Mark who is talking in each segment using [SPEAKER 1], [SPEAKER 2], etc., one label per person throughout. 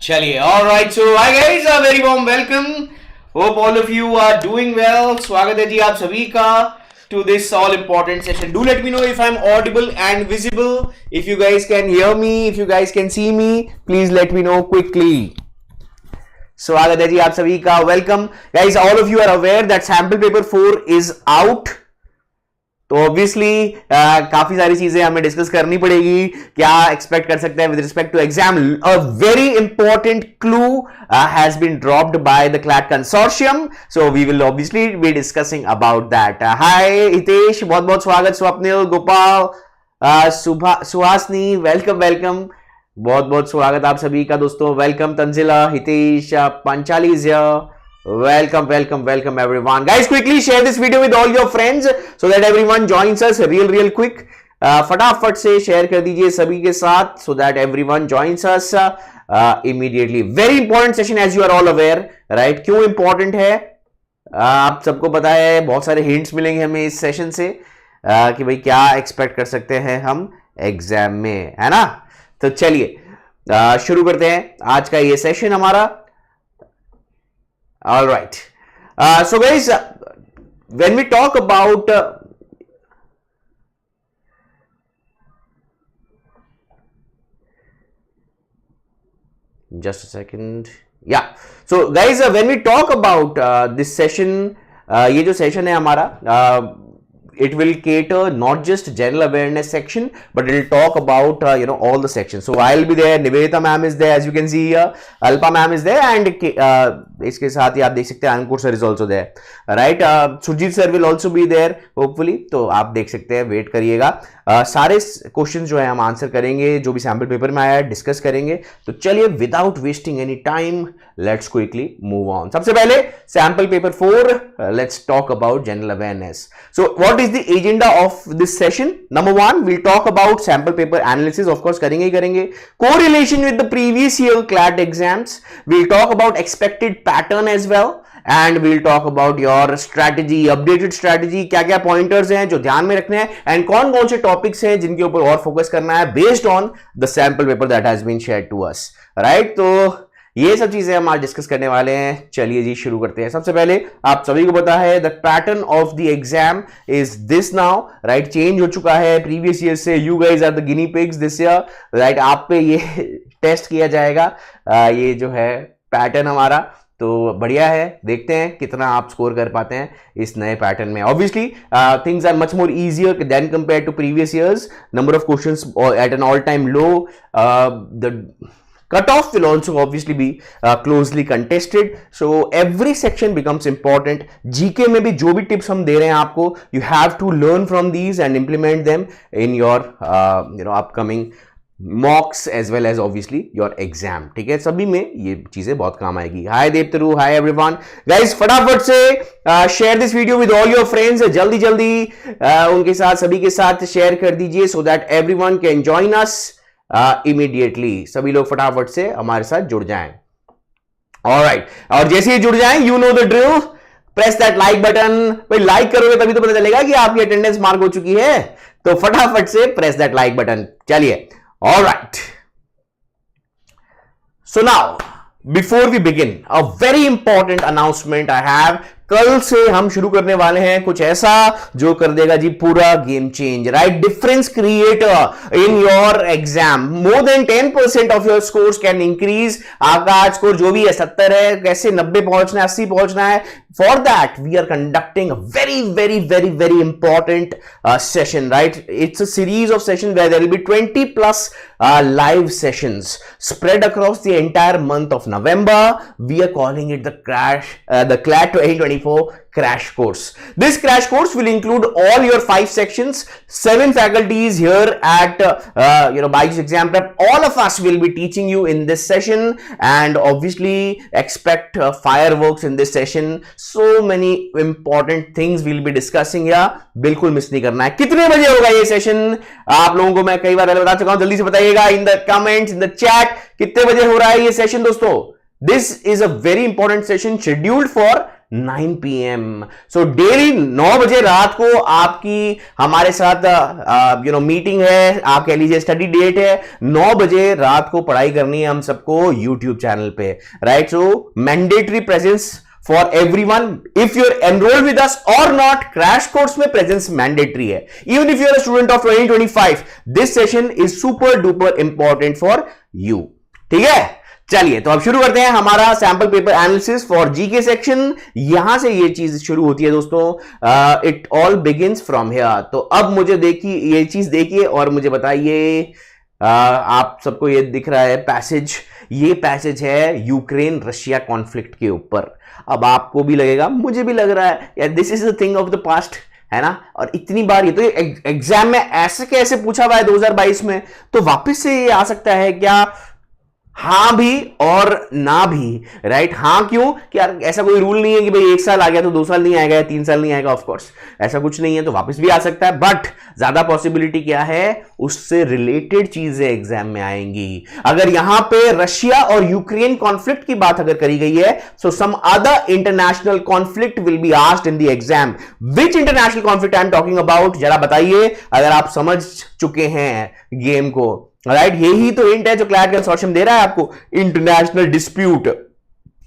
[SPEAKER 1] चलिए, all right, so hi guys, a very warm welcome. Hope all of you are doing well. स्वागत है जी आप सभी का to this all important session. Do let me know if I'm audible and visible. If you guys can hear me, if you guys can see me, please let me know quickly. स्वागत है जी आप सभी का. Welcome guys. All of you are aware that sample paper 4 is out. तो obviously काफी सारी चीजें हमें डिस्कस करनी पड़ेगी. क्या एक्सपेक्ट कर सकते हैं with respect to exam. A very important clue has been dropped by the CLAT consortium, so we will obviously be discussing about that. Hi Hitesh, बहुत बहुत स्वागत. स्वप्निल, गोपाल, सुहासनी, वेलकम वेलकम, बहुत बहुत स्वागत आप सभी का दोस्तों. Welcome Tanzila, Hitesh, Panchali, welcome everyone. Guys, quickly share this video with all your friends so that everyone joins us real quick. फटाफट से शेयर कर दीजिए सभी के साथ so that everyone joins us immediately. Very important session as you are all aware, right? क्यों important है आप सबको पता है. बहुत सारे hints मिलेंगे हमें इस सेशन से कि भाई क्या एक्सपेक्ट कर सकते हैं हम एग्जाम में, है ना. तो चलिए शुरू करते हैं आज का ये सेशन हमारा. All right. So guys, when we talk about just a second. Yeah. So guys, when we talk about this session, ये जो सेशन है हमारा, it will cater not just general awareness section, but it will talk about all the sections. So I'll be there, Nivedita ma'am is there, as you can see here, Alpa ma'am is there, and इसके साथ ही आप देख सकते हैं Ankur sir is also there, right? Sujit sir will also be there hopefully. तो आप देख सकते हैं, वेट करिएगा. सारे क्वेश्चन जो है हम आंसर करेंगे, जो भी सैंपल पेपर में आया है डिस्कस करेंगे. तो चलिए without wasting any time let's quickly move on. सबसे पहले sample paper 4, let's talk about general awareness. So what is the agenda of this session? Number 1, we'll talk about sample paper analysis, of course करेंगे ही करेंगे. Correlation with the previous year CLAT exams. We'll talk about expected pattern as well. And we'll talk about your strategy, updated strategy, क्या क्या pointers हैं जो ध्यान में रखने हैं, एंड कौन कौन से टॉपिक्स हैं जिनके ऊपर और फोकस करना है based on the sample paper that has been shared to us, right. तो ये सब चीजें हम आज डिस्कस करने वाले हैं. चलिए जी शुरू करते हैं. सबसे पहले आप सभी को पता है the pattern of the exam is this now, right. Change हो चुका है प्रीवियस ईयर से. You guys are the guinea pigs this year, right. आप पे ये टेस्ट किया जाएगा, ये जो है पैटर्न हमारा. तो बढ़िया है, देखते हैं कितना आप स्कोर कर पाते हैं इस नए पैटर्न में. Obviously things are much more easier than compare to previous years. Number of questions at an all time low. The cutoff will also obviously be closely contested, so every section becomes important. GK में भी जो भी tips हम दे रहे हैं आपको, you have to learn from these and implement them in your upcoming mocks as well as obviously your exam. ठीक है, सभी में ये चीजें बहुत काम आएगी. हाय देवतरू, हाय एवरीवन. गाइस फटाफट से share this video with all your friends. जल्दी जल्दी उनके साथ, सभी के साथ शेयर कर दीजिए so that everyone can join us immediately. सभी लोग फटाफट से हमारे साथ जुड़ जाएं. ऑलराइट, और जैसे ही जुड़ जाएं, you know the drill, press that like button. भाई लाइक करोगे तभी तो पता चलेगा कि आपकी अटेंडेंस मार्क हो चुकी है. तो फटाफट से प्रेस दैट लाइक बटन. चलिए, alright. So now before we begin, a very important announcement I have. कल से हम शुरू करने वाले हैं कुछ ऐसा जो कर देगा जी पूरा game change, right. Difference creator in your exam. More than 10% of your scores can increase. आपका आज स्कोर जो भी है 70 है, कैसे 90 पहुंचना है, 80 पहुंचना है. For that we are conducting very important session, right. It's a series of sessions where there will be 20+ live sessions spread across the entire month of November. We are calling it the CLAT 2024 crash course. This crash course will include all your 5 sections, 7 faculties here at BYJU'S exam prep. All of us will be teaching you in this session, and obviously expect fireworks in this session. So many important things we'll be discussing here. बिल्कुल miss नहीं करना है. कितने बजे होगा ये session? आप लोगों को मैं कई बार पहले बता चुका हूं, जल्दी से बताइएगा in the comments, in the chat, कितने बजे हो रहा है ये सेशन दोस्तों. This is a very important session scheduled for 9 PM। So daily 9 बजे रात को आपकी हमारे साथ मीटिंग है, आप कह लीजिए स्टडी डेट है, 9 बजे रात को पढ़ाई करनी है हम सबको यूट्यूब चैनल पे, right. So mandatory presence for everyone, if you're enrolled with us or not, crash course में presence mandatory है। even if you're a student of 2025, this session is super duper important for you। ठीक है, चलिए तो अब शुरू करते हैं हमारा sample paper analysis for GK section. यहां से ये चीज शुरू होती है दोस्तों, it all begins from here. तो अब मुझे देखिए, ये चीज देखिए और मुझे बताइए, आप सबको ये दिख रहा है पैसेज, ये पैसेज है यूक्रेन रशिया कॉन्फ्लिक्ट के ऊपर। अब आपको भी लगेगा, मुझे भी लग रहा है यार, this is the thing of the past, है ना। और इतनी बार ये तो एग्जाम में ऐसे कैसे पूछा हुआ है 2022 में, तो वापस से ये आ सकता है क्या? हां भी और ना भी, राइट। हां क्यों कि यार ऐसा कोई रूल नहीं है कि भाई 1 साल आ गया तो 2 साल नहीं आएगा, 3 साल नहीं आएगा, ऑफ कोर्स ऐसा कुछ नहीं है, तो वापस भी आ सकता है। बट ज्यादा पॉसिबिलिटी क्या है, उससे रिलेटेड चीजें एग्जाम में आएंगी। अगर यहां पे रशिया और यूक्रेन कॉन्फ्लिक्ट की बात अगर करी गई है, so some other international conflict will be asked in the exam. Which international conflict I am talking about, जरा बताइए अगर आप समझ चुके हैं गेम को, राइट। यही तो हिंट है जो क्लैट कंसोर्शियम दे रहा है आपको, इंटरनेशनल डिस्प्यूट।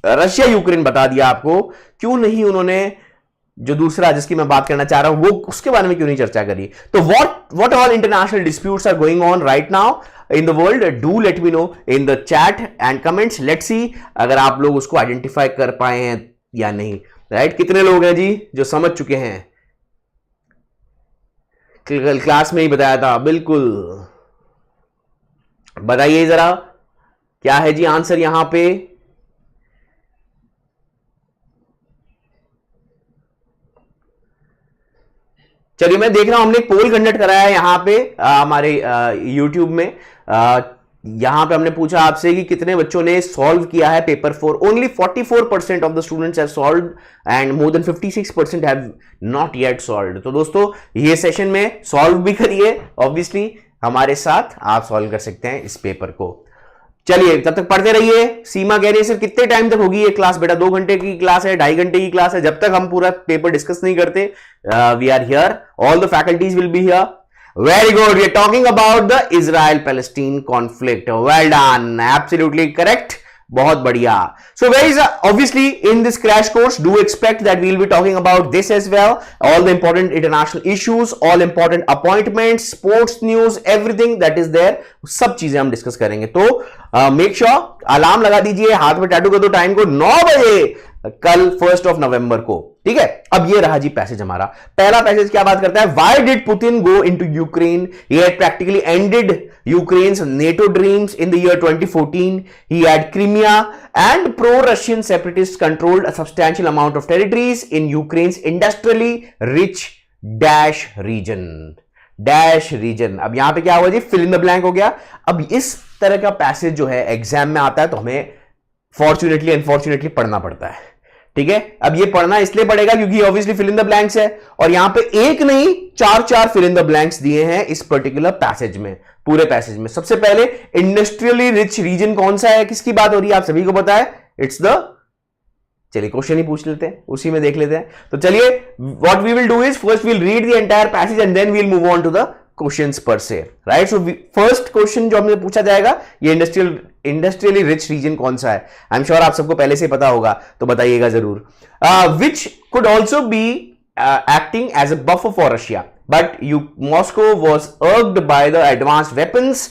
[SPEAKER 1] रशिया यूक्रेन बता दिया आपको, क्यों नहीं उन्होंने जो दूसरा जिसकी मैं बात करना चाह रहा हूं वो उसके बारे में क्यों नहीं चर्चा करी। तो what all international disputes are going on right now in the world, do let me know in the chat and comments. Let's see अगर आप लोग उसको आइडेंटिफाई कर पाए हैं या नहीं, राइट। कितने लोग हैं जी जो समझ चुके हैं? क्लास में ही बताया था, बिल्कुल। बताइए जरा क्या है जी आंसर यहां पे। चलिए मैं देख रहा हूं, हमने पोल कंडक्ट कराया है यहां पे हमारे यूट्यूब में। यहां पे हमने पूछा आपसे कि कितने बच्चों ने सॉल्व किया है paper 4। Only 44% of the students have solved and more than 56% have not yet solved. तो दोस्तों ये सेशन में सॉल्व भी करिए, ऑब्वियसली हमारे साथ आप सॉल्व कर सकते हैं इस पेपर को। चलिए तब तक पढ़ते रहिए। सीमा कह रही है सर कितने टाइम तक होगी ये क्लास? बेटा 2 घंटे की क्लास है, 2.5 घंटे की क्लास है, जब तक हम पूरा पेपर डिस्कस नहीं करते। We are here, all the faculties will be here. Very good, we are talking about the Israel Palestine conflict. Well done, absolutely correct, बहुत बढ़िया। So guys, obviously in this crash course, do expect that we'll be talking about this as well. All the important international issues, all important appointments, sports news, everything that is there, सब चीजें हम discuss करेंगे। तो make sure alarm लगा दीजिए, हाथ में tattoo कर दो टाइम को, 9 बजे कल 1 नवंबर को, ठीक है। अब ये रहा जी पैसेज हमारा। पहला पैसेज क्या बात करता है? Why did Putin go into Ukraine? He had practically ended Ukraine's NATO dreams in the year 2014. He had Crimea and pro-Russian separatists controlled a substantial amount of territories in Ukraine's industrially rich dash region. Dash region. अब यहां पे क्या हुआ जी? Fill in the blank हो गया। अब इस तरह का पैसेज जो है एग्जाम में आता है तो हमें फॉर्चुनेटली अनफॉर्चुनेटली पढ़ना पड़ता है, ठीक है। अब ये पढ़ना इसलिए पड़ेगा क्योंकि obviously fill in the blanks है, और यहां पे एक नहीं 4 फिल इन द ब्लैंक्स दिए हैं इस पर्टिकुलर पैसेज में, पूरे पैसेज में। सबसे पहले इंडस्ट्रियली रिच रीजन कौन सा है, किसकी बात हो रही है, आप सभी को पता है, इट्स द, चलिए क्वेश्चन ही पूछ लेते हैं, उसी में देख लेते हैं। तो चलिए what we will do is first we will read the entire passage and then we will move on to the questions पर से, राइट। सो फर्स्ट क्वेश्चन जो हमने पूछा जाएगा, ये इंडस्ट्रियली रिच रीजन कौन सा है? आई एम श्योर आप सबको पहले से पता होगा, तो बताइएगा जरूर। Which could also be acting as a buffer for Russia, but Moscow was urged by the advanced weapons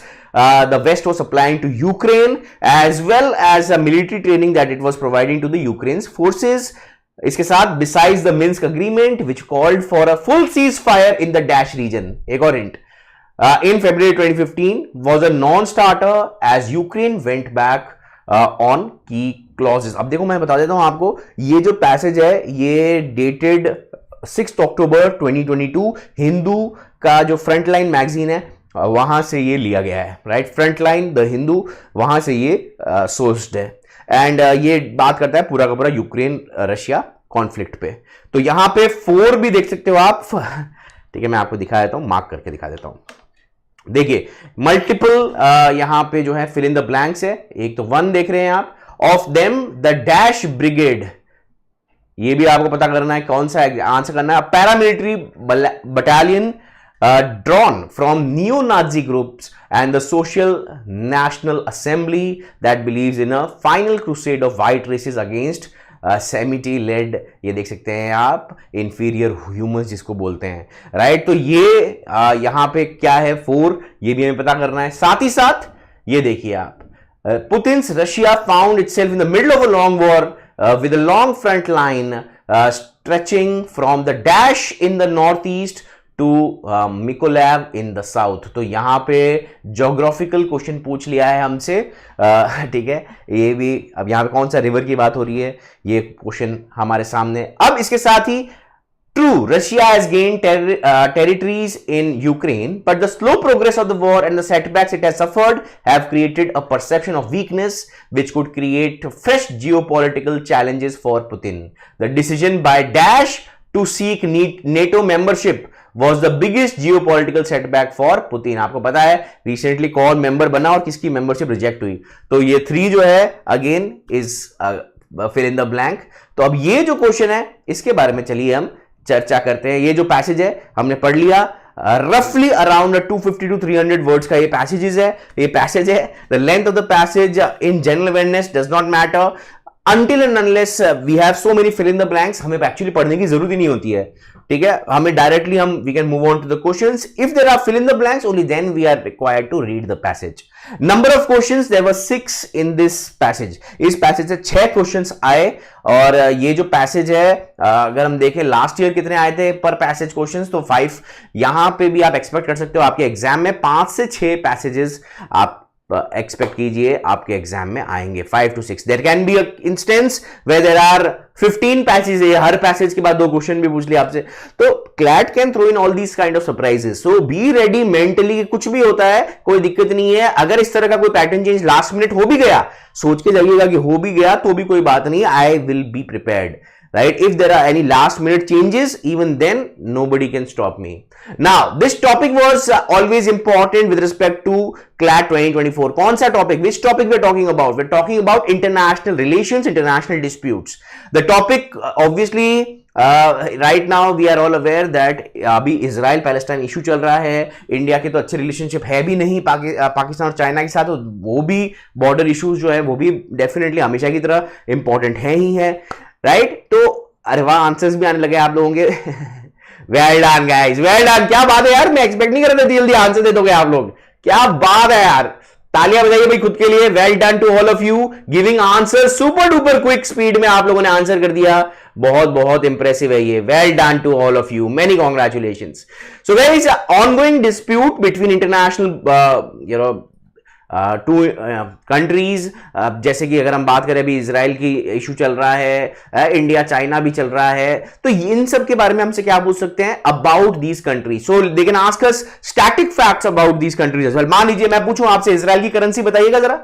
[SPEAKER 1] the West was supplying to Ukraine, as well as a military training that it was providing to the Ukraine's forces. इसके साथ besides the Minsk agreement which called for a full ceasefire in the dash region, एक और hint, in February 2015 was a non-starter as Ukraine went back on key clauses. अब देखो मैं बता देता हूं आपको, ये जो पैसेज है ये डेटेड 6 अक्टूबर 2022 हिंदू का जो फ्रंटलाइन मैगजीन है वहां से ये लिया गया है, राइट। फ्रंटलाइन द हिंदू, वहां से ये सोर्स्ड है, एंड ये बात करता है पूरा का पूरा यूक्रेन रशिया कॉन्फ्लिक्ट पे। तो यहां पे 4 भी देख सकते हो आप, ठीक है। मैं आपको दिखा देता हूं, मार्क करके दिखा देता हूं। देखिए मल्टीपल यहां पे जो है फिल इन द ब्लैंक्स है। एक तो 1 देख रहे हैं आप, of them the dash brigade ये भी आपको पता करना है, कौन सा आंसर करना है। Paramilitary battalion drawn from neo-Nazi groups and the Social National Assembly that believes in a final crusade of white races against Semite-led, ये देख सकते हैं आप, inferior humans जिसको बोलते हैं, राइट। तो ये यहाँ पे क्या है 4, ये भी हमें पता करना है। साथ ही साथ ये देखिए आप, Putin's Russia found itself in the middle of a long war with a long front line stretching from the dash in the northeast to Mykolaiv in the south. तो यहां पे ज्योग्राफिकल क्वेश्चन पूछ लिया है हमसे, ठीक है। ये भी अब यहां पे कौन सा रिवर की बात हो रही है, ये क्वेश्चन हमारे सामने। अब इसके साथ ही true, Russia has gain territories in Ukraine but the slow progress of the war and the setbacks it has suffered have created a perception of weakness which could create fresh geopolitical challenges for Putin. The decision by dash to seek NATO membership was the biggest geopolitical setback for Putin। आपको पता है recently कौन member बना और किसकी membership reject हुई। तो ये 3 जो है again is fill in the blank. तो अब ये जो क्वेश्चन है इसके बारे में चलिए हम चर्चा करते हैं। ये जो पैसेज है हमने पढ़ लिया, रफली अराउंड 250 to 300 वर्ड्स का ये पैसेज है। The length of the passage in general awareness does not matter until and unless we have so many fill in the blanks, हमें एक्चुअली पढ़ने की जरूरत ही नहीं होती है, ठीक है। हमें directly we can move on to the questions. If there are fill in the blanks, only then we are required to read the passage. Number of questions, there were 6 in this passage. इस passage से 6 questions आए। और ये जो passage है अगर हम देखें लास्ट ईयर कितने आए थे पर पैसेज क्वेश्चंस, तो 5। यहां पे भी आप एक्सपेक्ट कर सकते हो आपके एग्जाम में 5 से 6 पैसेजेस आप एक्सपेक्ट कीजिए आपके एग्जाम में आएंगे, 5 to 6। There can be a instance where there are 15 passage है, हर पैसेज के बाद 2 क्वेश्चन भी पूछ लिया आपसे। तो CLAT can throw in all these kind of surprises, so be ready mentally. कुछ भी होता है कोई दिक्कत नहीं है। अगर इस तरह का कोई पैटर्न चेंज लास्ट मिनट हो भी गया, सोच के जाइएगा कि हो भी गया तो भी कोई बात नहीं, आई will be prepared, right? If there are any last minute changes, even then nobody can stop me. Now this topic was always important with respect to CLAT 2024. कौन सा topic? Which topic we're talking about? We're talking about international relations, international disputes. The topic obviously right now we are all aware that अभी Israel Palestine issue चल रहा है। India के तो अच्छे relationship है भी नहीं पाकिस्तान और चाइना के साथ, तो वो भी बॉर्डर इश्यूज जो है वो भी डेफिनेटली हमेशा की तरह इंपॉर्टेंट है ही है, राइट। तो अरे वाह, आंसर्स भी आने लगे आप लोगों के। Well done guys, well done. क्या बात है यार, मैं एक्सपेक्ट नहीं कर रहा था जल्दी आंसर दे दोगे आप लोग। क्या बात है यार, तालियां बजाइए भाई खुद के लिए। Well done to all of you giving answer super duper quick speed में आप लोगों ने आंसर कर दिया। बहुत बहुत इंप्रेसिव है ये। Well done to all of you, many congratulations. So there is ongoing dispute between international two countries. जैसे कि अगर हम बात करें अभी इजराइल की इशू चल रहा है, इंडिया चाइना भी चल रहा है, तो इन सब के बारे में हमसे क्या पूछ सकते हैं about these countries. So they can ask us static facts about these countries as well. मान लीजिए मैं पूछूं आपसे इजराइल की करेंसी बताइएगा जरा,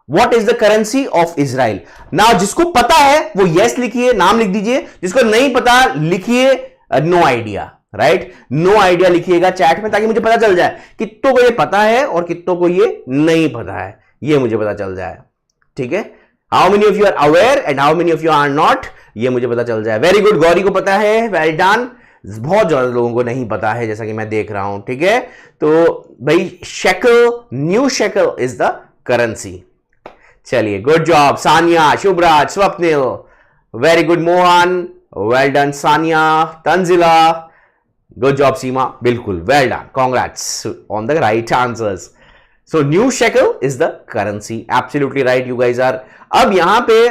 [SPEAKER 1] what is the currency of Israel. ना जिसको पता है वो यस लिखिए, नाम लिख दीजिए। जिसको नहीं पता लिखिए no idea, right. No idea लिखिएगा चैट में ताकि मुझे पता चल जाए कितनों को ये पता है और कितनों को ये नहीं पता है, ये मुझे पता चल जाए, ठीक है। How many of you are aware and how many of you are not, ये मुझे पता चल जाए। वेरी गुड, गौरी को पता है, वेल डन। बहुत ज्यादा लोगों को नहीं पता है जैसा कि मैं देख रहा हूं, ठीक है। तो भाई shekel, new shekel is the currency. चलिए, good job Sania, Shubhraj, Swapnil, very good Mohan, well done Sania, Tanzila, good job Seema, बिल्कुल well done, congrats on the right answers. So new shekel is the currency, absolutely right you guys are. अब यहां पे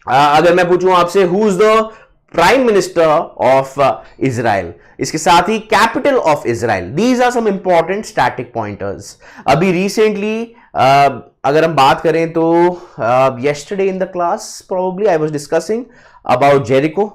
[SPEAKER 1] अगर मैं पूछूं आपसे who is the prime minister of Israel, इसके साथ ही capital of Israel, these are some important static pointers. अभी रिसेंटली अगर हम बात करें तो yesterday in the class probably I was discussing about Jericho,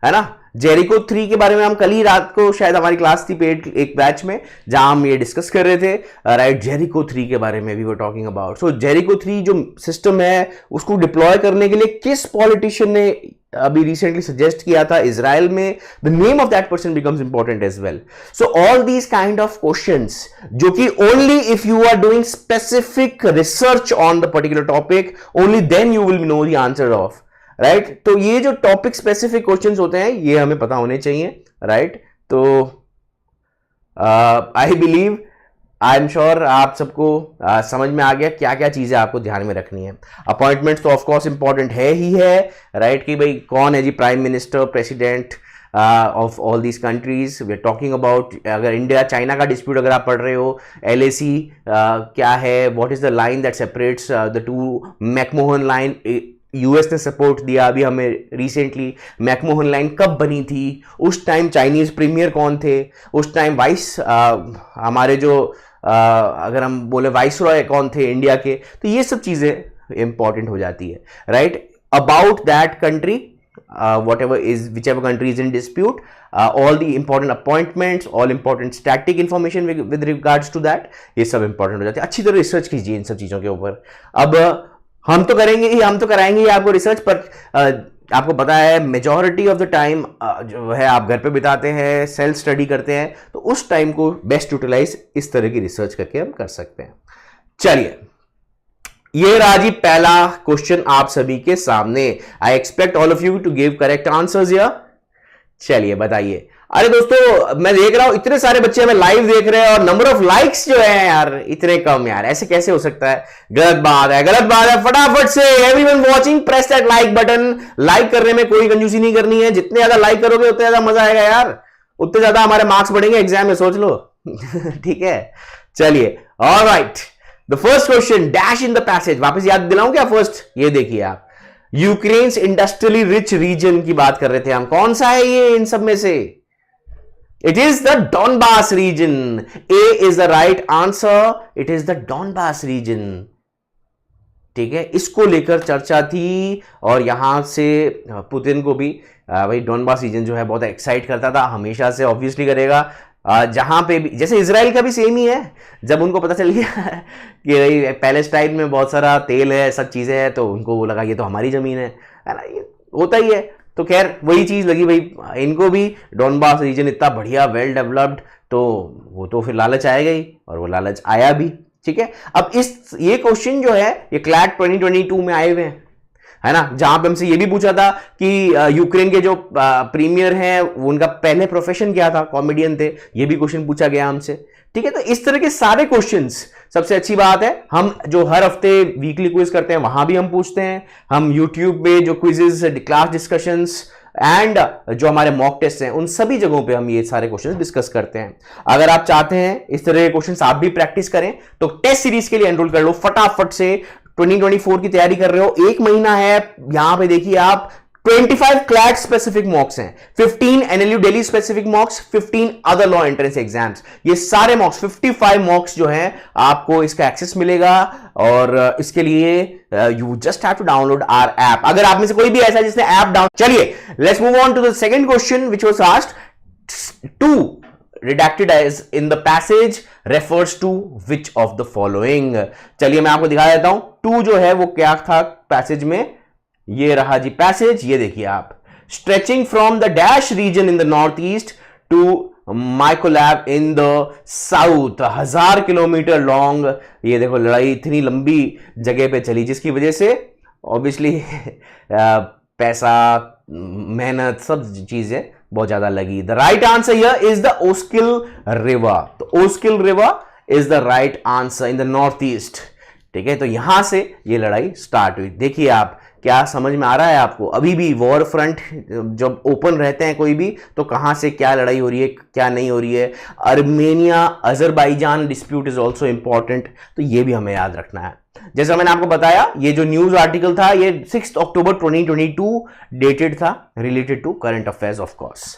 [SPEAKER 1] है ना। जेरिको 3 के बारे में हम कल ही रात को शायद हमारी क्लास थी पेड एक बैच में जहां हम ये डिस्कस कर रहे थे, राइट। जेरिको 3 के बारे में we were talking about. So Jericho 3 जो सिस्टम है उसको डिप्लॉय करने के लिए किस पॉलिटिशियन ने अभी रिसेंटली सजेस्ट किया था इजराइल में, the name of that person becomes important as well. So all these kind of questions जो कि only if you are doing specific research on the particular topic, only then you will know the answer of, right. तो ये जो topic specific questions होते हैं ये हमें पता होने चाहिए, राइट। तो I believe, I am sure आप सबको समझ में आ गया क्या क्या चीजें आपको ध्यान में रखनी है। अपॉइंटमेंट्स तो ऑफकोर्स इंपॉर्टेंट है ही है, राइट, कि भाई कौन है जी prime minister, president of all these countries. We are talking about, अगर इंडिया चाइना का डिस्प्यूट अगर आप पढ़ रहे हो, LAC क्या है, what is the line that separates the two, McMahon line, US ने सपोर्ट दिया अभी हमें रिसेंटली। मैकमोहन लाइन कब बनी थी, उस टाइम चाइनीज प्रीमियर कौन थे, उस टाइम वाइस हमारे जो अगर हम बोले वाइस रॉय कौन थे इंडिया के। तो ये सब चीजें इंपॉर्टेंट हो जाती है, right, about that country, whatever is, whichever country is in dispute, all the important appointments, all important static information with regards to that, ये सब important हो जाती है। अच्छी तरह रिसर्च कीजिए इन सब चीजों के ऊपर। अब हम तो करेंगे ही, हम तो कराएंगे ही आपको रिसर्च, पर आपको पता है मेजॉरिटी ऑफ द टाइम जो है आप घर पे बिताते हैं, सेल्फ स्टडी करते हैं, तो उस टाइम को बेस्ट यूटिलाइज इस तरह की रिसर्च करके हम कर सकते हैं। चलिए, ये रहा जी पहला क्वेश्चन आप सभी के सामने। I expect all of you to give correct answers या। चलिए बताइए। अरे दोस्तों, मैं देख रहा हूं इतने सारे बच्चे हमें लाइव देख रहे हैं और नंबर ऑफ लाइक्स जो है यार इतने कम, यार ऐसे कैसे हो सकता है? गलत बात है, गलत बात है। फटाफट से everyone watching press that like button. Like करने में कोई कंजूसी नहीं करनी है, जितने ज्यादा लाइक करोगे उतने ज्यादा मजा आएगा यार, उतने ज्यादा हमारे मार्क्स बढ़ेंगे एग्जाम में, सोच लो। ठीक है, चलिए, alright. The first question, dash in the passage, वापस याद दिलाऊं क्या? फर्स्ट ये देखिए आप, यूक्रेन इंडस्ट्रियली रिच रीजन की बात कर रहे थे हम, कौन सा है ये इन सब में से? It is the Donbas region. A is the right answer, it is the Donbas region. ठीक है, इसको लेकर चर्चा थी और यहां से पुतिन को भी भाई डॉनबास रीजन जो है बहुत एक्साइट करता था, हमेशा से ऑब्वियसली करेगा। जहां पे भी, जैसे इजराइल का भी सेम ही है, जब उनको पता चल गया कि भाई पैलेस्टाइन में बहुत सारा तेल है, सब चीजें हैं, तो उनको वो लगा ये तो हमारी जमीन है ना, ये होता ही है। तो खैर वही चीज लगी भाई इनको भी, डॉनबास रीजन इतना बढ़िया वेल डेवलप्ड, तो वो तो फिर लालच आएगा ही, और वो लालच आया भी। ठीक है, अब ये क्वेश्चन जो है ये क्लैट 2022 में आए हुए हैं, है ना, जहां पे हमसे ये भी पूछा था कि यूक्रेन के जो प्रीमियर हैं उनका पहले प्रोफेशन क्या था, कॉमेडियन थे, ये भी क्वेश्चन पूछा गया हमसे। ठीक है, तो इस तरह के सारे क्वेश्चंस, सबसे अच्छी बात है हम जो हर हफ्ते वीकली क्विज करते हैं वहां भी हम पूछते हैं, हम यूट्यूब पे जो क्विजेस, क्लास डिस्कशंस एंड जो हमारे मॉक टेस्ट हैं उन सभी जगहों पे हम ये सारे क्वेश्चंस डिस्कस करते हैं। अगर आप चाहते हैं इस तरह के क्वेश्चंस आप भी प्रैक्टिस करें तो टेस्ट सीरीज के लिए एनरोल कर लो फटाफट से। 2024 की तैयारी कर रहे हो, एक महीना है, यहां पे देखिए आप 25 क्लैट स्पेसिफिक मॉक्स हैं, 15 NLU daily specific मॉक्स, 15 other law entrance exams, ये सारे मॉक्स 55 मॉक्स जो हैं आपको इसका एक्सेस मिलेगा। और इसके लिए you just have to download our app. अगर आप में से कोई भी ऐसा है जिसने ऐप डाउन, चलिए let's move on to the second question which was asked, to redacted as in the passage refers to which of the following। चलिए मैं आपको दिखा देता हूं, टू जो है वो क्या था पैसेज में, ये रहा जी पैसेज, ये देखिए आप, stretching from the dash region in the northeast to Mykolaiv in the south, 1000 kilometre long, ये देखो लड़ाई इतनी लंबी जगह पे चली जिसकी वजह से ऑब्वियसली पैसा, मेहनत, सब चीजें बहुत ज्यादा लगी। The right answer here is the Oskil river. तो Oskil river is the right answer in the north east. ठीक है, तो यहां से ये लड़ाई स्टार्ट हुई। देखिए आप, क्या समझ में आ रहा है आपको? अभी भी वॉर फ्रंट जब ओपन रहते हैं कोई भी, तो कहां से क्या लड़ाई हो रही है, क्या नहीं हो रही है। Armenia Azerbaijan dispute is also important, तो ये भी हमें याद रखना है। जैसा मैंने आपको बताया, ये जो न्यूज आर्टिकल था ये 6 अक्टूबर 2022 डेटेड था, related to current affairs of course.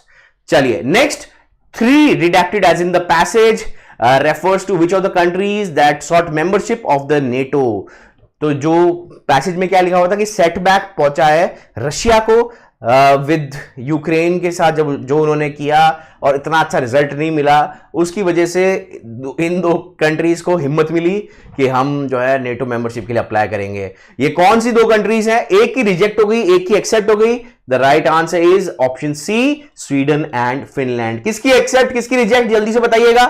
[SPEAKER 1] चलिए next, 3 redacted as in the passage refers to which of the countries that sought membership of the NATO. तो जो पैसेज में क्या लिखा हुआ था कि सेटबैक पहुंचा है रशिया को विद यूक्रेन के साथ, जब जो उन्होंने किया और इतना अच्छा रिजल्ट नहीं मिला, उसकी वजह से इन दो कंट्रीज को हिम्मत मिली कि हम जो है नेटो मेंबरशिप के लिए अप्लाई करेंगे। ये कौन सी दो कंट्रीज हैं? एक की रिजेक्ट हो गई, एक की एक्सेप्ट हो गई। The right answer is option C, Sweden and Finland. किसकी एक्सेप्ट, किसकी रिजेक्ट, जल्दी से बताइएगा,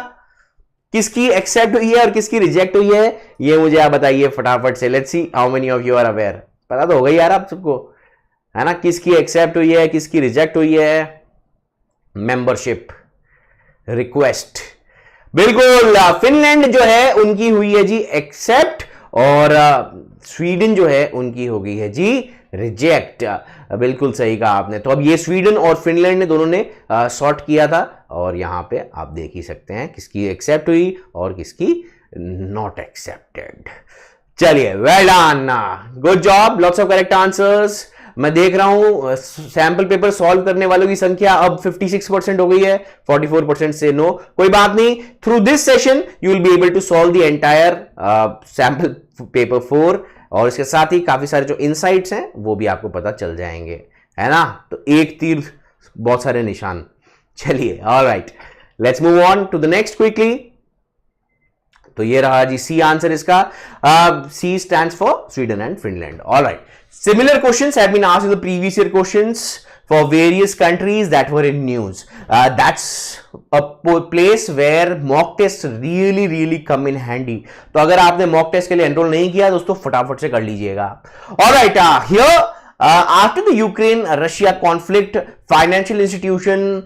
[SPEAKER 1] किसकी एक्सेप्ट हुई है और किसकी रिजेक्ट हुई है, ये मुझे आप बताइए फटाफट से। Let's see how many of you are aware. पता तो होगा यार आप सबको, है ना, किसकी एक्सेप्ट हुई है, किसकी रिजेक्ट हुई है, मेंबरशिप रिक्वेस्ट। बिल्कुल, फिनलैंड जो है उनकी हुई है जी एक्सेप्ट, और स्वीडन जो है उनकी हो गई है जी रिजेक्ट। बिल्कुल सही कहा आपने। तो अब ये स्वीडन और फिनलैंड ने दोनों ने सॉर्ट किया था, और यहां पे आप देख ही सकते हैं किसकी एक्सेप्ट हुई और किसकी नॉट एक्सेप्टेड। चलिए, well done, good job, lots of correct answers. मैं देख रहा हूं सैंपल पेपर सॉल्व करने वालों की संख्या अब 56% हो गई है, 44% से नो। कोई बात नहीं, through this session you will be able to solve the entire sample paper 4, और इसके साथ ही काफी सारे जो इनसाइट्स हैं वो भी आपको पता चल जाएंगे, है ना। तो एक तीर बहुत सारे निशान। चलिए, alright, let's move on to the next quickly. तो ये रहा जी सी आंसर इसका। C stands for Sweden and Finland. Alright, similar questions have been asked in the previous year questions for various countries that were in news. That's a place where mock tests really come in handy. तो अगर आपने mock test के लिए enroll नहीं किया दोस्तों, फटाफट से कर लीजिएगा। Alright, here after the Ukraine-Russia conflict, financial institutions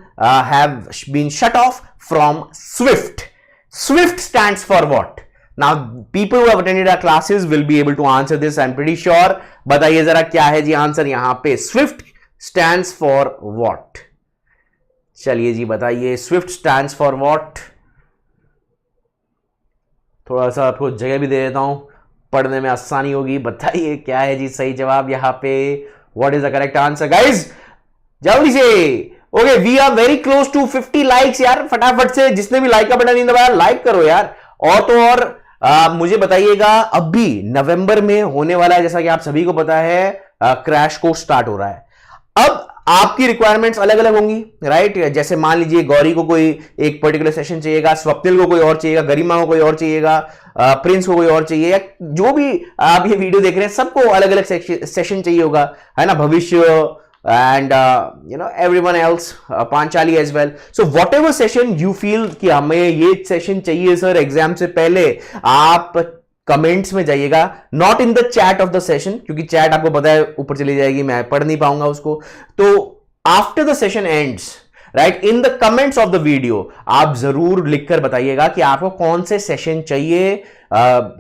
[SPEAKER 1] have been shut off from SWIFT. SWIFT stands for what? Now, people who have attended our classes will be able to answer this, I'm pretty sure. बताइए जरा क्या है जी answer यहां पे। SWIFT stands for what? चलिए जी बताइए, SWIFT stands for what? थोड़ा सा आपको जगह भी दे देता हूं, पढ़ने में आसानी होगी। बताइए क्या है जी सही जवाब यहां पे। What is the correct answer, guys? जल्दी से। Okay, we are very close to 50 likes यार। फटाफट से जिसने भी लाइक का बटन नहीं दबाया, लाइक करो यार। और तो और मुझे बताइएगा, अब भी नवंबर में होने वाला है, जैसा कि आप सभी को पता है, क्रैश कोर्स स्टार्ट हो रहा है। अब आपकी रिक्वायरमेंट्स अलग अलग होंगी, राइट। जैसे मान लीजिए गौरी को कोई एक पर्टिकुलर सेशन चाहिएगा, स्वप्निल को कोई और चाहिएगा, गरिमा को कोई और चाहिएगा, प्रिंस को कोई और चाहिए, या जो भी आप ये वीडियो देख रहे हैं सबको अलग अलग सेशन चाहिए होगा, है ना। भविष्य and everyone else, Panchali as well. So whatever session you feel कि हमें ये सेशन चाहिए सर एग्जाम से पहले, आप कमेंट्स में जाइएगा, not in the chat off the session, क्योंकि चैट आपको पता है ऊपर चली जाएगी, मैं पढ़ नहीं पाऊंगा उसको। तो after the session ends, right, in the comments of the video आप जरूर लिखकर बताइएगा कि आपको कौन से सेशन चाहिए,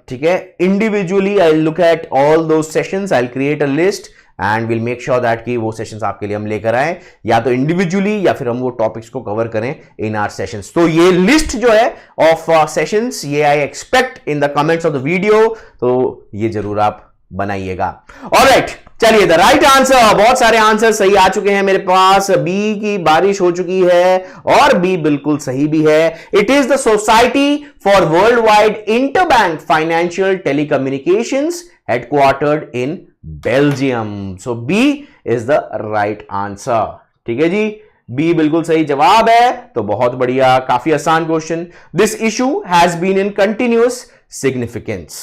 [SPEAKER 1] ठीक है। Individually I look at all those sessions, I create a list and will make sure that कि वो सेशंस आपके लिए हम लेकर आए, या तो इंडिविजुअली या फिर हम वो टॉपिक्स को कवर करें इन आवर सेशंस। तो ये लिस्ट जो है ऑफ सेशंस, ये I expect in the comments of the video, तो ये जरूर आप बनाइएगा। ऑलराइट, चलिए, द राइट आंसर, बहुत सारे आंसर सही आ चुके हैं मेरे पास। बी की बारिश हो चुकी है, और बी बिल्कुल सही भी है। It is the society for world wide interbank financial telecommunications headquartered in Belgium. So B is the right answer. ठीक है जी, बी बिल्कुल सही जवाब है। तो बहुत बढ़िया, काफी आसान question. This issue has been in continuous significance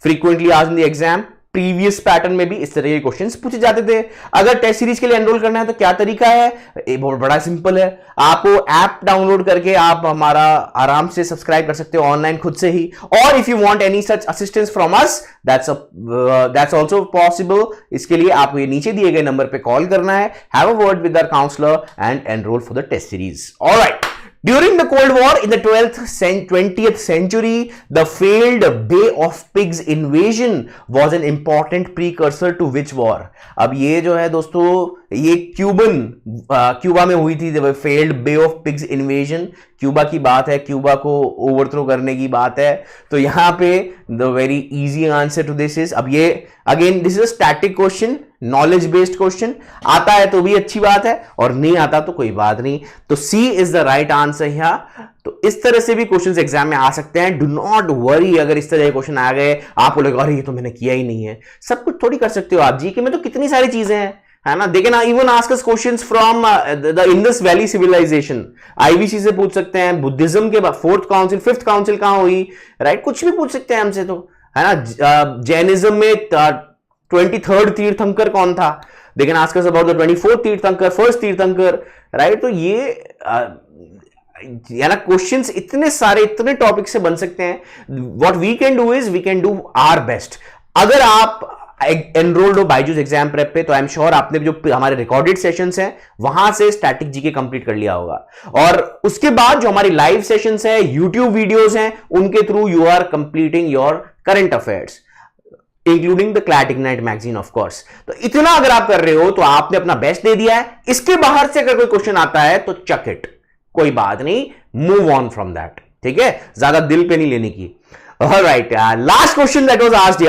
[SPEAKER 1] frequently आज in the exam. Previous pattern में भी इस तरह के क्वेश्चंस पूछे जाते थे। अगर टेस्ट सीरीज के लिए एनरोल करना है तो क्या तरीका है, ये बहुत बड़ा सिंपल है। आपको ऐप डाउनलोड करके आप हमारा आराम से सब्सक्राइब कर सकते हो ऑनलाइन खुद से ही, और if you want any such assistance from us, that's also possible. इसके लिए आपको ये नीचे दिए गए नंबर पे कॉल करना है, have a word with our counsellor and enrol for the test series. Alright, during the Cold War in the 20th century, the failed Bay of Pigs invasion was an important precursor to which war? अब ये जो है दोस्तों, ये Cuba में हुई थी, failed Bay of Pigs invasion. Cuba की बात है, क्यूबा को ओवरथ्रो करने की बात है। तो यहां पे the very easy answer to this is, अब ये again this is a static question, knowledge based question. आता है तो भी अच्छी बात है, और नहीं आता तो कोई बात नहीं। तो सी इज द राइट आंसर यहाँ। तो इस तरह से भी क्वेश्चंस एग्जाम में आ सकते हैं। डू नॉट वरी, अगर इस तरह के क्वेश्चन आ गए, आपको लगा अरे ये तो मैंने किया ही नहीं है। सब कुछ थोड़ी कर सकते हो आप, जीके में तो कितनी सारी चीजें हैं, है ना। देखिए ना, even ask us questions from the Indus Valley civilisation, IVC से पूछ सकते हैं। बुद्धिज्म के बाद फोर्थ काउंसिल, फिफ्थ काउंसिल कहां हुई, राइट, कुछ भी पूछ सकते हैं हमसे, तो है ना। जैनिज्म में 23rd तीर्थंकर कौन था, देखिए ask us about the 24th तीर्थंकर, फर्स्ट तीर्थंकर, राइट। तो ये ना क्वेश्चंस इतने सारे, इतने टॉपिक से बन सकते हैं। What we can do is we can do our best. अगर आप एनरोल्ड हो बायजूस एग्जाम प्रेप पे, तो आई एम श्योर आपने जो हमारे रिकॉर्डेड सेशंस हैं वहां से स्टैटिक जीके कंप्लीट कर लिया होगा। और उसके बाद जो हमारी लाइव सेशंस हैं, यूट्यूब वीडियोस हैं, उनके through you are completing your current affairs including the CLAT Ignite magazine of course. तो इतना अगर आप कर रहे हो तो आपने अपना बेस्ट दे दिया है। इसके बाहर से अगर कोई क्वेश्चन आता है तो चक इट, कोई बात नहीं, मूव ऑन फ्रॉम दैट, ठीक है, ज्यादा दिल पे नहीं लेने की। Alright, last question that was asked,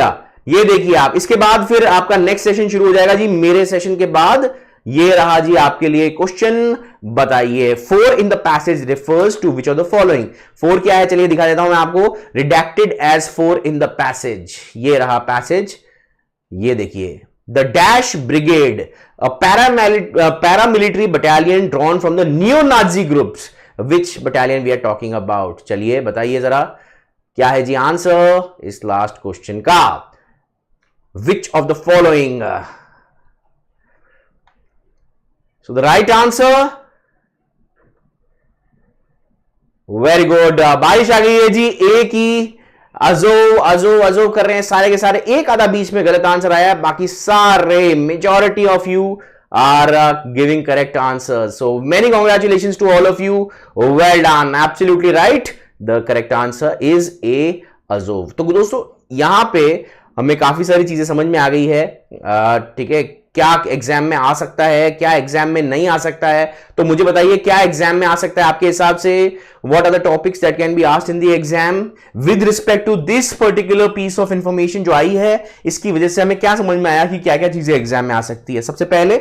[SPEAKER 1] ये देखिए आप, इसके बाद फिर आपका नेक्स्ट सेशन शुरू हो जाएगा जी। मेरे सेशन के बाद ये रहा जी आपके लिए क्वेश्चन, बताइए 4 in the passage refers to which of the following. 4 क्या है, चलिए दिखा देता हूं मैं आपको। Redacted as 4 in the passage, ये रहा पैसेज, ये देखिए, the dash brigade, a paramilitary battalion drawn from the neo Nazi groups, which battalion we are talking about. चलिए बताइए जरा क्या है जी आंसर इस लास्ट क्वेश्चन का। Which of the following, so the right answer, very good, बारिश आ गई है जी। एक ही अजो कर रहे हैं सारे के सारे, एक आधा बीच में गलत आंसर आया, बाकी सारे majority of you are giving correct answer. So many congratulations to all of you, well done, absolutely right, the correct answer is A Azov. तो दोस्तों यहां पे हमें काफी सारी चीजें समझ में आ गई है, ठीक है, क्या एग्जाम में आ सकता है, क्या एग्जाम में नहीं आ सकता है। तो मुझे बताइए क्या एग्जाम में आ सकता है आपके हिसाब से, what are the topics that can be asked in the exam with respect to this particular piece of information जो आई है, इसकी वजह से हमें क्या समझ में आया कि क्या क्या चीजें एग्जाम में आ सकती है। सबसे पहले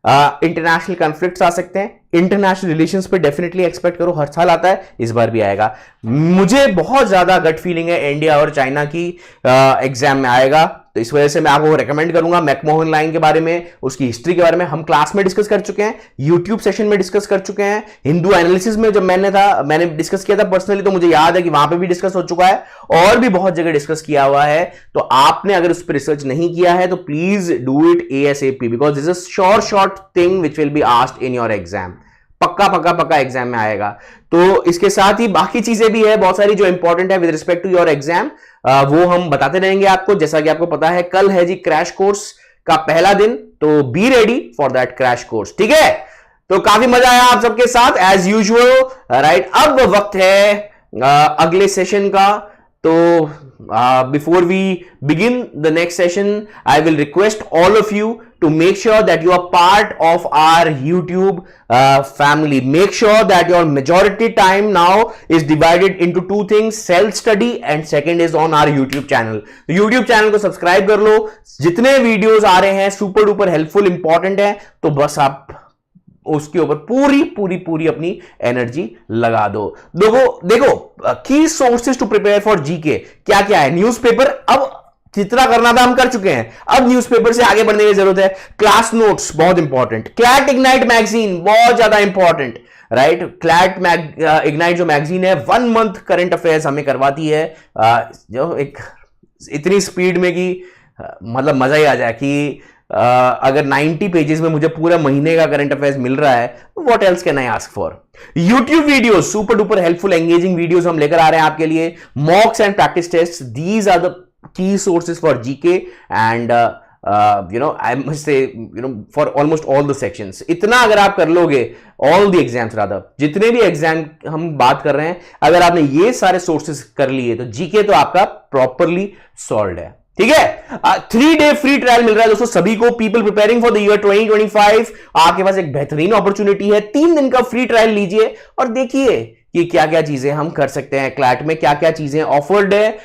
[SPEAKER 1] इंटरनेशनल कॉन्फ्लिक्ट्स आ सकते हैं, इंटरनेशनल रिलेशंस पे डेफिनेटली एक्सपेक्ट करो, हर साल आता है, इस बार भी आएगा। मुझे बहुत ज्यादा गट फीलिंग है इंडिया और चाइना की एग्जाम में आएगा, तो इस वजह से मैं आपको रेकमेंड करूंगा मैकमोहन लाइन के बारे में, उसकी हिस्ट्री के बारे में हम क्लास में डिस्कस कर चुके हैं, यूट्यूब सेशन में डिस्कस कर चुके हैं, हिंदू एनालिसिस में जब मैंने डिस्कस किया था पर्सनली, तो मुझे याद है कि वहां पे भी डिस्कस हो चुका है, और भी बहुत जगह डिस्कस किया हुआ है। तो आपने अगर उस पर रिसर्च नहीं किया है तो please do it ASAP, because this is short thing which will be asked in your exam. पक्का एग्जाम में आएगा। तो इसके साथ ही बाकी चीजें भी है बहुत सारी जो इंपॉर्टेंट है with respect to your exam, वो हम बताते रहेंगे आपको। जैसा कि आपको पता है कल है जी क्रैश कोर्स का पहला दिन, तो be ready for that crash course, ठीक है। तो काफी मजा आया आप सबके साथ एज यूजुअल, राइट। अब वक्त है अगले सेशन का। तो before we begin the next session, I will request all of you to make sure that you are part of our YouTube family. Make sure that your majority time now is divided into 2 things, self study and second is on our YouTube channel. तो YouTube channel को subscribe कर लो, जितने videos आ रहे हैं super duper helpful important है, तो बस आप उसके ऊपर पूरी अपनी एनर्जी लगा दो। देखो की sources to prepare for GK क्या क्या है। न्यूज़पेपर अब जितना करना था हम कर चुके हैं, अब न्यूज़पेपर से आगे बढ़ने की जरूरत है। क्लास नोट्स बहुत इंपॉर्टेंट, क्लैट इग्नाइट मैगजीन बहुत ज्यादा इंपॉर्टेंट, राइट। क्लैट इग्नाइट जो मैगजीन है 1 मंथ करंट अफेयर्स हमें करवाती है, जो एक इतनी स्पीड में कि मतलब मजा ही आ जाए कि अगर 90 पेजेस में मुझे पूरा महीने का करंट अफेयर्स मिल रहा है, what else can I ask for. YouTube videos super duper helpful engaging videos हम लेकर आ रहे हैं आपके लिए। Mocks and practice test, these are the key sources for GK and I must say for almost all the sections। इतना अगर आप कर लोगे, all the exams rather, जितने भी एग्जाम हम बात कर रहे हैं, अगर आपने ये सारे सोर्सेज कर लिए तो जीके तो आपका प्रॉपरली सॉल्व है, ठीक है। 3 डे फ्री ट्रायल मिल रहा है दोस्तों सभी को। People preparing for the year 2025, आपके पास एक बेहतरीन अपॉर्चुनिटी है। 3 दिन का फ्री ट्रायल लीजिए और देखिए कि क्या क्या चीजें हम कर सकते हैं क्लैट में, क्या क्या चीजें ऑफर्ड है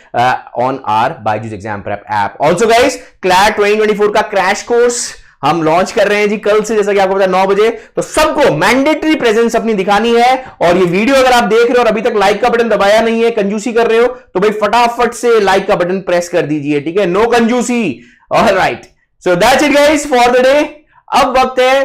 [SPEAKER 1] on our Byju's exam prep app. Also guys, CLAT 2024 का क्रैश कोर्स हम लॉन्च कर रहे हैं जी कल से, जैसा कि आपको पता है 9 बजे। तो सबको मैंडेटरी प्रेजेंस अपनी दिखानी है। और ये वीडियो अगर आप देख रहे हो और अभी तक लाइक का बटन दबाया नहीं है, कंजूसी कर रहे हो, तो भाई फटाफट से लाइक का बटन प्रेस कर दीजिए, ठीक है, नो कंजूसी। Alright, so that's it guys for the day. अब वक्त है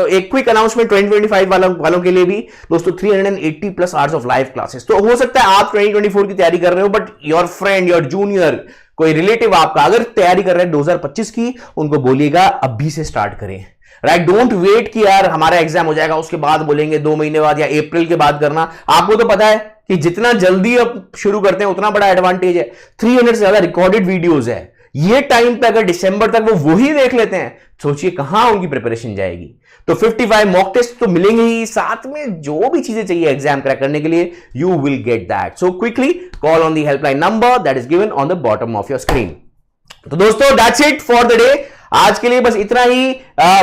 [SPEAKER 1] एक क्विक अनाउंसमेंट 2025 वालों के लिए भी दोस्तों। 380 plus hours of live classes. तो हो सकता है आप 2024 की तैयारी कर रहे हो, but your friend, your junior, कोई रिलेटिव आपका अगर तैयारी कर रहे हैं 2025 की, उनको बोलिएगा अभी से स्टार्ट करें, राइट। डोंट वेट कि यार हमारा एग्जाम हो जाएगा उसके बाद बोलेंगे, 2 महीने बाद या अप्रैल के बाद करना। आपको तो पता है कि जितना जल्दी अब शुरू करते हैं उतना बड़ा एडवांटेज है। 300 से ज्यादा रिकॉर्डेड वीडियोस है, ये टाइम पे अगर दिसंबर तक वो वही देख लेते हैं, सोचिए कहां उनकी प्रिपरेशन जाएगी। तो 55 मॉक टेस्ट तो मिलेंगे ही, साथ में जो भी चीजें चाहिए एग्जाम क्रैक करने के लिए, you will get that. So quickly call on the helpline number that is given on the bottom of your screen. तो दोस्तों that's it for the day, आज के लिए बस इतना ही।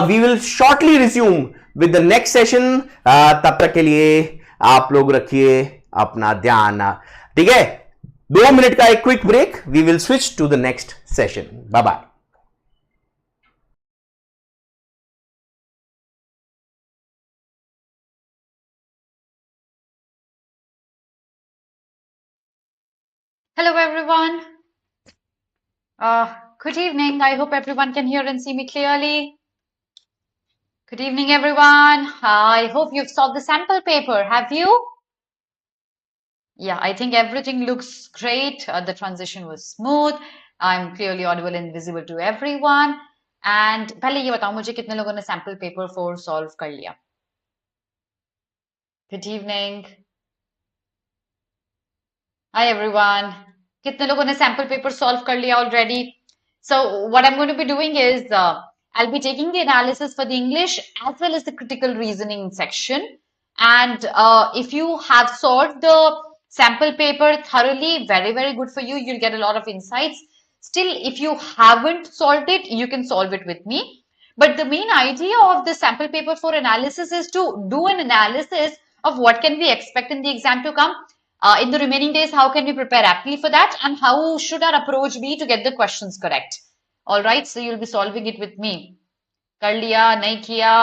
[SPEAKER 1] We will shortly resume with the next session. तब तक के लिए आप लोग रखिए अपना ध्यान, ठीक है। 2 मिनट का एक quick break, we will switch to the next session. Bye bye.
[SPEAKER 2] Hello everyone. Good evening. I hope everyone can hear and see me clearly. Good evening everyone. I hope you've solved the sample paper. Have you? Yeah, I think everything looks great. The transition was smooth. I'm clearly audible and visible to everyone. And पहले ये बताओ मुझे कितने लोगों ने sample paper 4 solve कर लिया? Good evening. Hi everyone. कितने लोगों ने sample paper solve कर लिया already? So what I'm going to be doing is I'll be taking the analysis for the English as well as the critical reasoning section. And if you have solved the sample paper thoroughly, very, very good for you. You'll get a lot of insights. Still, if you haven't solved it, you can solve it with me. But the main idea of the sample paper for analysis is to do an analysis of what can we expect in the exam to come. In the remaining days, how can we prepare aptly for that, and how should our approach be to get the questions correct? All right, so you'll be solving it with me. कर लिया नहीं किया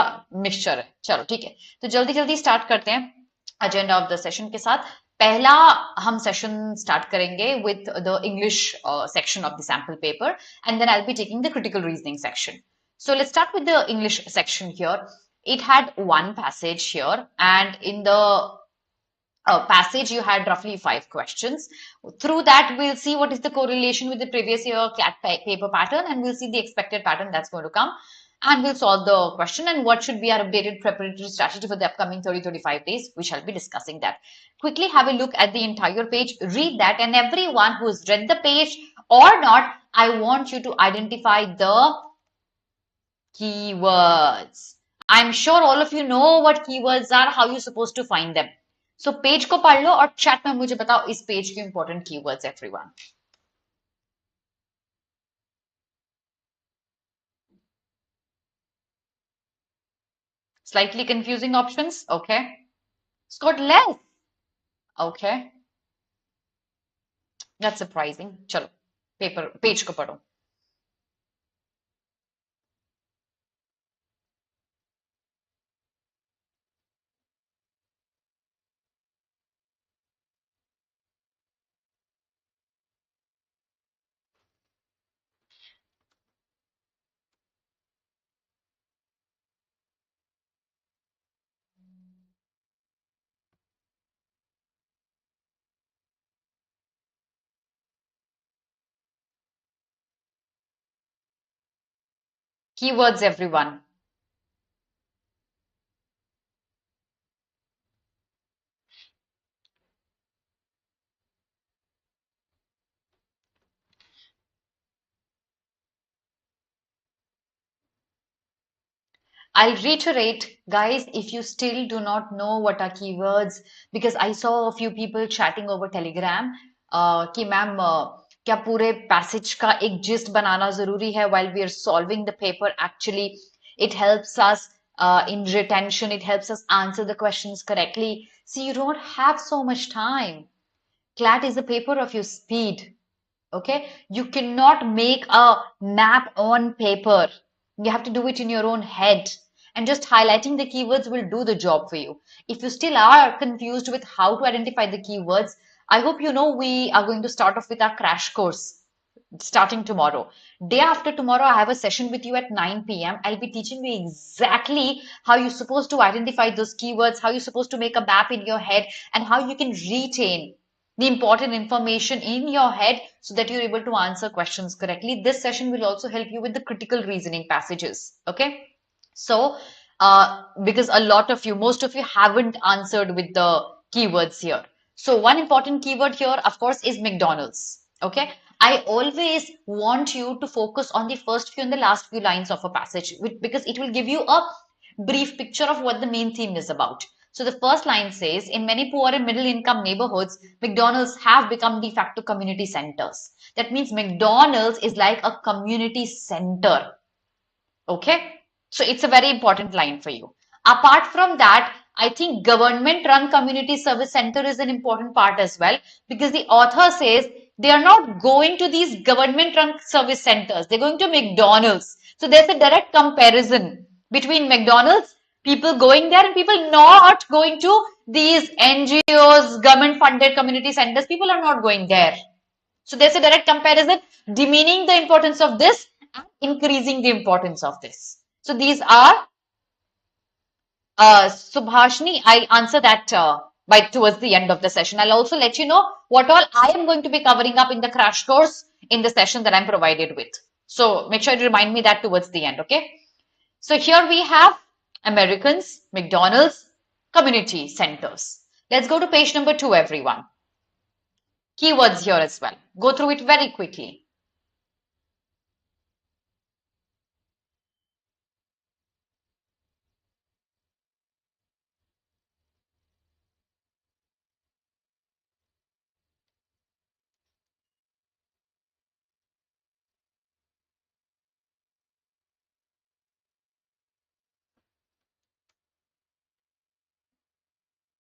[SPEAKER 2] mixture है, चलो ठीक है। तो जल्दी जल्दी स्टार्ट करते हैं एजेंडा ऑफ द सेशन के साथ। पहला हम सेशन स्टार्ट करेंगे with the English section of the sample paper, and then I will be taking the critical reasoning section. So let's start with the English section here. It had one passage here, and in the passage you had roughly 5 questions. Through that we'll see what is the correlation with the previous year CLAT paper pattern, and we'll see the expected pattern that's going to come, and we'll solve the question and what should be our updated preparatory strategy for the upcoming 30-35 days. We shall be discussing that. Quickly have a look at the entire page, read that, and everyone who's read the page or not, I want you to identify the keywords. I'm sure all of you know what keywords are, how you're supposed to find them. So page को पढ़ लो और chat में मुझे बताओ इस page के important keywords everyone. Slightly confusing options, okay. Scored less, okay. That's surprising. चलो page को पढ़ो। Keywords everyone. I'll reiterate, guys, if you still do not know what are keywords, because I saw a few people chatting over Telegram कि ma'am क्या पूरे passage का एक gist बनाना जरूरी है while we are solving the paper. Actually, it helps us in retention. It helps us answer the questions correctly. See, you don't have so much time. CLAT is a paper of your speed. Okay, you cannot make a map on paper. You have to do it in your own head, and just highlighting the keywords will do the job for you. If you still are confused with how to identify the keywords, I hope you know we are going to start off with our crash course starting tomorrow. Day after tomorrow, I have a session with you at 9 p.m. I'll be teaching you exactly how you're supposed to identify those keywords, how you're supposed to make a map in your head, and how you can retain the important information in your head so that you're able to answer questions correctly. This session will also help you with the critical reasoning passages. Okay, so because a lot of you, most of you haven't answered with the keywords here. So one important keyword here, of course, is McDonald's. Okay, I always want you to focus on the first few and the last few lines of a passage because it will give you a brief picture of what the main theme is about. So the first line says, in many poor and middle income neighborhoods, McDonald's have become de facto community centers. That means McDonald's is like a community center. Okay, so it's a very important line for you. Apart from that, I think government run community service center is an important part as well, because the author says they are not going to these government run service centers, they're going to McDonald's. So there's a direct comparison between McDonald's, people going there, and people not going to these NGOs, government funded community centers. People are not going there. So there's a direct comparison, demeaning the importance of this and increasing the importance of this. So these are Subhashini. I'll answer that by towards the end of the session. I'll also let you know what all I am going to be covering up in the crash course in the session that I'm provided with. So make sure you remind me that towards the end, okay? So here we have Americans, McDonald's, community centers. Let's go to page number 2, everyone. Keywords here as well. Go through it very quickly.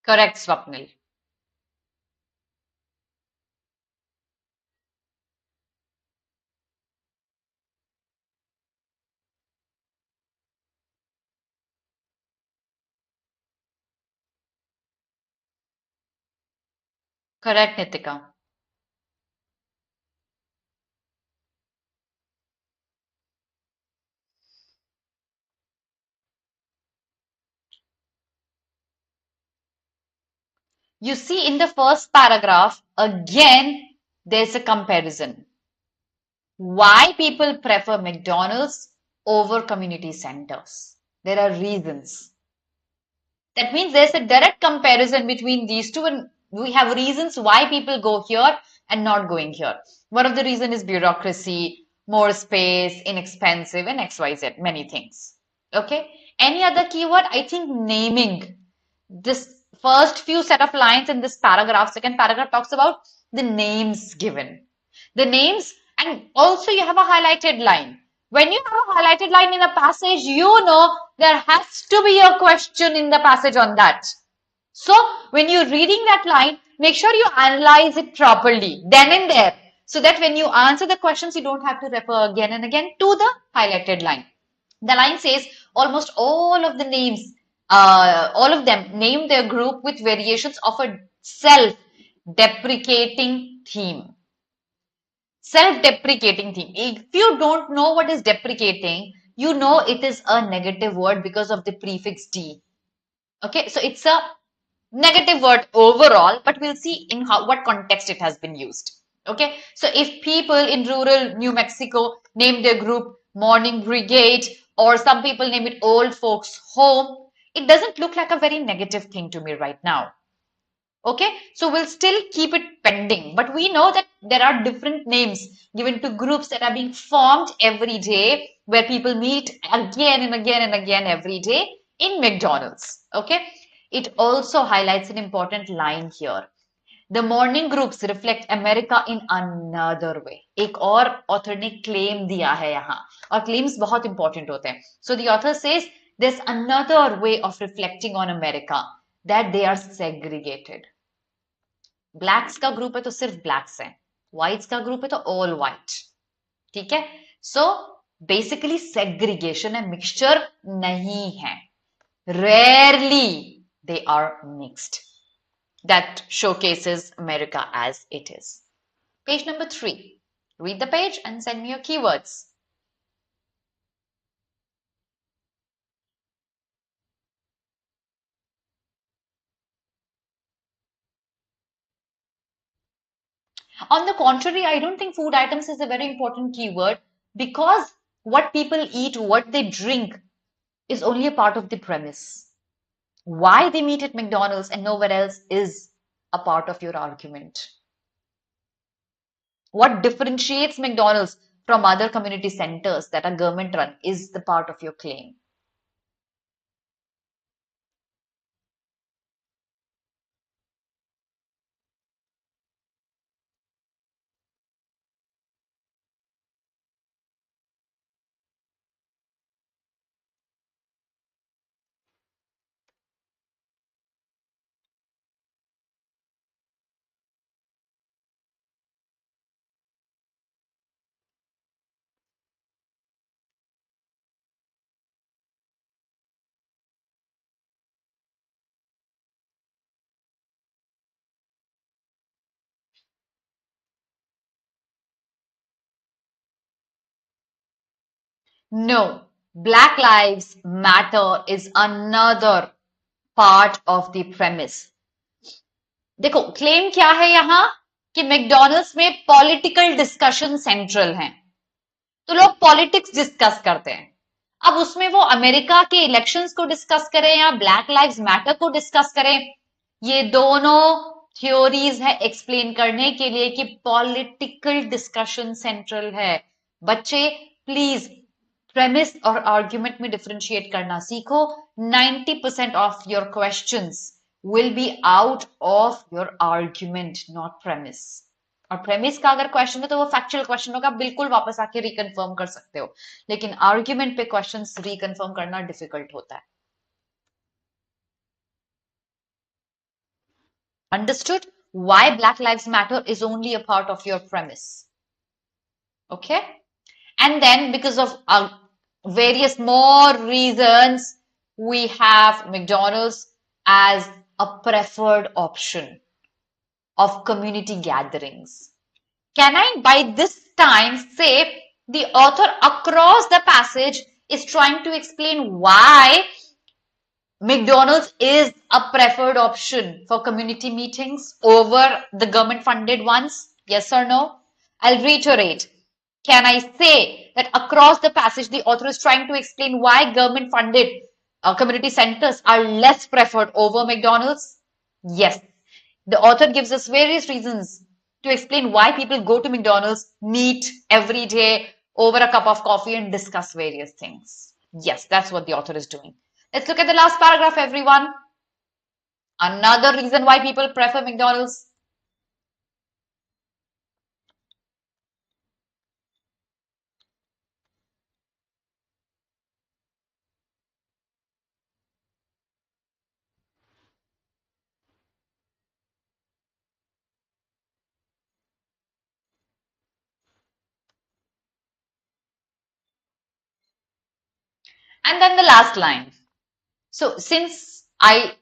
[SPEAKER 2] Correct, Swapnil. Correct, Nitika. You see in the first paragraph, again, there's a comparison. Why people prefer McDonald's over community centers? There are reasons. That means there's a direct comparison between these two, and we have reasons why people go here and not going here. One of the reasons is bureaucracy, more space, inexpensive, and XYZ, many things. Okay. Any other keyword? I think naming. This first few set of lines in this paragraph, second paragraph talks about the names given. The names, and also you have a highlighted line. When you have a highlighted line in a passage, you know there has to be a question in the passage on that. So when you're reading that line, make sure you analyze it properly then and there, so that when you answer the questions, you don't have to refer again and again to the highlighted line. The line says almost all of the names, all of them name their group with variations of a self-deprecating theme. Self-deprecating theme. If you don't know what is deprecating, you know it is a negative word because of the prefix D. Okay, so it's a negative word overall, but we'll see in what context it has been used. Okay, so if people in rural New Mexico name their group Morning Brigade, or some people name it Old Folks Home, it doesn't look like a very negative thing to me right now. Okay, so we'll still keep it pending, but we know that there are different names given to groups that are being formed every day, where people meet again and again and again every day in McDonald's. Okay, it also highlights an important line here. The morning groups reflect America in another way. एक और author ने claim दिया है यहाँ, और claims बहुत important होते हैं. So the author says there's another way of reflecting on America, that they are segregated. Blacks का group है तो सिर्फ blacks है, whites का group है तो all white. ठीक है? So basically segregation है, mixture नहीं है. Rarely they are mixed. That showcases America as it is. Page number 3. Read the page and send me your keywords. On the contrary, I don't think food items is a very important keyword, because what people eat, what they drink is only a part of the premise. Why they meet at McDonald's and nowhere else is a part of your argument. What differentiates McDonald's from other community centers that are government run is the part of your claim. No, Black Lives Matter is another part of the premise. देखो claim क्या है यहां कि McDonald's में political discussion central है, तो लोग politics discuss करते हैं। अब उसमें वो अमेरिका के इलेक्शंस को डिस्कस करें या ब्लैक लाइव्स मैटर को डिस्कस करें, ये दोनों थ्योरीज है एक्सप्लेन करने के लिए कि पॉलिटिकल डिस्कशन सेंट्रल है। बच्चे प्लीज प्रेमिस और आर्ग्यूमेंट में डिफरेंशिएट करना सीखो। 90% of your questions will be out of your argument, not premise. और premise का अगर क्वेश्चन है तो वो फैक्चुअल क्वेश्चन होगा, बिल्कुल वापस आके रिकन्फर्म कर सकते हो, लेकिन आर्ग्यूमेंट पे क्वेश्चंस रिकन्फर्म करना डिफिकल्ट होता है। Understood? Why Black Lives Matter is only a part of your premise. Okay? And then because of various more reasons, we have McDonald's as a preferred option of community gatherings. Can I by this time say the author across the passage is trying to explain why McDonald's is a preferred option for community meetings over the government funded ones? Yes or no? I'll reiterate. Can I say that across the passage the author is trying to explain why government funded community centers are less preferred over McDonald's? Yes. The author gives us various reasons to explain why people go to McDonald's, meet every day over a cup of coffee and discuss various things. Yes, that's what the author is doing. Let's look at the last paragraph, everyone. Another reason why people prefer McDonald's. And then the last line. So since I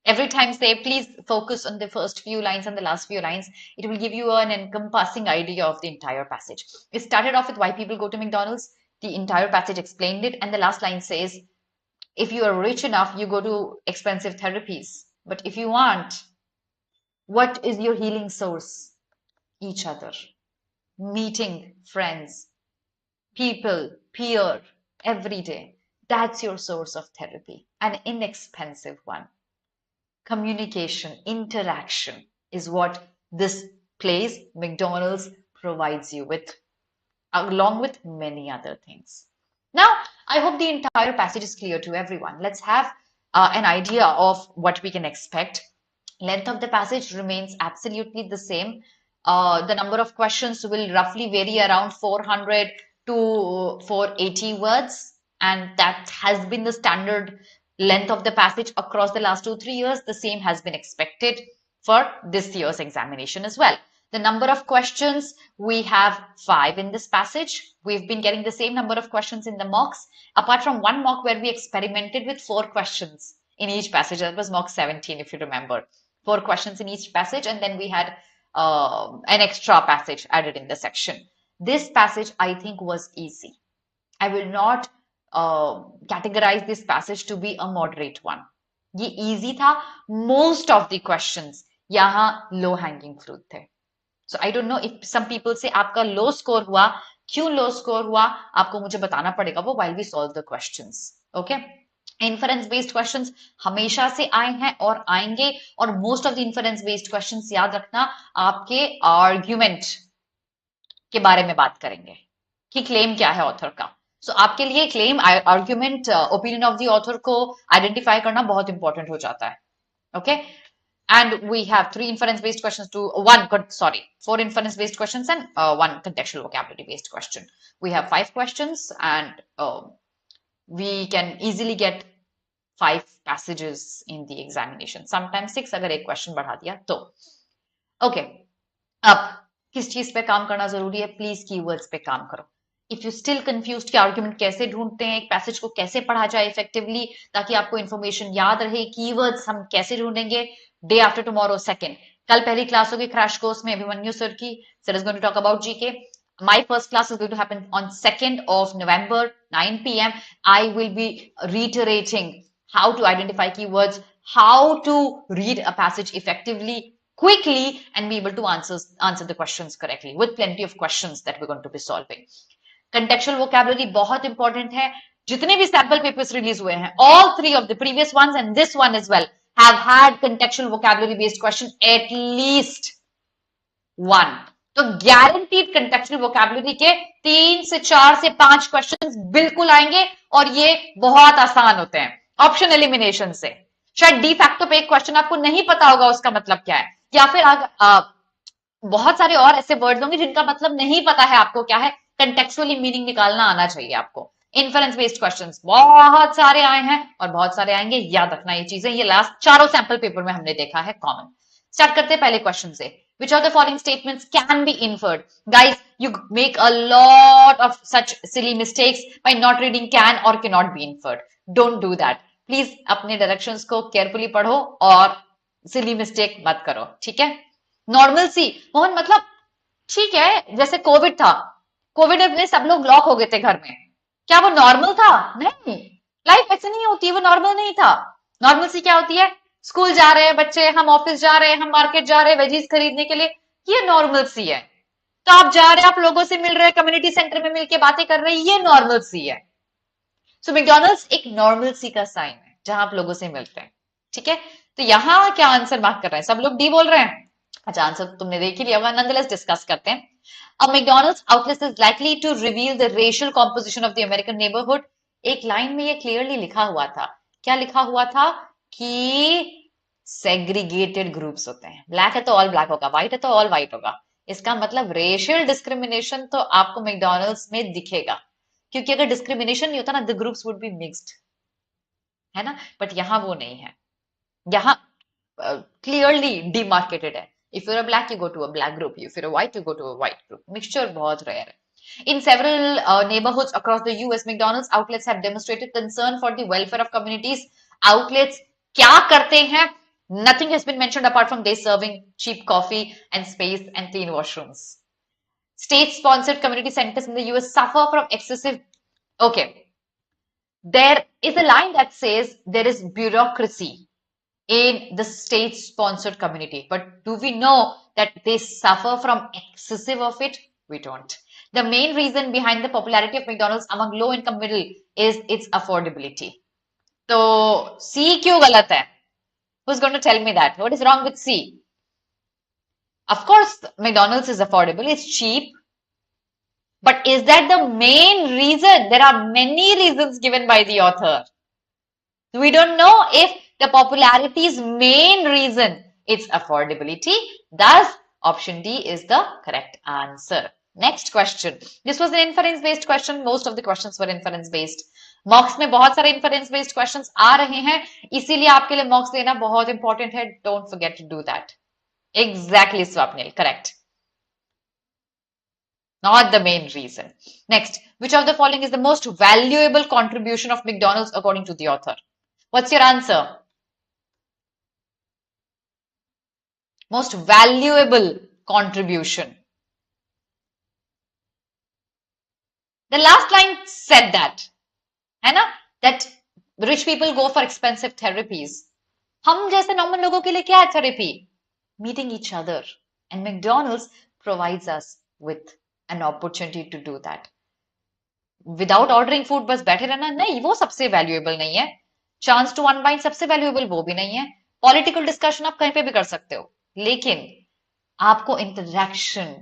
[SPEAKER 2] every time say please focus on the first few lines and the last few lines, it will give you an encompassing idea of the entire passage. It started off with why people go to McDonald's. The entire passage explained it, and the last line says, if you are rich enough, you go to expensive therapies. But if you aren't, what is your healing source? Each other. Meeting friends, people, peer, every day. That's your source of therapy, an inexpensive one. Communication, interaction is what this place, McDonald's, provides you with, along with many other things. Now, I hope the entire passage is clear to everyone. Let's have an idea of what we can expect. Length of the passage remains absolutely the same. The number of questions will roughly vary around 400 to 480 words, and that has been the standard length of the passage across the last 2-3 years. The same has been expected for this year's examination as well. The number of questions, we have 5 in this passage. We've been getting the same number of questions in the mocks, apart from one mock where we experimented with 4 questions in each passage. That was mock 17, if you remember. 4 questions in each passage, and then we had an extra passage added in the section. This passage, I think, was easy. I will not categorize this passage to be a moderate one. ये easy था. Most of the questions यहाँ low hanging fruit थे. So I don't know if some people say आपका low score हुआ, क्यों low score हुआ, आपको मुझे बताना पड़ेगा वो while we solve the questions. Okay? Inference based questions हमेशा से आए हैं और आएंगे, और most of the inference based questions याद रखना आपके argument के बारे में बात करेंगे कि क्लेम क्या है ऑथर का. सो आपके लिए claim, argument, opinion of the author को आइडेंटिफाई करना बहुत इंपॉर्टेंट हो जाता है. Okay, and we have four inference based questions and one contextual vocabulary based question. We have 5 questions and we can easily get 5 passages in the examination, sometimes 6 अगर एक question बढ़ा दिया तो. Okay, अब किस चीज पे काम करना जरूरी है? प्लीज कीवर्ड्स पे काम करो. इफ यू स्टिल कंफ्यूज्ड कि आर्ग्यूमेंट कैसे ढूंढते हैं, एक पैसेज को कैसे पढ़ा जाए इफेक्टिवली ताकि आपको इंफॉर्मेशन याद रहे, कीवर्ड्स हम कैसे ढूंढेंगे, डे आफ्टर टुमारो 2nd, कल पहली क्लास होगी क्रैश कोर्स में अभिमन्यु सर की. Sir is going to talk about GK. My first class is going to happen on 2nd of November, 9 p.m. I will be reiterating how to identify keywords, how to read a passage effectively, quickly, and be able to answer the questions correctly with plenty of questions that we're going to be solving. Contextual vocabulary बहुत important है. जितने भी sample papers release हुए हैं, all 3 of the previous ones and this one as well have had contextual vocabulary based question at least 1. तो guaranteed contextual vocabulary के 3 से 4 से 5 क्वेश्चंस बिल्कुल आएंगे और ये बहुत आसान होते हैं ऑप्शन एलिमिनेशन से. शायद डी फैक्टो पे एक क्वेश्चन आपको नहीं पता होगा उसका मतलब क्या है, या फिर बहुत सारे और ऐसे वर्ड्स होंगे जिनका मतलब नहीं पता है आपको क्या है. कंटेक्चुअली मीनिंग निकालना आना चाहिए आपको. इन्फरेंस बेस्ड क्वेश्चंस बहुत सारे आए हैं और बहुत सारे आएंगे, याद रखना ये चीजें. ये लास्ट चारों सैंपल पेपर में हमने देखा है कॉमन. स्टार्ट करते हैं पहले क्वेश्चन से. Which of the following statements can be inferred? Guys, you make a lot of such silly mistakes by not reading can or cannot be inferred. Don't do that. Please अपने directions को carefully पढ़ो और silly mistake मत करो, ठीक है? Normalcy, Mohan मतलब ठीक है, जैसे कोविड था, कोविड में सब लोग लॉक हो गए थे घर में, क्या वो नॉर्मल था? नहीं, लाइफ ऐसे नहीं होती, वो नॉर्मल नहीं था. नॉर्मलसी क्या होती है? स्कूल जा रहे हैं बच्चे, हम ऑफिस जा रहे हैं, हम मार्केट जा रहे हैं वेजीज खरीदने के लिए, ये नॉर्मल सी है. तो आप जा रहे हैं, आप लोगों से मिल रहे हैं, कम्युनिटी सेंटर में मिलके बातें कर रहे हैं, ये नॉर्मल सी है. सो मैकडॉनल्ड्स एक नॉर्मल सी का साइन है जहां आप लोगों से मिलते हैं, ठीक है? तो यहां क्या आंसर मार्क कर रहे हैं? सब लोग डी बोल रहे हैं. अच्छा, आंसर तुमने देख ही लिया होगा, नॉनदलेस डिस्कस करते हैं. A McDonald's outlet is likely to reveal the racial composition of the American neighborhood. एक लाइन में ये क्लियरली लिखा हुआ था. क्या लिखा हुआ था? कि सेग्रीगेटेड ग्रुप्स होते हैं. ब्लैक है तो ऑल ब्लैक होगा, व्हाइट है तो ऑल व्हाइट होगा. इसका मतलब रेशियल डिस्क्रिमिनेशन तो आपको मैकडॉनल्ड्स में दिखेगा, क्योंकि अगर डिस्क्रिमिनेशन नहीं होता ना, the groups would be mixed, है ना? बट यहाँ वो नहीं है, यहाँ क्लियरली डिमार्केटेड है. If you're a black you go to a black group, if you're a white you go to a white group. Mixture बहुत रेयर है. In several neighborhoods across the US, McDonald's outlets have demonstrated concern for the welfare of communities. Outlets क्या करते हैं? Nothing has been mentioned apart from they serving cheap coffee and space and clean washrooms. State-sponsored community centers in the US suffer from excessive. Okay, there is a line that says there is bureaucracy in the state-sponsored community, but do we know that they suffer from excessive of it? We don't. The main reason behind the popularity of McDonald's among low-income middle is its affordability. तो C क्यों गलत है? Who's going to tell me that? What is wrong with C? Of course, McDonald's is affordable, it's cheap. But is that the main reason? There are many reasons given by the author. We don't know if the popularity's main reason is affordability. Thus, option D is the correct answer. Next question. This was an inference based question. Most of the questions were inference based. मॉक्स में बहुत सारे इंफरेंस based questions आ रहे हैं, इसीलिए आपके लिए मॉक्स लेना बहुत इंपॉर्टेंट है. Don't forget to do that. Exactly Swapnil, correct. Not the main reason. Next, which of the following is the most valuable contribution of McDonald's according to the author? What's your answer? Most valuable contribution. The last line said that. है ना? That rich people go for expensive therapies. हम जैसे normal लोगों के लिए क्या है therapy? Meeting each other. And McDonald's provides us with an opportunity to do that. Without ordering food बस बैठे रहना, नहीं, वो सबसे वैल्यूएबल नहीं है. चांस टू अनवाइंड सबसे वैल्यूएबल वो भी नहीं है. पॉलिटिकल डिस्कशन आप कहीं पे भी कर सकते हो, लेकिन आपको interaction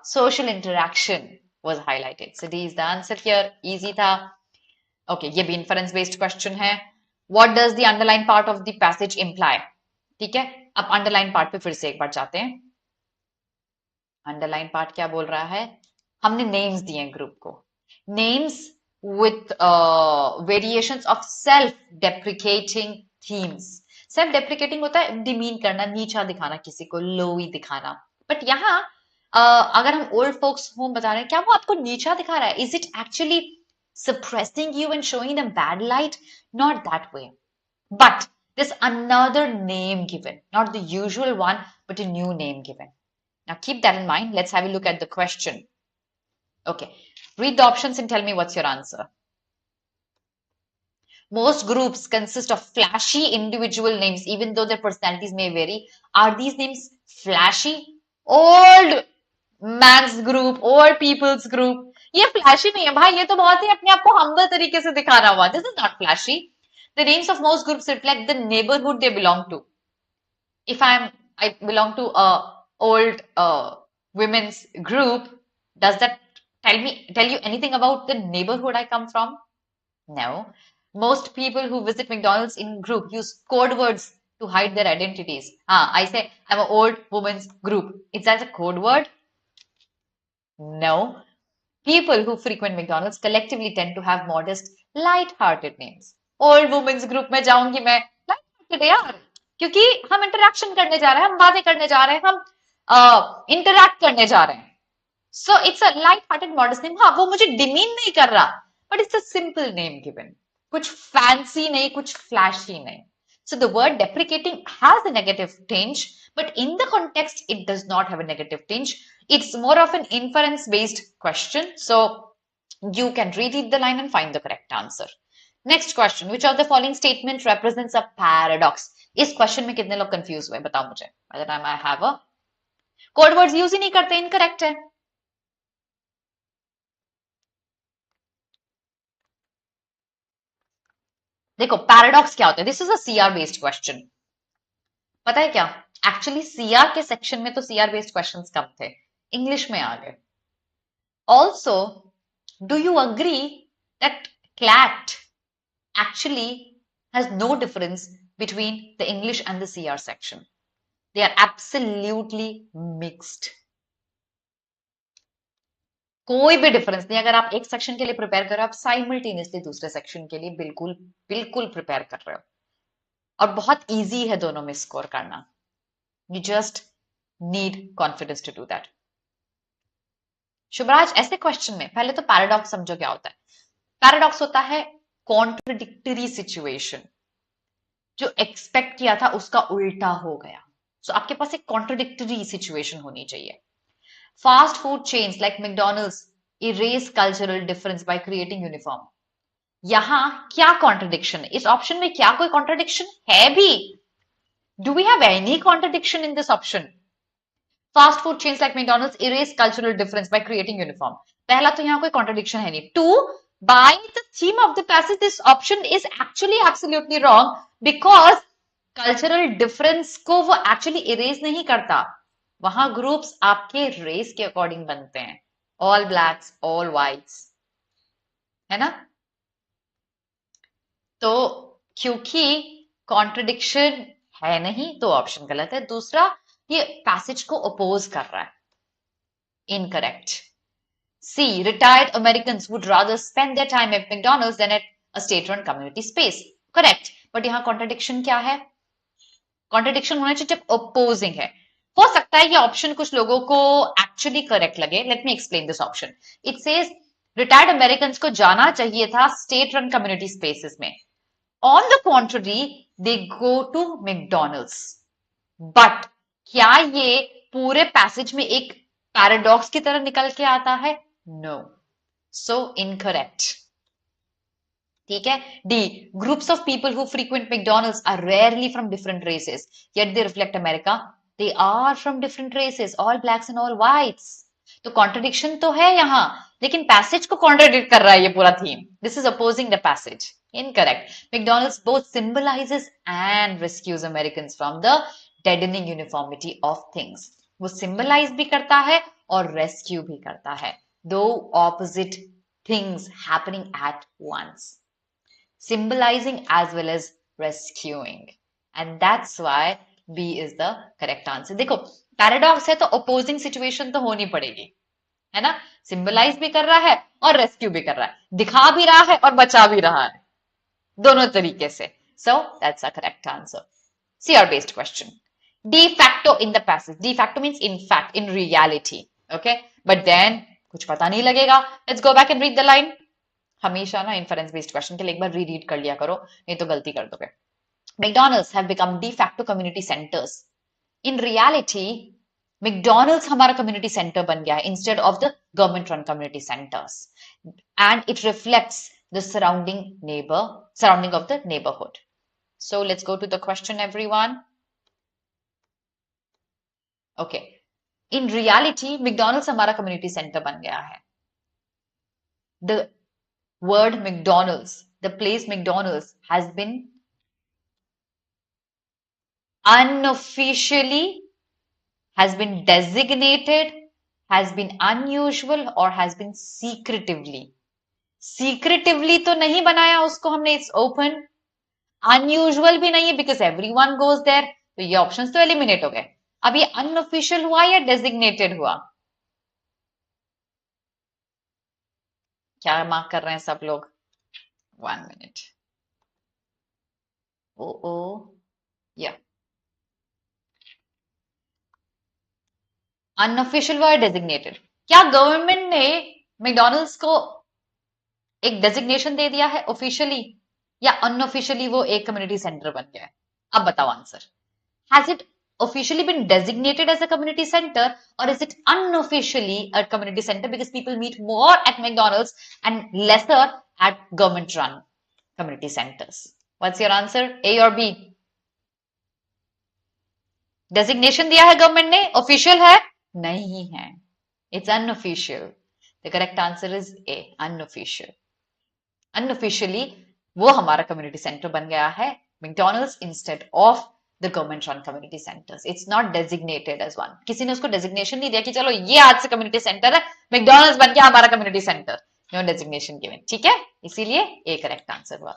[SPEAKER 2] social interaction was highlighted. So D is the answer here. Easy था. Okay, ये भी inference based question है. What does the underlying part of the passage imply? ठीक है, अब underline part पे फिर से एक बार जाते हैं. Underline part क्या बोल रहा है? हमने names दिए ग्रुप को. Names with variations of self-deprecating themes. Self-deprecating होता है demean करना, नीचा दिखाना किसी को, lowy दिखाना. But यहाँ अगर हम old folks home बता रहे हैं, क्या वो आपको नीचा दिखा रहा है? Is it actually suppressing you and showing them bad light? Not that way. But there's another name given, not the usual one, but a new name given. Now keep that in mind. Let's have a look at the question. Okay, read the options and tell me what's your answer. Most groups consist of flashy individual names, even though their personalities may vary. Are these names flashy? Old man's group, old people's group. ये flashy नहीं है भाई, ये तो बहुत ही अपने आप को humble तरीके से दिखा रहा हुआ. This is not flashy. The names of most groups reflect the neighborhood they belong to. If I belong to a old women's group, does that tell you anything about the neighborhood I come from? No. Most people who visit McDonald's in group use code words to hide their identities. I say I'm an old woman's group. Is that a code word? No. People who frequent McDonald's collectively tend to have modest, light-hearted names. Old women's group में जाऊंगी मैं, light-hearted यार, क्योंकि हम interaction करने जा रहे हैं, हम बातें करने जा रहे हैं, हम interact करने जा रहे हैं. So it's a light-hearted, modest name. हाँ, वो मुझे demean नहीं कर रहा, but it's a simple name given. कुछ fancy नहीं, कुछ flashy नहीं. So the word deprecating has a negative tinge, but in the context, it does not have a negative tinge. It's more of an inference-based question. So you can reread the line and find the correct answer. Next question, which of the following statement represents a paradox? इस question में कितने लोग confused हुए? बताओ मुझे. By the time I have a code words use ही नहीं करते, incorrect है. देखो पैराडॉक्स क्या होता है. This is a CR based question. पता है क्या, एक्चुअली सीआर के सेक्शन में तो सीआर बेस्ड क्वेश्चंस कम थे, इंग्लिश में आ गए. Also do you agree that CLAT actually has no difference between the English and the CR section? They are absolutely mixed. कोई भी डिफरेंस नहीं. अगर आप एक सेक्शन के लिए प्रिपेयर कर रहे हो, आप साइमल्टेनियसली दूसरे सेक्शन के लिए बिल्कुल प्रिपेयर कर रहे हो, और बहुत इजी है दोनों में स्कोर करना. You just need confidence to do that. Shubhraj, ऐसे क्वेश्चन में पहले तो पैराडॉक्स समझो क्या होता है. पैराडॉक्स होता है कॉन्ट्रडिक्टरी सिचुएशन. जो एक्सपेक्ट किया था उसका उल्टा हो गया. सो आपके पास एक कॉन्ट्रडिक्टरी सिचुएशन होनी चाहिए. Fast food chains like McDonald's erase cultural difference by creating uniform. यहां क्या contradiction है? इस ऑप्शन में क्या कोई contradiction है भी? Do we have any contradiction in this option? Fast food chains like McDonald's erase cultural difference by creating uniform. पहला तो यहाँ कोई contradiction है नहीं. Two, by the theme of the passage, this option is actually absolutely wrong because cultural difference को वो actually erase नहीं करता. वहां ग्रुप्स आपके रेस के अकॉर्डिंग बनते हैं. ऑल ब्लैक्स, ऑल व्हाइट्स, है ना? तो क्योंकि कॉन्ट्रडिक्शन है नहीं तो ऑप्शन गलत है. दूसरा, ये पैसेज को अपोज कर रहा है. Incorrect. C, retired Americans would rather spend their time at McDonald's than at a state run community space. Correct. But यहां कॉन्ट्रडिक्शन क्या है? कॉन्ट्रडिक्शन होना चाहिए जब अपोजिंग है. हो सकता है ये ऑप्शन कुछ लोगों को एक्चुअली करेक्ट लगे. Let me explain this option. It says retired Americans को जाना चाहिए था स्टेट रन कम्युनिटी स्पेसेस में. On the contrary they go to McDonald's. But क्या ये पूरे पैसेज में एक पैराडॉक्स की तरह निकल के आता है? नो. So incorrect. ठीक है. D, groups of people who frequent McDonald's are rarely from different races yet they reflect America. They are from different races, all blacks and all whites. तो contradiction तो है यहाँ, लेकिन passage को contradict कर रहा है ये पूरा theme. This is opposing the passage. Incorrect. McDonald's both symbolizes and rescues Americans from the deadening uniformity of things. वो symbolize भी करता है और rescue भी करता है. Though opposite things happening at once. Symbolizing as well as rescuing. And that's why B is the correct answer. देखो, paradox है तो opposing situation तो होनी पड़ेगी. है ना? Symbolize भी कर रहा है और rescue भी कर रहा है. दिखा भी रहा है और बचा भी रहा है. दोनों तरीके से. So, that's a correct answer. CR based question. De facto in the passage. De facto means in fact, in reality. Okay? But then, कुछ पता नहीं लगेगा. Let's go back and read the line. हमेशा ना inference based question के लिए एक बार read कर लिया करो, नहीं तो गलती कर दोगे. McDonald's have become de facto community centers. In reality, McDonald's हमारा community center बन गया है instead of the government run community centers, and it reflects the surrounding of the neighborhood. So let's go to the question, everyone. Okay. In reality, McDonald's हमारा community center बन गया है. The word McDonald's, the place McDonald's has been unofficially, has been designated, has been unusual or has been secretively. Secretively तो नहीं बनाया उसको हमने, it's open. Unusual भी नहीं है because everyone goes there. तो ये options तो eliminate हो गए. अब ये unofficial हुआ या designated हुआ? क्या मार्क कर रहे हैं सब लोग? 1 minute. Yeah. Unofficial हुआ या designated? क्या गवर्नमेंट ने मैकडॉनल्ड्स को एक डेजिग्नेशन दे दिया है ऑफिशियली, या अनऑफिशियली वो एक कम्युनिटी सेंटर बन गया है? अब बताओ answer. Has it officially been designated as a community center, or is it unofficially a community center because people meet more at McDonald's and lesser at government run community centers? What's your answer? A or B? Designation दिया है government ने, official है? नहीं है, it's unofficial. The correct answer is A, unofficial. Unofficially वो हमारा community center बन गया है McDonald's instead of the government run community centers. It's not designated as one. किसी ने उसको designation नहीं दिया कि चलो ये आज से community center है, McDonald's बन गया हमारा community center. No designation given. ठीक है, इसीलिए A correct answer हुआ.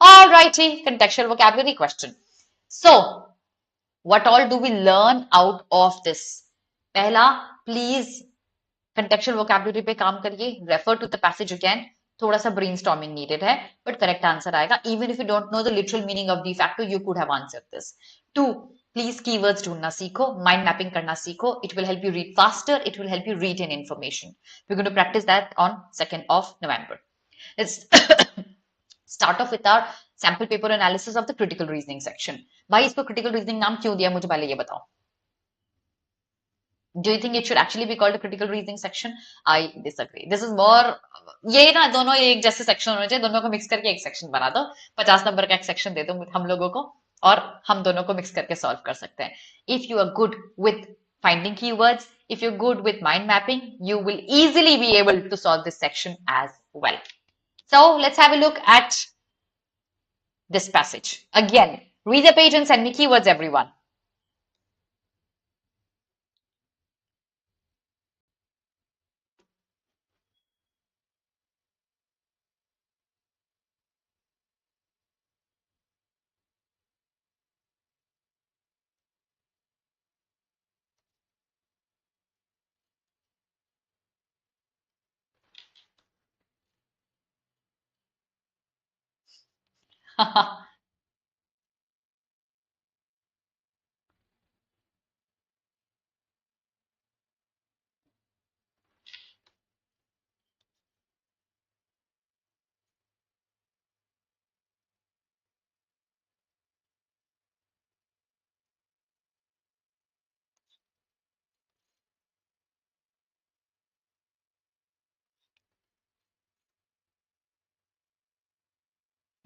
[SPEAKER 2] Alrighty, contextual vocabulary question. So, what all do we learn out of this? पहला, please contextual vocabulary पे काम करिए, refer to the passage again. थोड़ा सा brainstorming needed है, but correct answer आएगा. Even if you don't know the literal meaning of de facto, you could have answered this. 2, please keywords ढूंढना सीखो, mind mapping करना सीखो. It will help you read faster. It will help you retain information. We're going to practice that on 2nd of November. Let's start off with our sample paper analysis of the critical reasoning section. भाई इसको critical reasoning नाम क्यों दिया, मुझे पहले ये बताओ. Do you think it should actually be called a critical reasoning section? I disagree. This is more, ये ना दोनों एक जैसे सेक्शन होने चाहिए, दोनों को मिक्स करके एक सेक्शन बना दो, 50 नंबर का एक सेक्शन दे दो हम लोगों को, और हम दोनों को मिक्स करके सॉल्व कर सकते हैं. If you are good with finding keywords, if you're good with mind mapping, you will easily be able to solve this section as well. So let's have a look at this passage. Again, read the page and send me keywords, everyone.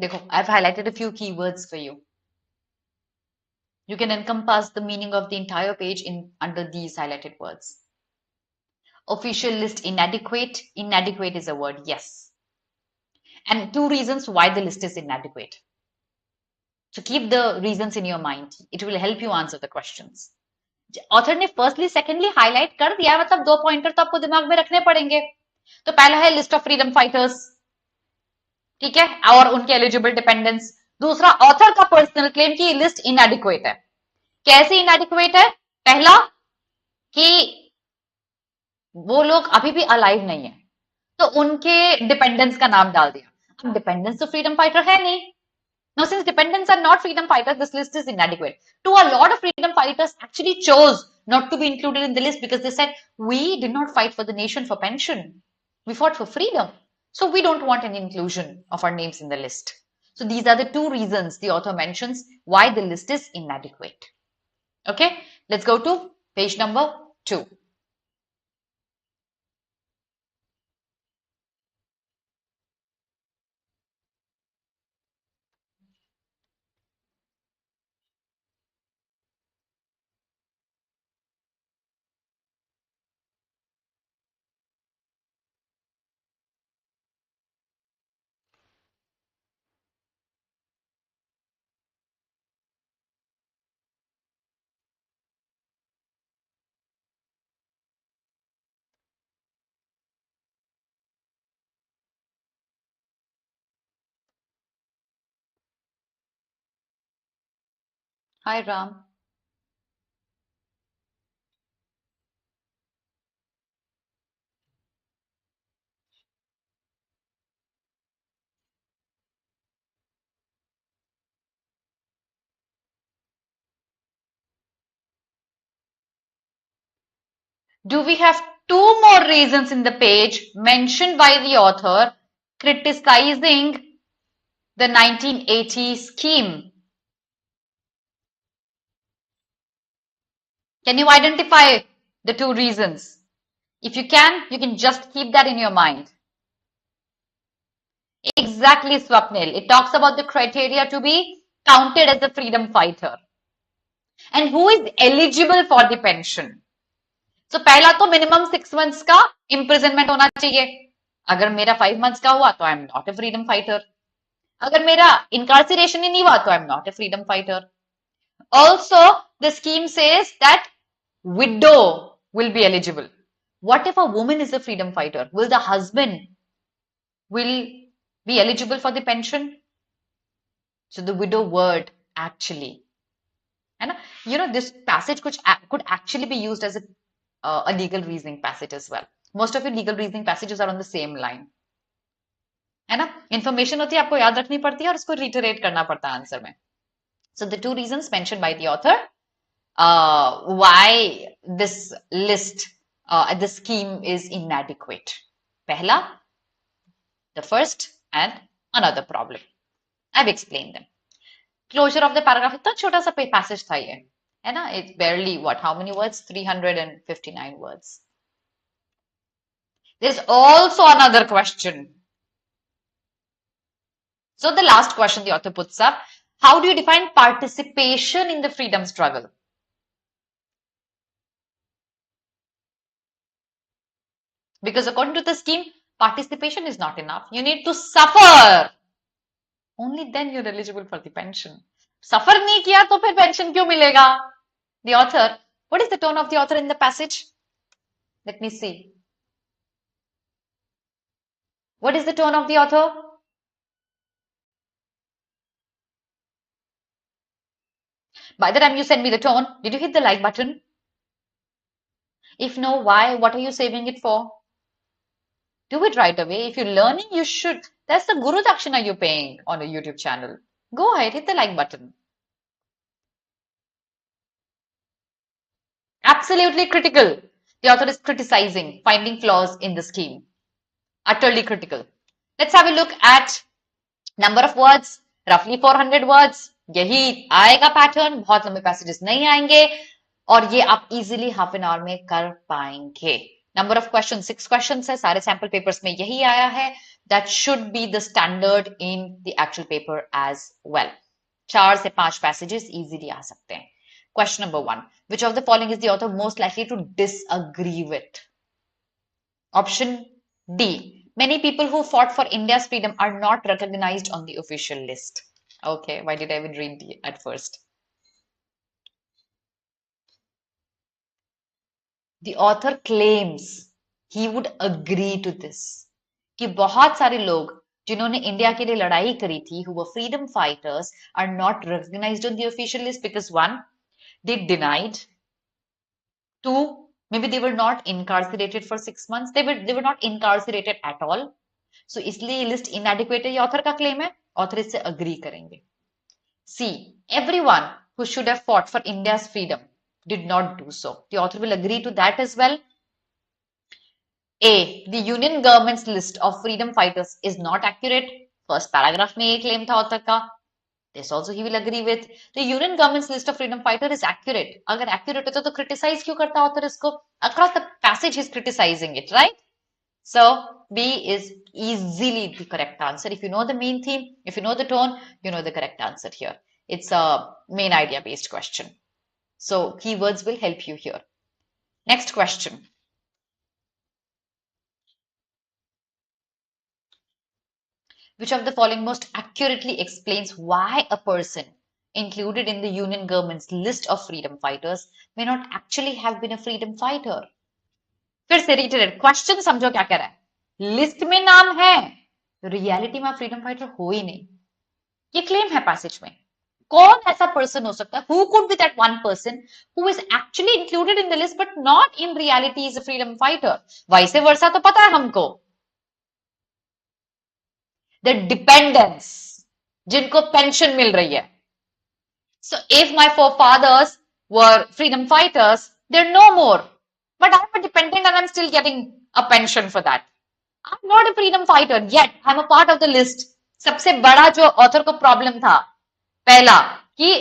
[SPEAKER 2] देखो, I've highlighted a few keywords for you. You can encompass the meaning of the entire page in under these highlighted words. Official list inadequate. Inadequate is a word, yes. And 2 reasons why the list is inadequate. So keep the reasons in your mind. It will help you answer the questions. Author ने firstly secondly highlight कर दिया, मतलब 2 pointer तो आपको दिमाग में रखने पड़ेंगे। तो पहला है लिस्ट ऑफ फ्रीडम फाइटर्स, ठीक है, और उनके एलिजिबल डिपेंडेंट्स। दूसरा, ऑथर का पर्सनल क्लेम कि लिस्ट इनएडिक्वेट है। कैसे इनएडिक्वेट है? पहला कि वो लोग अभी भी अलाइव नहीं है, तो उनके डिपेंडेंट्स का नाम डाल दिया। अब डिपेंडेंट्स तो फ्रीडम फाइटर है नहीं। Now, since dependents are not freedom fighters, this list is inadequate. To a lot of freedom fighters actually chose not to be included in the list because they said, we did not fight for the nation for pension. We fought for freedom. So we don't want any inclusion of our names in the list. So these are the two reasons the author mentions why the list is inadequate. Okay, let's go to page number 2. Hi, Ram. Do we have two more reasons in the page mentioned by the author criticizing the 1980 scheme? Can you identify the two reasons? If you can just keep that in your mind. Exactly, Swapnil. It talks about the criteria to be counted as a freedom fighter. And who is eligible for the pension? So पहला तो minimum 6 months का imprisonment होना चाहिए. अगर मेरा 5 months का हुआ तो I am not a freedom fighter. अगर मेरा incarceration ही नहीं हुआ तो I am not a freedom fighter. Also, the scheme says that widow will be eligible. What if a woman is a freedom fighter? Will the husband will be eligible for the pension? So the widow word actually, and this passage could actually be used as a legal reasoning passage as well. Most of your legal reasoning passages are on the same line. है ना, information होती है, आपको याद रखनी पड़ती है और उसको रिटरेट करना पड़ता है आंसर में. So the two reasons mentioned by the author why this list, the scheme is inadequate. Pehla, the first, and another problem. I've explained them. Closure of the paragraph. इतना छोटा सा passage था ये, है ना? It's barely how many words? 359 words. There's also another question. So the last question the author puts up: how do you define participation in the freedom struggle? Because according to the scheme, participation is not enough. You need to suffer. Only then you're eligible for the pension. Suffer nahi kiya to phir pension kyun milega? The author, what is the tone of the author in the passage? Let me see. What is the tone of the author? By the time you send me the tone, did you hit the like button? If no, why? What are you saving it for? Do it right away. If you're learning, you should. That's the Guru Dakshina you're paying on a YouTube channel. Go ahead, hit the like button. Absolutely critical. The author is criticizing, finding flaws in the scheme. Utterly critical. Let's have a look at number of words. Roughly 400 words. यही आएगा pattern. बहुत लंबे passages नहीं आएंगे और ये आप easily half an hour में कर पाएंगे. नंबर ऑफ क्वेश्चन 6 क्वेश्चन है. सारे सैंपल पेपर्स में यही आया है. That should be the standard in the actual paper as well. 4 से 5 पैसेजेस इजीली आ सकते हैं. Question number 1. Which of the following is the author most likely to disagree with? Option D. Many people who fought for India's freedom are not recognized on the official list. Okay, why did I even read D at first? The author claims he would agree to this कि बहुत सारे लोग जिन्होंने India के लिए लड़ाई करी थी, who were freedom fighters, are not recognized on the official list because one, they denied, two, maybe they were not incarcerated for 6 months, they were not incarcerated at all. So इसलिए list inadequate है, ये author का claim है, author इससे agree करेंगे. C, everyone who should have fought for India's freedom did not do so. The author will agree to that as well. A, the union government's list of freedom fighters is not accurate. First paragraph में ये claim था author का. This also he will agree with. The union government's list of freedom fighter is accurate. अगर accurate है तो criticize क्यों करता author इसको? Across the passage he's criticizing it, right? So B is easily the correct answer. If you know the main theme, if you know the tone, you know the correct answer here. It's a main idea based question. So keywords will help you here. Next question. Which of the following most accurately explains why a person included in the union government's list of freedom fighters may not actually have been a freedom fighter? फिर से reiterate, question समझो क्या कह रहा है. List में नाम है, रियलिटी में फ्रीडम फाइटर हो ही नहीं. ये क्लेम है पैसेज में. कौन ऐसा पर्सन हो सकता है? Who could be that one person who is actually included in the list but not in reality is a freedom fighter? Vice versa तो पता है हमको. The dependents, जिनको पेंशन मिल रही है. So if my forefathers were freedom fighters, they're no more. But I'm a dependent and I'm still getting a pension for that. I'm not a freedom fighter yet. I'm a part of the list. सबसे बड़ा जो author को problem था पहला कि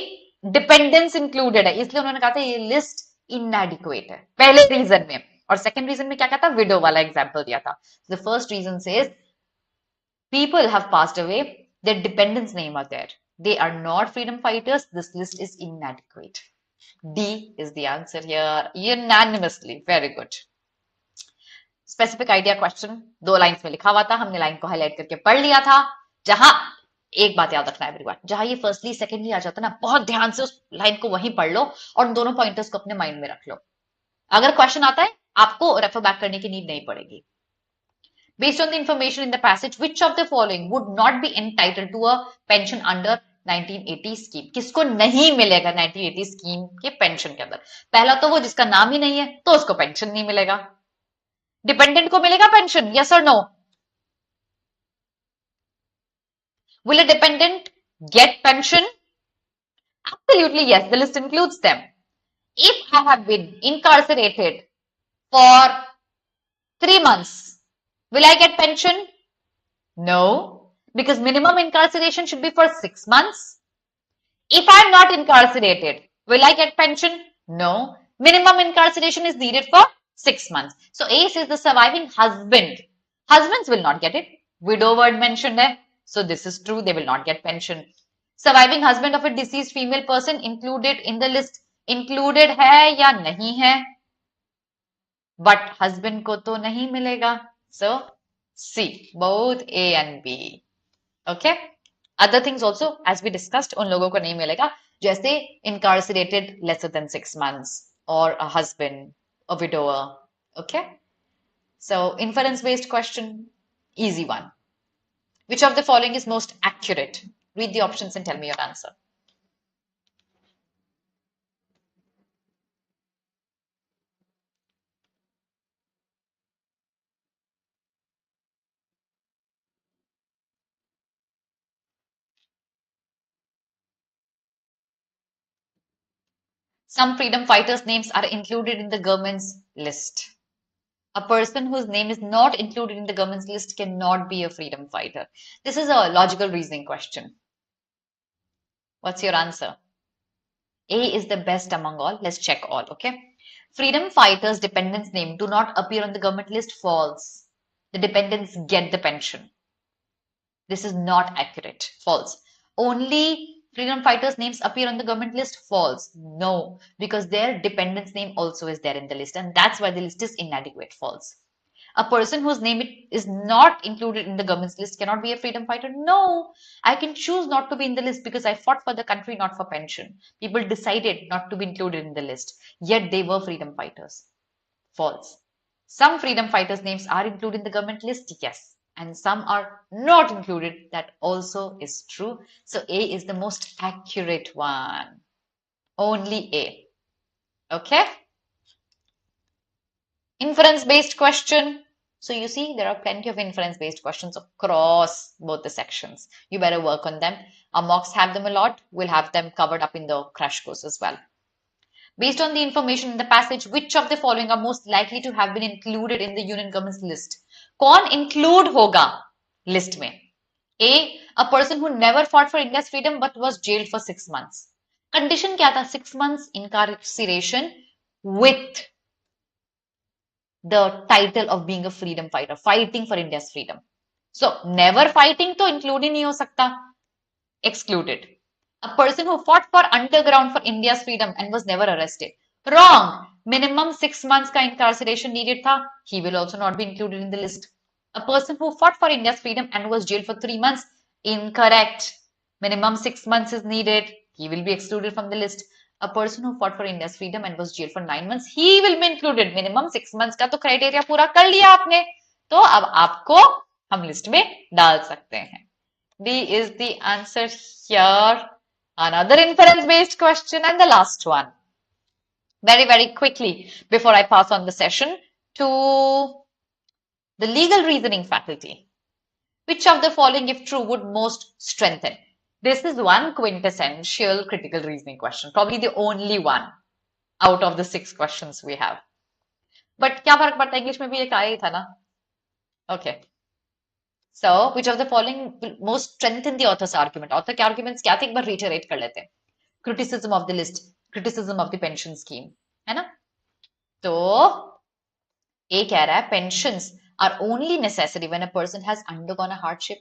[SPEAKER 2] dependence included है, इसलिए उन्होंने कहा था ये लिस्ट इनएडिक्वेट है पहले रीजन में. और सेकंड रीजन में क्या कहता, विडो वाला एग्जांपल दिया था. The first reason says people have passed away, their dependents name are there, they are not freedom fighters, this list is inadequate. D is the answer here unanimously. Very good. Specific idea question, दो lines में लिखा हुआ था, हमने line को highlight करके पढ़ लिया था. जहां एक बात याद रखना एवरीवन, जहां ये फर्स्टली सेकेंडली आ जाता ना, बहुत ध्यान से उस लाइन को वहीं पढ़ लो और उन दोनों पॉइंटर्स को अपने माइंड में रख लो. अगर क्वेश्चन आता है आपको रेफर बैक करने की नीड नहीं पड़ेगी. Based on the information in the passage, which of the following would not be entitled to a pension under 1980 scheme? किसको नहीं मिलेगा 1980 स्कीम के पेंशन के अंदर? पहला तो वो जिसका नाम ही नहीं है तो उसको पेंशन नहीं मिलेगा. डिपेंडेंट को मिलेगा pension, yes or no? Will a dependent get pension? Absolutely yes, the list includes them. If I have been incarcerated for 3 months, will I get pension? No, because minimum incarceration should be for 6 months. If I am not incarcerated, will I get pension? No, minimum incarceration is needed for 6 months. So A says the surviving husband. Husbands will not get it. Widow word mentioned है. So this is true, they will not get pension. Surviving husband of a deceased female person included in the list. Included है या नहीं है? But husband को तो नहीं मिलेगा. So C, both A and B. Okay. Other things also, as we discussed, उन लोगों को नहीं मिलेगा. जैसे incarcerated lesser than 6 months or a husband, a widower. Okay. So inference based question, easy one. Which of the following is most accurate? Read the options and tell me your answer. Some freedom fighters' names are included in the government's list. A person whose name is not included in the government's list cannot be a freedom fighter. This is a logical reasoning question. What's your answer? A is the best among all. Let's check all, okay? Freedom fighters' dependents' name do not appear on the government list. False. The dependents get the pension. This is not accurate. False. Only freedom fighters' names appear on the government list. False. No, because their dependent's name also is there in the list, and that's why the list is inadequate. False. A person whose name is not included in the government's list cannot be a freedom fighter. No, I can choose not to be in the list because I fought for the country, not for pension. People decided not to be included in the list, yet they were freedom fighters. False. Some freedom fighters' names are included in the government list. Yes. And some are not included. That also is true. So A is the most accurate one. Only A. Okay. Inference-based question. So you see, there are plenty of inference-based questions across both the sections. You better work on them. Our mocks have them a lot. We'll have them covered up in the crash course as well. Based on the information in the passage, which of the following are most likely to have been included in the union government's list? कौन include होगा list में? A person who never fought for India's freedom but was jailed for 6 months. Condition क्या था? 6 months incarceration with the title of being a freedom fighter, fighting for India's freedom. So never fighting तो include ही नहीं हो सकता. Excluded. A person who fought for underground for India's freedom and was never arrested. Wrong. Minimum 6 months का incarceration needed था. He will also not be included in the list. A person who fought for India's freedom and was jailed for 3 months. Incorrect. Minimum 6 months is needed. He will be excluded from the list. A person who fought for India's freedom and was jailed for 9 months. He will be included. Minimum 6 months का तो criteria पूरा कर लिया आपने. तो अब आपको हम list में डाल सकते हैं. D is the answer here. Another inference-based question and the last one. Very, very quickly before I pass on the session to the legal reasoning faculty. Which of the following, if true, would most strengthen? This is one quintessential critical reasoning question. Probably the only one out of the 6 questions we have. But क्या फर्क पड़ता है? English में भी एक आया ही था ना? Okay. So, which of the following will most strengthen the author's argument? Author के arguments क्या थे? एक बार reiterate कर लेते हैं. Criticism of the list, criticism of the pension scheme, है ना? तो A कह रहा है pensions are only necessary when a person has undergone a hardship.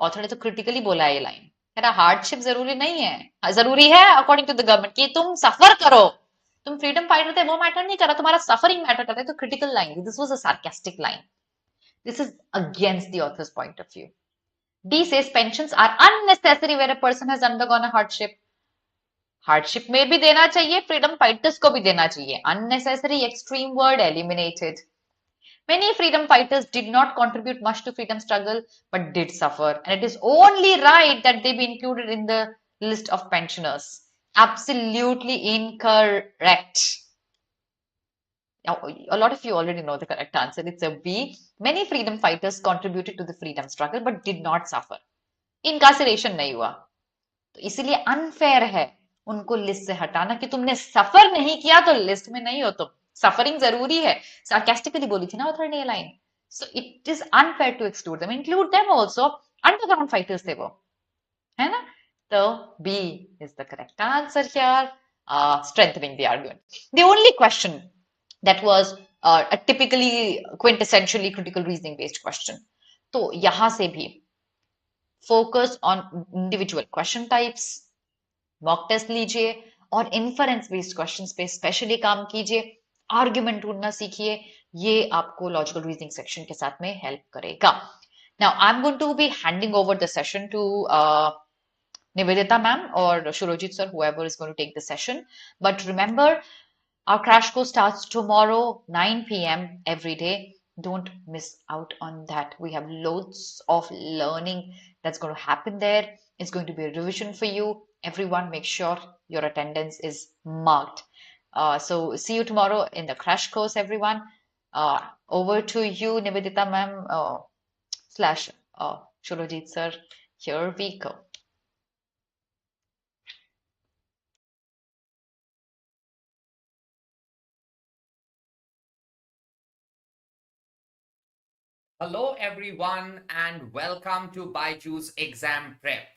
[SPEAKER 2] Author ने तो critically बोला है ये line. कह रहा hardship जरूरी नहीं है. जरूरी है according to the government कि तुम suffer करो. तुम freedom fighter थे वो matter नहीं कर रहा. तुम्हारा suffering matter कर रहा है. तो critical line. This was a sarcastic line. This is against the author's point of view. D says pensions are unnecessary where a person has undergone a hardship. Hardship में भी देना चाहिए, freedom fighters को भी देना चाहिए. Unnecessary extreme word eliminated. Many freedom fighters did not contribute much to freedom struggle but did suffer, and it is only right that they be included in the list of pensioners. Absolutely incorrect. Now, a lot of you already know the correct answer. It's a B. Many freedom fighters contributed to the freedom struggle but did not suffer. Incarceration नहीं हुआ. तो इसीलिए unfair है उनको list से हटाना कि तुमने suffer नहीं किया तो list में नहीं हो तुम. Suffering जरूरी है. Sarcastically बोली थी ना author ने ये line. So it is unfair to exclude them. Include them also. Underground fighters थे वो. है ना? So B is the correct answer here. Strengthening the argument. The only question that was a typically quintessentially critical reasoning based question. तो यहाँ से भी focus on individual question types, mock test लीजिए और inference based questions पे specially काम कीजिए, argument ढूंढना सीखिए, ये आपको logical reasoning section के साथ में help करेगा. Now I'm going to be handing over the session to Nivedita ma'am or Shurojit sir, whoever is going to take the session. But remember, our crash course starts tomorrow, 9 p.m. every day. Don't miss out on that. We have loads of learning that's going to happen there. It's going to be a revision for you. Everyone, make sure your attendance is marked. So see you tomorrow in the crash course, everyone. Over to you, Nivedita ma'am / Shurojit sir. Here we go.
[SPEAKER 3] Hello everyone and welcome to BYJU'S exam prep.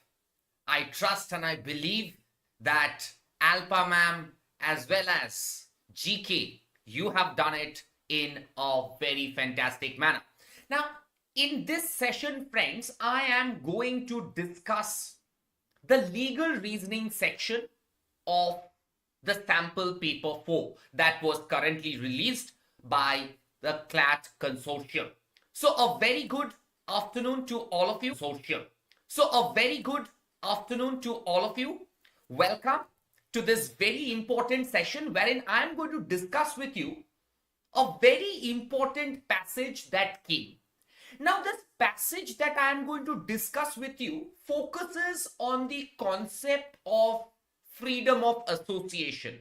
[SPEAKER 3] I trust and I believe that Alpa ma'am as well as GK, you have done it in a very fantastic manner. Now, in this session, friends, I am going to discuss the legal reasoning section of the sample paper 4 that was currently released by the CLAT consortium. So a very good afternoon to all of you. Welcome to this very important session wherein I am going to discuss with you a very important passage that came. Now, this passage that I am going to discuss with you focuses on the concept of freedom of association.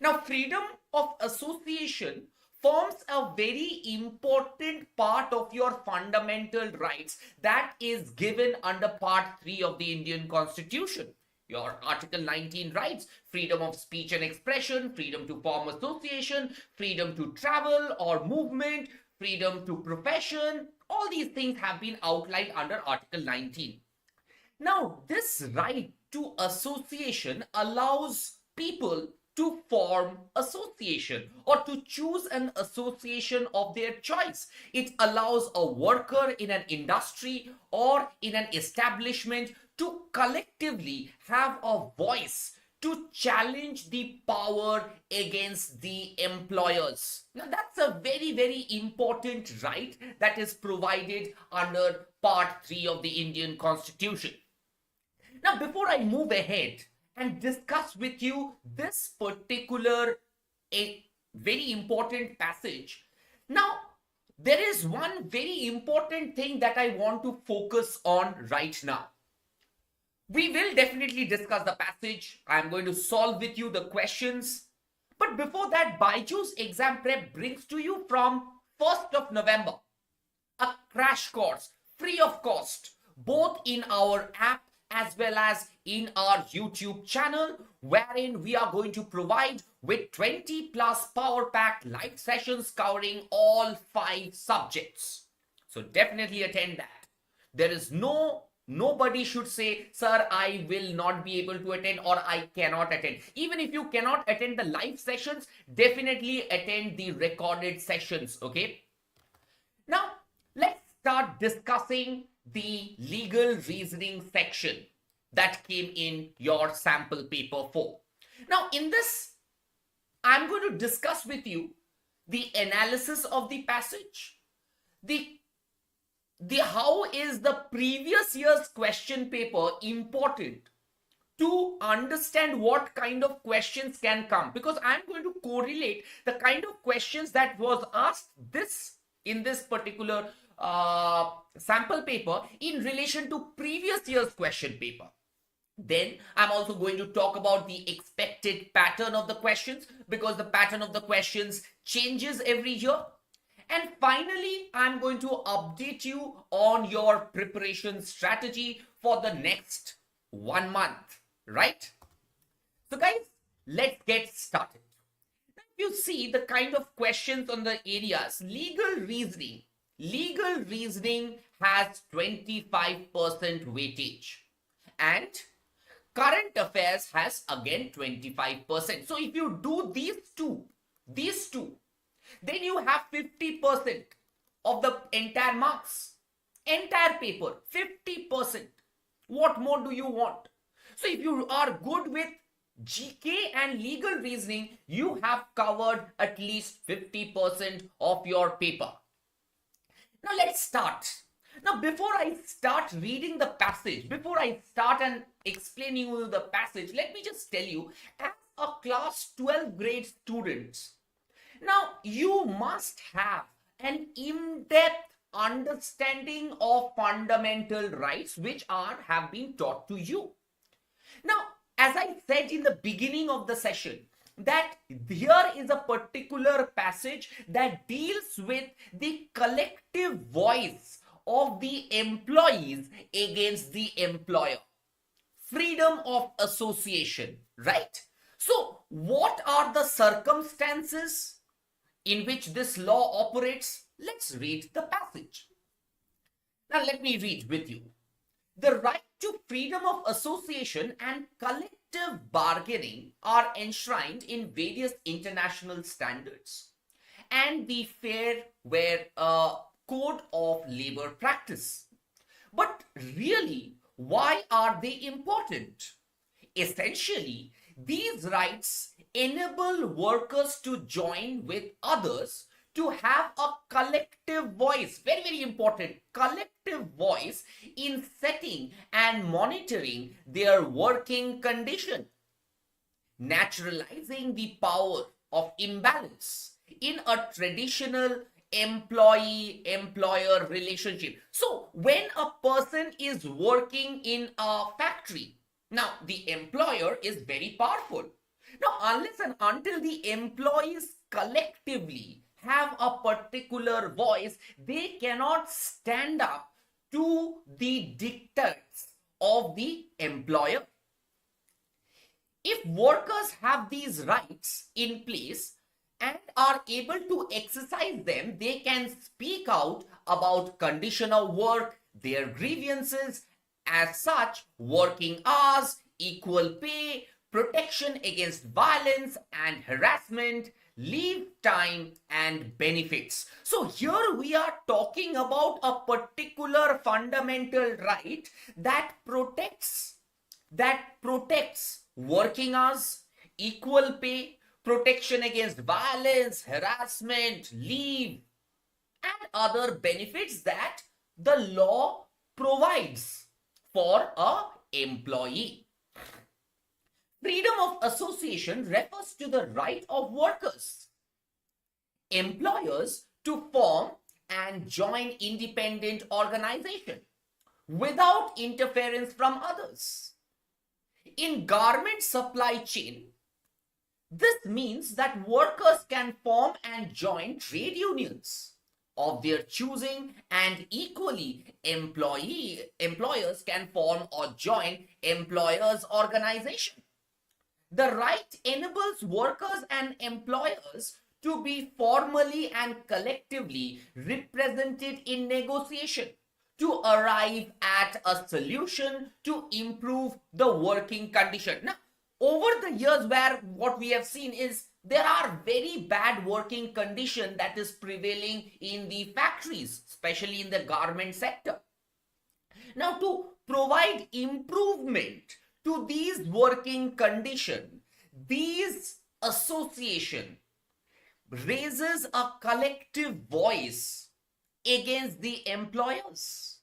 [SPEAKER 3] Now, freedom of association forms a very important part of your fundamental rights that is given under Part 3 of the Indian Constitution. Your Article 19 rights: freedom of speech and expression, freedom to form association, freedom to travel or movement, freedom to profession. All these things have been outlined under Article 19. Now, this right to association allows people to form association or to choose an association of their choice. It allows a worker in an industry or in an establishment to collectively have a voice to challenge the power against the employers. Now, that's a very, very important right that is provided under Part 3 of the Indian Constitution. Now, before I move ahead and discuss with you this particular very important passage, now, there is one very important thing that I want to focus on right now. We will definitely discuss the passage. I am going to solve with you the questions. But before that, BYJU'S Exam Prep brings to you from 1st of November a crash course free of cost, both in our app as well as in our YouTube channel, wherein we are going to provide with 20 plus power-packed live sessions covering all 5 subjects. So definitely attend that. There is nobody should say, sir, I will not be able to attend or I cannot attend. Even if you cannot attend the live sessions, definitely attend the recorded sessions, okay? Now, let's start discussing the legal reasoning section that came in your sample paper 4. Now, in this, I'm going to discuss with you the analysis of the passage, the how is the previous year's question paper important to understand what kind of questions can come, because I'm going to correlate the kind of questions that was asked in this particular sample paper in relation to previous year's question paper. Then I'm also going to talk about the expected pattern of the questions, because the pattern of the questions changes every year. And finally, I'm going to update you on your preparation strategy for the next 1 month, right? So guys, let's get started. Now, if you see the kind of questions on the areas, legal reasoning has 25% weightage and current affairs has again 25%. So if you do these two, then you have 50% of the entire marks, entire paper, 50%. What more do you want? So if you are good with GK and legal reasoning, you have covered at least 50% of your paper. Now let's start. Now, before I start reading the passage, before I start and explaining you the passage, let me just tell you, as a class 12 grade student, now you must have an in-depth understanding of fundamental rights which have been taught to you. Now, as I said in the beginning of the session, that here is a particular passage that deals with the collective voice of the employees against the employer. Freedom of association, right? So, what are the circumstances in which this law operates? Let's read the passage. Now, let me read with you. The right to freedom of association and collective bargaining are enshrined in various international standards and the Fair Code of Labor Practice. But really, why are they important? Essentially, these rights enable workers to join with others to have a collective voice, very, very important, collective voice in setting and monitoring their working condition, naturalizing the power of imbalance in a traditional employee-employer relationship. So when a person is working in a factory, now the employer is very powerful. Now, unless and until the employees collectively have a particular voice, they cannot stand up to the dictates of the employer. If workers have these rights in place and are able to exercise them, they can speak out about condition of work, their grievances, as such, working hours, equal pay, protection against violence and harassment, leave time and benefits. So here we are talking about a particular fundamental right that protects working hours, equal pay, protection against violence, harassment, leave, and other benefits that the law provides for an employee. Freedom of association refers to the right of workers, employers to form and join independent organization without interference from others. In garment supply chain, this means that workers can form and join trade unions of their choosing, and equally employers can form or join employers organization. The right enables workers and employers to be formally and collectively represented in negotiation to arrive at a solution to improve the working condition. Now, over the years, where what we have seen is there are very bad working condition that is prevailing in the factories, especially in the garment sector. Now, to provide improvement to these working condition, these association raises a collective voice against the employers.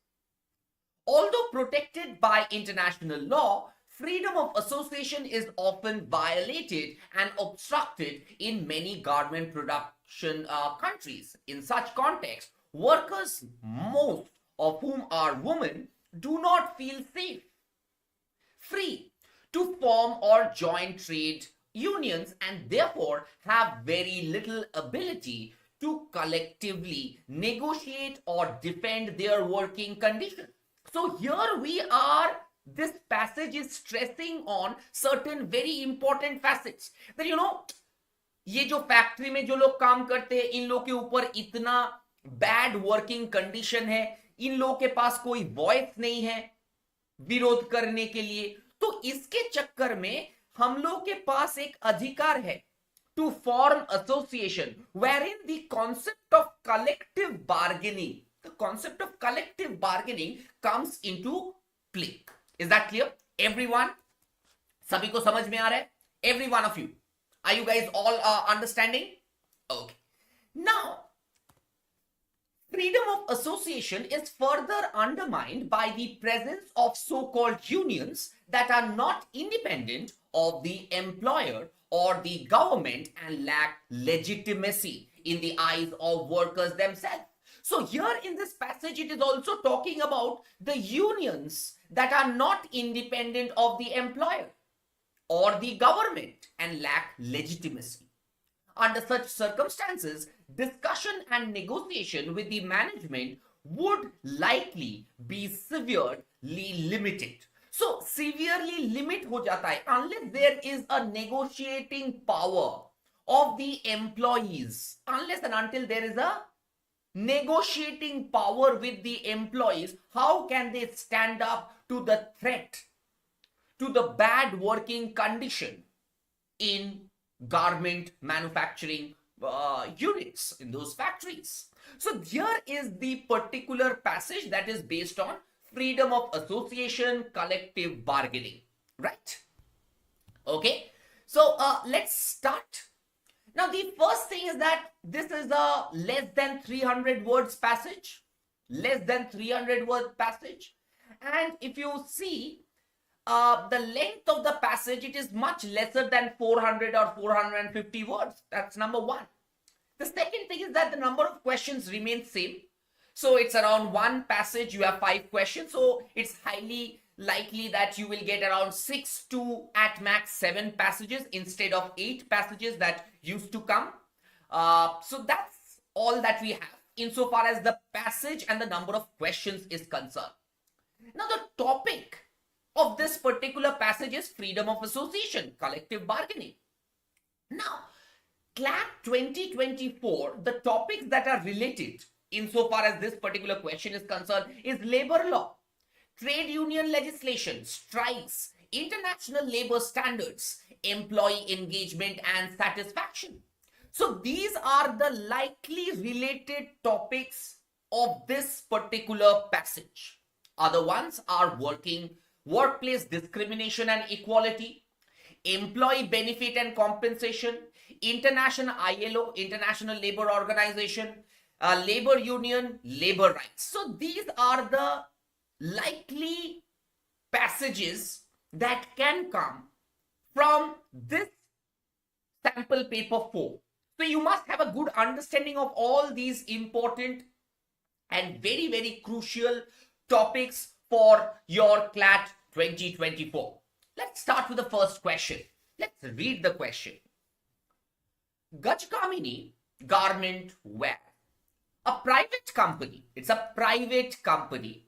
[SPEAKER 3] Although protected by international law, freedom of association is often violated and obstructed in many garment production countries. In such context, workers, most of whom are women, do not feel safe, free to form or join trade unions, and therefore have very little ability to collectively negotiate or defend their working condition. So here we are, this passage is stressing on certain very important facets that ये जो factory में जो लोग काम करते हैं, इन लोग के ऊपर इतना बैड वर्किंग कंडीशन है, इन लोग के पास कोई वॉइस नहीं है विरोध करने के लिए, तो इसके चक्कर में हम लोग के पास एक अधिकार है to form association wherein the concept of collective bargaining comes into play. Is that clear? Everyone? Sabhi ko samajh mein aa raha hai? Every one of you. Are you guys all understanding? Okay. Now, freedom of association is further undermined by the presence of so-called unions that are not independent of the employer or the government and lack legitimacy in the eyes of workers themselves. So here in this passage, it is also talking about the unions that are not independent of the employer or the government and lack legitimacy. Under such circumstances, discussion and negotiation with the management would likely be severely limited. So severely limit ho jata hai unless there is a negotiating power of the employees, unless and until there is a negotiating power with the employees. How can they stand up to the threat, to the bad working condition in garment manufacturing units, in those factories? So here is the particular passage that is based on freedom of association, collective bargaining, right? Okay, so let's start. Now, the first thing is that this is a less than 300 words passage, less than 300 word passage. And if you see the length of the passage, it is much lesser than 400 or 450 words. That's number one. The second thing is that the number of questions remains same. So it's around one passage, you have 5 questions. So it's highly likely that you will get around 6 to at max 7 passages instead of 8 passages that used to come. So that's all that we have insofar as the passage and the number of questions is concerned. Now the topic of this particular passage is freedom of association, collective bargaining. Now, CLAT 2024, the topics that are related insofar as this particular question is concerned is labor law, trade union legislation, strikes, international labor standards, employee engagement and satisfaction. So these are the likely related topics of this particular passage. Other ones are workplace discrimination and equality, employee benefit and compensation, international ILO, International Labor Organization, labor union, labor rights. So these are the likely passages that can come from this sample paper 4. So you must have a good understanding of all these important and very, very crucial topics for your CLAT 2024. Let's start with the first question. Let's read the question. 𝗘HIV garment wear. A private company, it's a private company,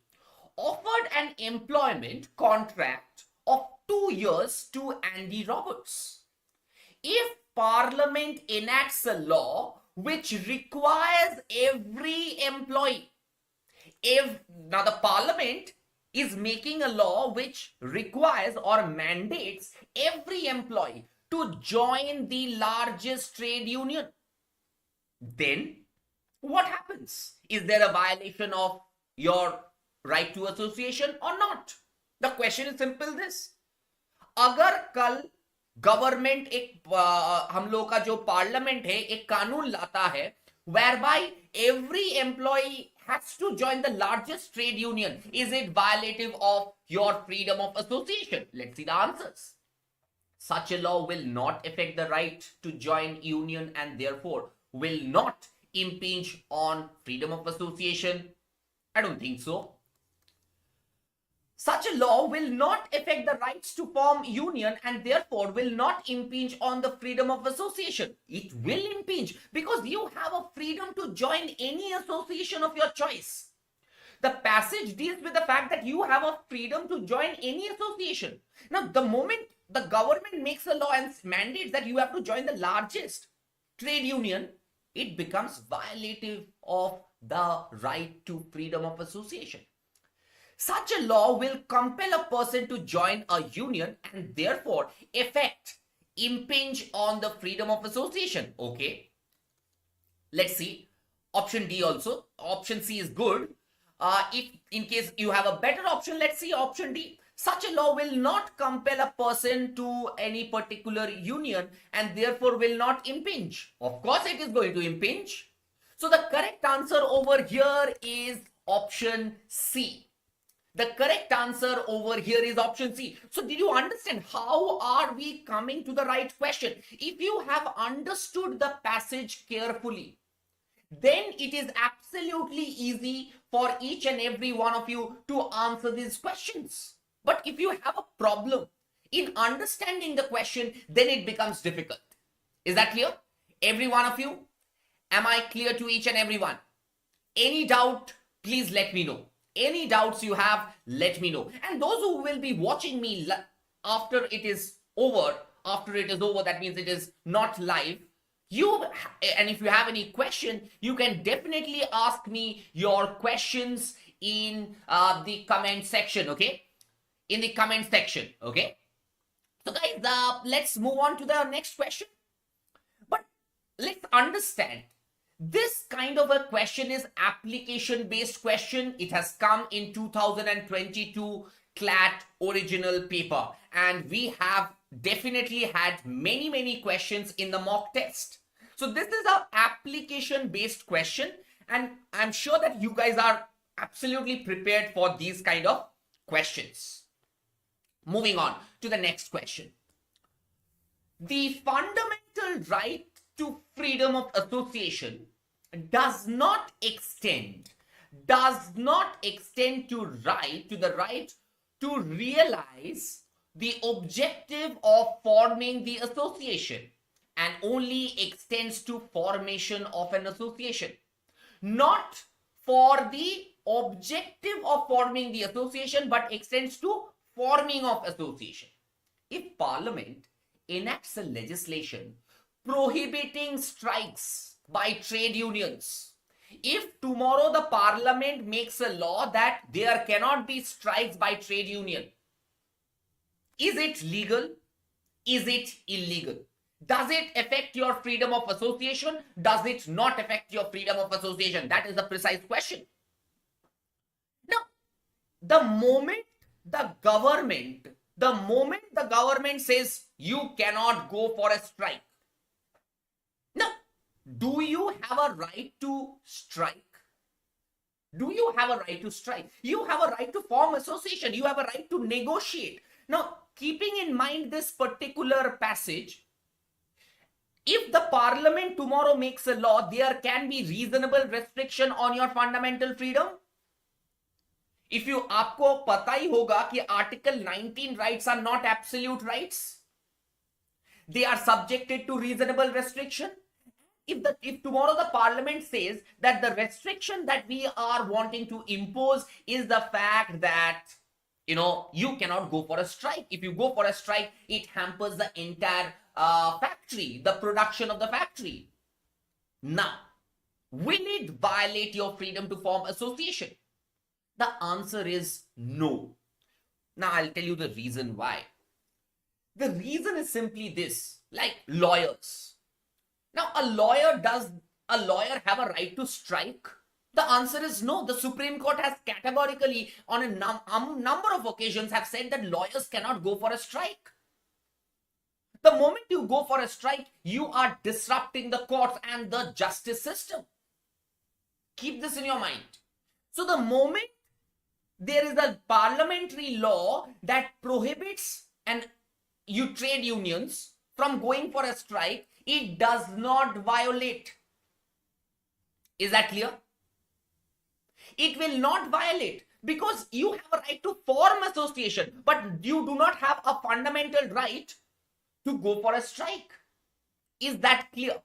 [SPEAKER 3] offered an employment contract of 2 years to Andy Roberts. If Parliament enacts a law which requires every employee, now the Parliament is making a law which requires or mandates every employee to join the largest trade union, then what happens? Is there a violation of your right to association or not? The question is simple this. अगर कल government एक हम लोग का जो parliament है एक कानून लाता है whereby every employee has to join the largest trade union, is it violative of your freedom of association? Let's see the answers. Such a law will not affect the right to join union and therefore will not impinge on freedom of association. I don't think so. Such a law will not affect the rights to form union and therefore will not impinge on the freedom of association. It will impinge because you have a freedom to join any association of your choice. The passage deals with the fact that you have a freedom to join any association. Now, the moment the government makes a law and mandates that you have to join the largest trade union, it becomes violative of the right to freedom of association. Such a law will compel a person to join a union and therefore impinge on the freedom of association. Okay. Let's see. Option D also. Option C is good. If in case you have a better option, let's see option D. Such a law will not compel a person to any particular union and therefore will not impinge. Of course, it is going to impinge. So the correct answer over here is option C. The correct answer over here is option C. So did you understand how are we coming to the right question? If you have understood the passage carefully, then it is absolutely easy for each and every one of you to answer these questions. But if you have a problem in understanding the question, then it becomes difficult. Is that clear? Every one of you? Am I clear to each and every one? Any doubt, please let me know. Any doubts you have, let me know. And those who will be watching me after it is over, that means it is not live. And if you have any question, you can definitely ask me your questions in the comment section, okay? In the comment section, okay? So guys, let's move on to the next question. But let's understand, this kind of a question is application-based question. It has come in 2022 CLAT original paper. And we have definitely had many questions in the mock test. So this is an application-based question. And I'm sure that you guys are absolutely prepared for these kind of questions. Moving on to the next question. The fundamental right to freedom of association does not extend to the right to realize the objective of forming the association, and only extends to formation of an association, not for the objective of forming the association, but extends to forming of association. If Parliament enacts a legislation prohibiting strikes by trade unions, if tomorrow the Parliament makes a law that there cannot be strikes by trade union, is it legal? Is it illegal? Does it affect your freedom of association? Does it not affect your freedom of association? That is the precise question. Now, the moment the government says you cannot go for a strike, now, do you have a right to strike? Do you have a right to strike? You have a right to form association. You have a right to negotiate. Now, keeping in mind this particular passage, if the Parliament tomorrow makes a law, there can be reasonable restriction on your fundamental freedom. If you आपको पता ही होगा कि Article 19 rights are not absolute rights. They are subjected to reasonable restriction. If tomorrow the Parliament says that the restriction that we are wanting to impose is the fact that you cannot go for a strike. If you go for a strike, it hampers the entire factory, the production of the factory. Now, will it violate your freedom to form association? The answer is no. Now, I'll tell you the reason why. The reason is simply this, like lawyers. Now, a lawyer have a right to strike? The answer is no. The Supreme Court has categorically, on a number of occasions, have said that lawyers cannot go for a strike. The moment you go for a strike, you are disrupting the courts and the justice system. Keep this in your mind. So the moment there is a parliamentary law that prohibits trade unions from going for a strike, it does not violate. Is that clear? It will not violate, because you have a right to form association, but you do not have a fundamental right to go for a strike. Is that clear?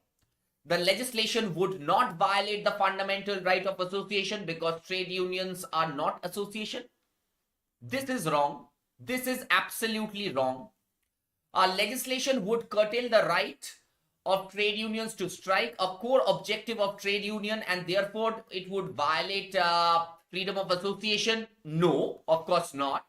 [SPEAKER 3] The legislation would not violate the fundamental right of association because trade unions are not association. This is wrong. This is absolutely wrong. Our legislation would curtail the right of trade unions to strike, a core objective of trade union, and therefore it would violate freedom of association. No, of course not.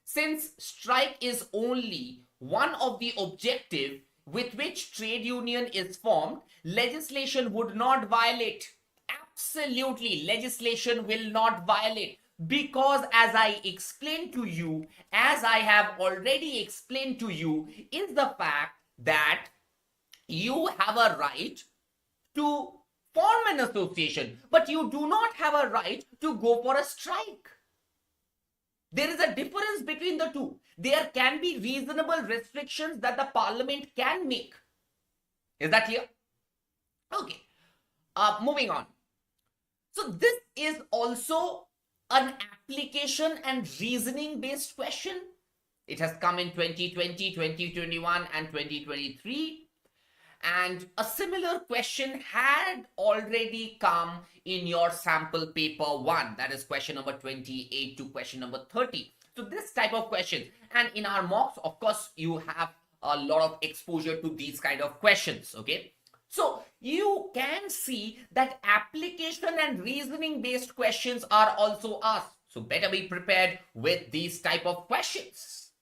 [SPEAKER 3] Since strike is only one of the objectives with which trade union is formed, legislation would not violate. Absolutely, legislation will not violate, because as I explained to you, as I have already explained to you, is the fact that you have a right to form an association, but you do not have a right to go for a strike. There is a difference between the two. There can be reasonable restrictions that the parliament can make. Is that clear? Okay. Moving on. So this is also an application and reasoning based question. It has come in 2020, 2021 and 2023. And a similar question had already come in your sample paper 1, that is question number 28 to question number 30. So this type of questions, and in our mocks, of course, you have a lot of exposure to these kind of questions, okay? So you can see that application and reasoning based questions are also asked. So better be prepared with these type of questions.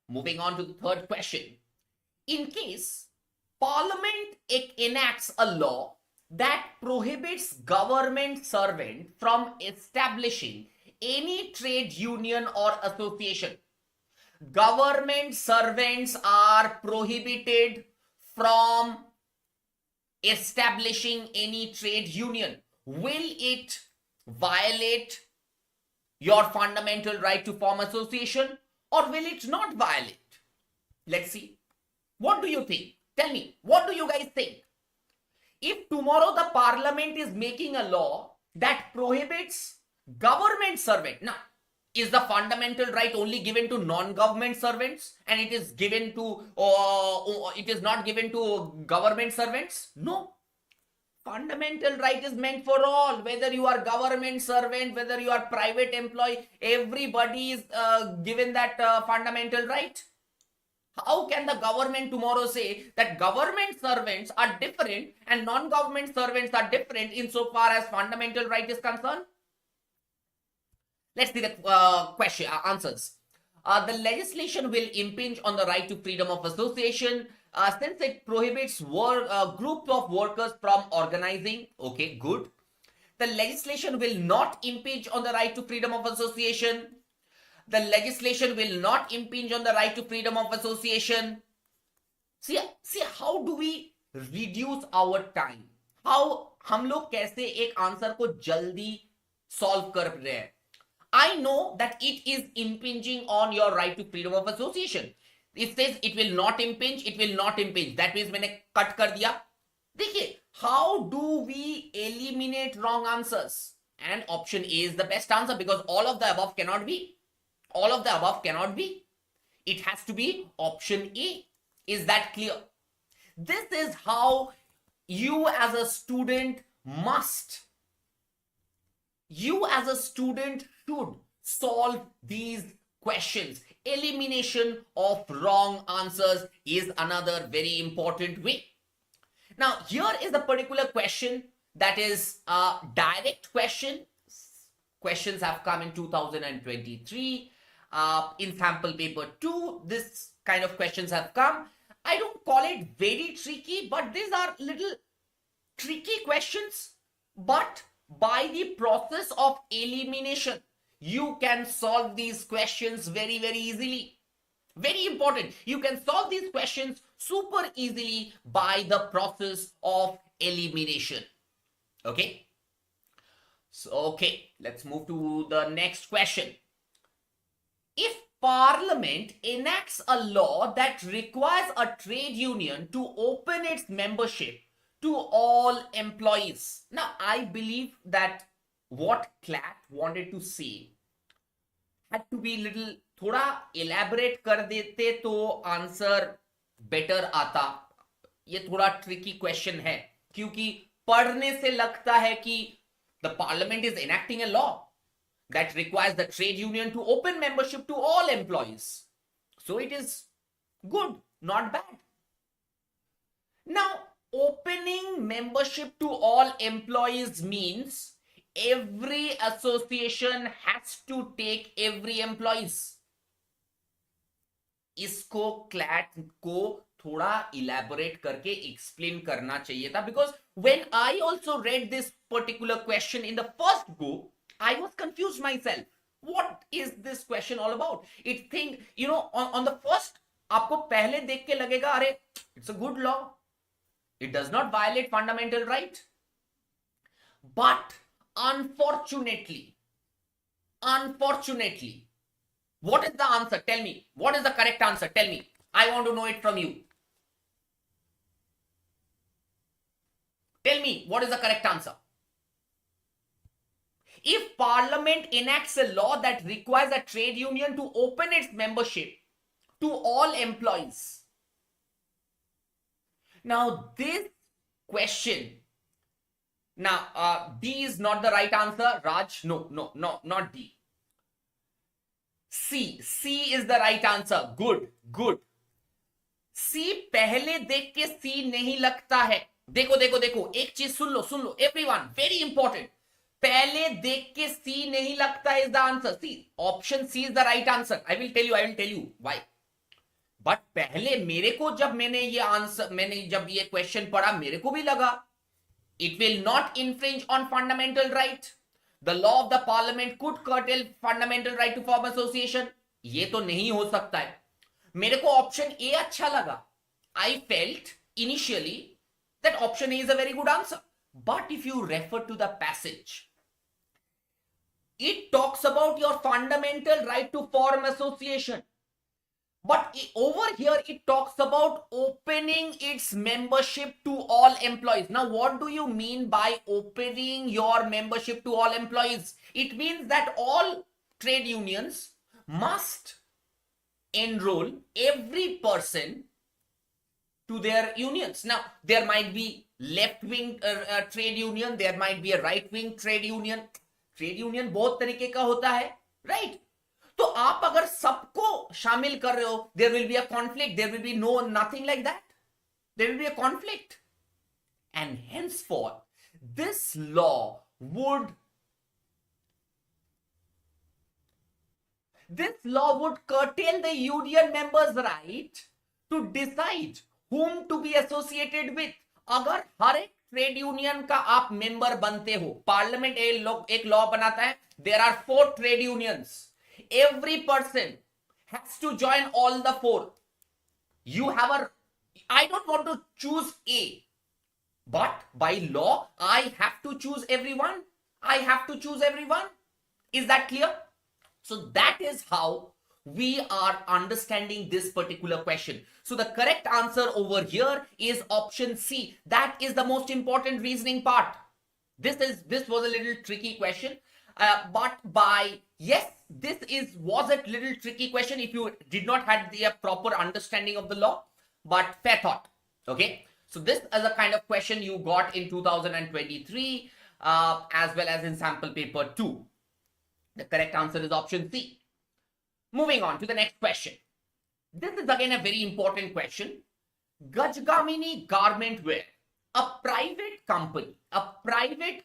[SPEAKER 3] Moving on to the third question. In case Parliament enacts a law that prohibits government servant from establishing any trade union or association, government servants are prohibited from establishing any trade union. Will it violate your fundamental right to form association, or will it not violate? Let's see. What do you think? Tell me, what do you guys think? If tomorrow the parliament is making a law that prohibits government servant, now, is the fundamental right only given to non-government servants and it is given to, it is not given to government servants? No. Fundamental right is meant for all, whether you are government servant, whether you are private employee, everybody is given that fundamental right. How can the government tomorrow say that government servants are different and non-government servants are different insofar as fundamental right is concerned? Let's see the answers. The legislation will impinge on the right to freedom of association since it prohibits groups of workers from organizing. Okay, good. The legislation will not impinge on the right to freedom of association. The legislation will not impinge on the right to freedom of association. See how do we reduce our time? How हम लोग कैसे एक answer को जल्दी solve कर रहे हैं? I know that it is impinging on your right to freedom of association. It says it will not impinge, it will not impinge. That means मैंने cut कर दिया. देखिए, how do we eliminate wrong answers? And option A is the best answer because all of the above cannot be. All of the above cannot be. It has to be option A. Is that clear? This is how you as a student must. You as a student should solve these questions. Elimination of wrong answers is another very important way. Now, here is the particular question that is a direct question. Questions have come in 2023. In sample paper 2, this kind of questions have come. I don't call it very tricky, but these are little tricky questions. But by the process of elimination, you can solve these questions very, very easily. Very important. You can solve these questions super easily by the process of elimination. Okay. So, okay, let's move to the next question. If Parliament enacts a law that requires a trade union to open its membership to all employees. Now, I believe that what CLAT wanted to say had to be little थोड़ा elaborate कर देते तो answer better आता. ये थोड़ा tricky question है क्योंकि पढ़ने से लगता है कि the parliament is enacting a law that requires the trade union to open membership to all employees. So it is good, not bad. Now, opening membership to all employees means every association has to take every employees. इसको CLAT को थोड़ा elaborate करके explain करना चाहिए था because when I also read this particular question in the first go, I was confused myself. What is this question all about? It think, you know, on the first, आपको पहले देख के लगेगा अरे it's a good law. It does not violate fundamental right. But unfortunately, what is the answer? Tell me. What is the correct answer? Tell me. I want to know it from you. Tell me, what is the correct answer? If Parliament enacts a law that requires a trade union to open its membership to all employees. Now, this question, now, D is not the right answer. Raj, no, not D. C is the right answer. Good. C पहले देख के C नहीं लगता है. देखो, एक चीज सुन लो, everyone, very important. पहले देख के C नहीं लगता is the answer. C, option C is the right answer. I will tell you why. But पहले मेरे को जब मैंने जब ये question पढ़ा मेरे को भी लगा it will not infringe on fundamental right. The law of the parliament could curtail fundamental right to form association. ये तो नहीं हो सकता है. मेरे को option A अच्छा लगा. I felt initially that option A is a very good answer. But if you refer to the passage, it talks about your fundamental right to form association. But over here, it talks about open opening its membership to all employees. Now, what do you mean by opening your membership to all employees? It means that all trade unions must enroll every person to their unions. Now, there might be left-wing trade union, there might be a right-wing trade union. Trade union बहुत तरीके का होता है, right? तो आप अगर सबको शामिल कर रहे हो, there will be a conflict, there will be no nothing like that, there will be a conflict, and henceforth this law would curtail the union members' right to decide whom to be associated with. अगर हर एक trade union का आप member बनते हो, parliament एक law बनाता है, there are 4 trade unions, every person has to join all the 4. You have a, I don't want to choose A, but by law I have to choose everyone. I have to choose everyone. Is that clear? So that is how we are understanding this particular question. So the correct answer over here is option C. That is the most important reasoning part. This was a little tricky question, but this was a little tricky question if you did not have the proper understanding of the law, but fair thought. Okay, so this is a kind of question you got in 2023 as well as in sample paper 2. The correct answer is option C. Moving on to the next question. This is again a very important question. 𝗘hes𝗴𝗶𝗀𝗵 garment wear. A private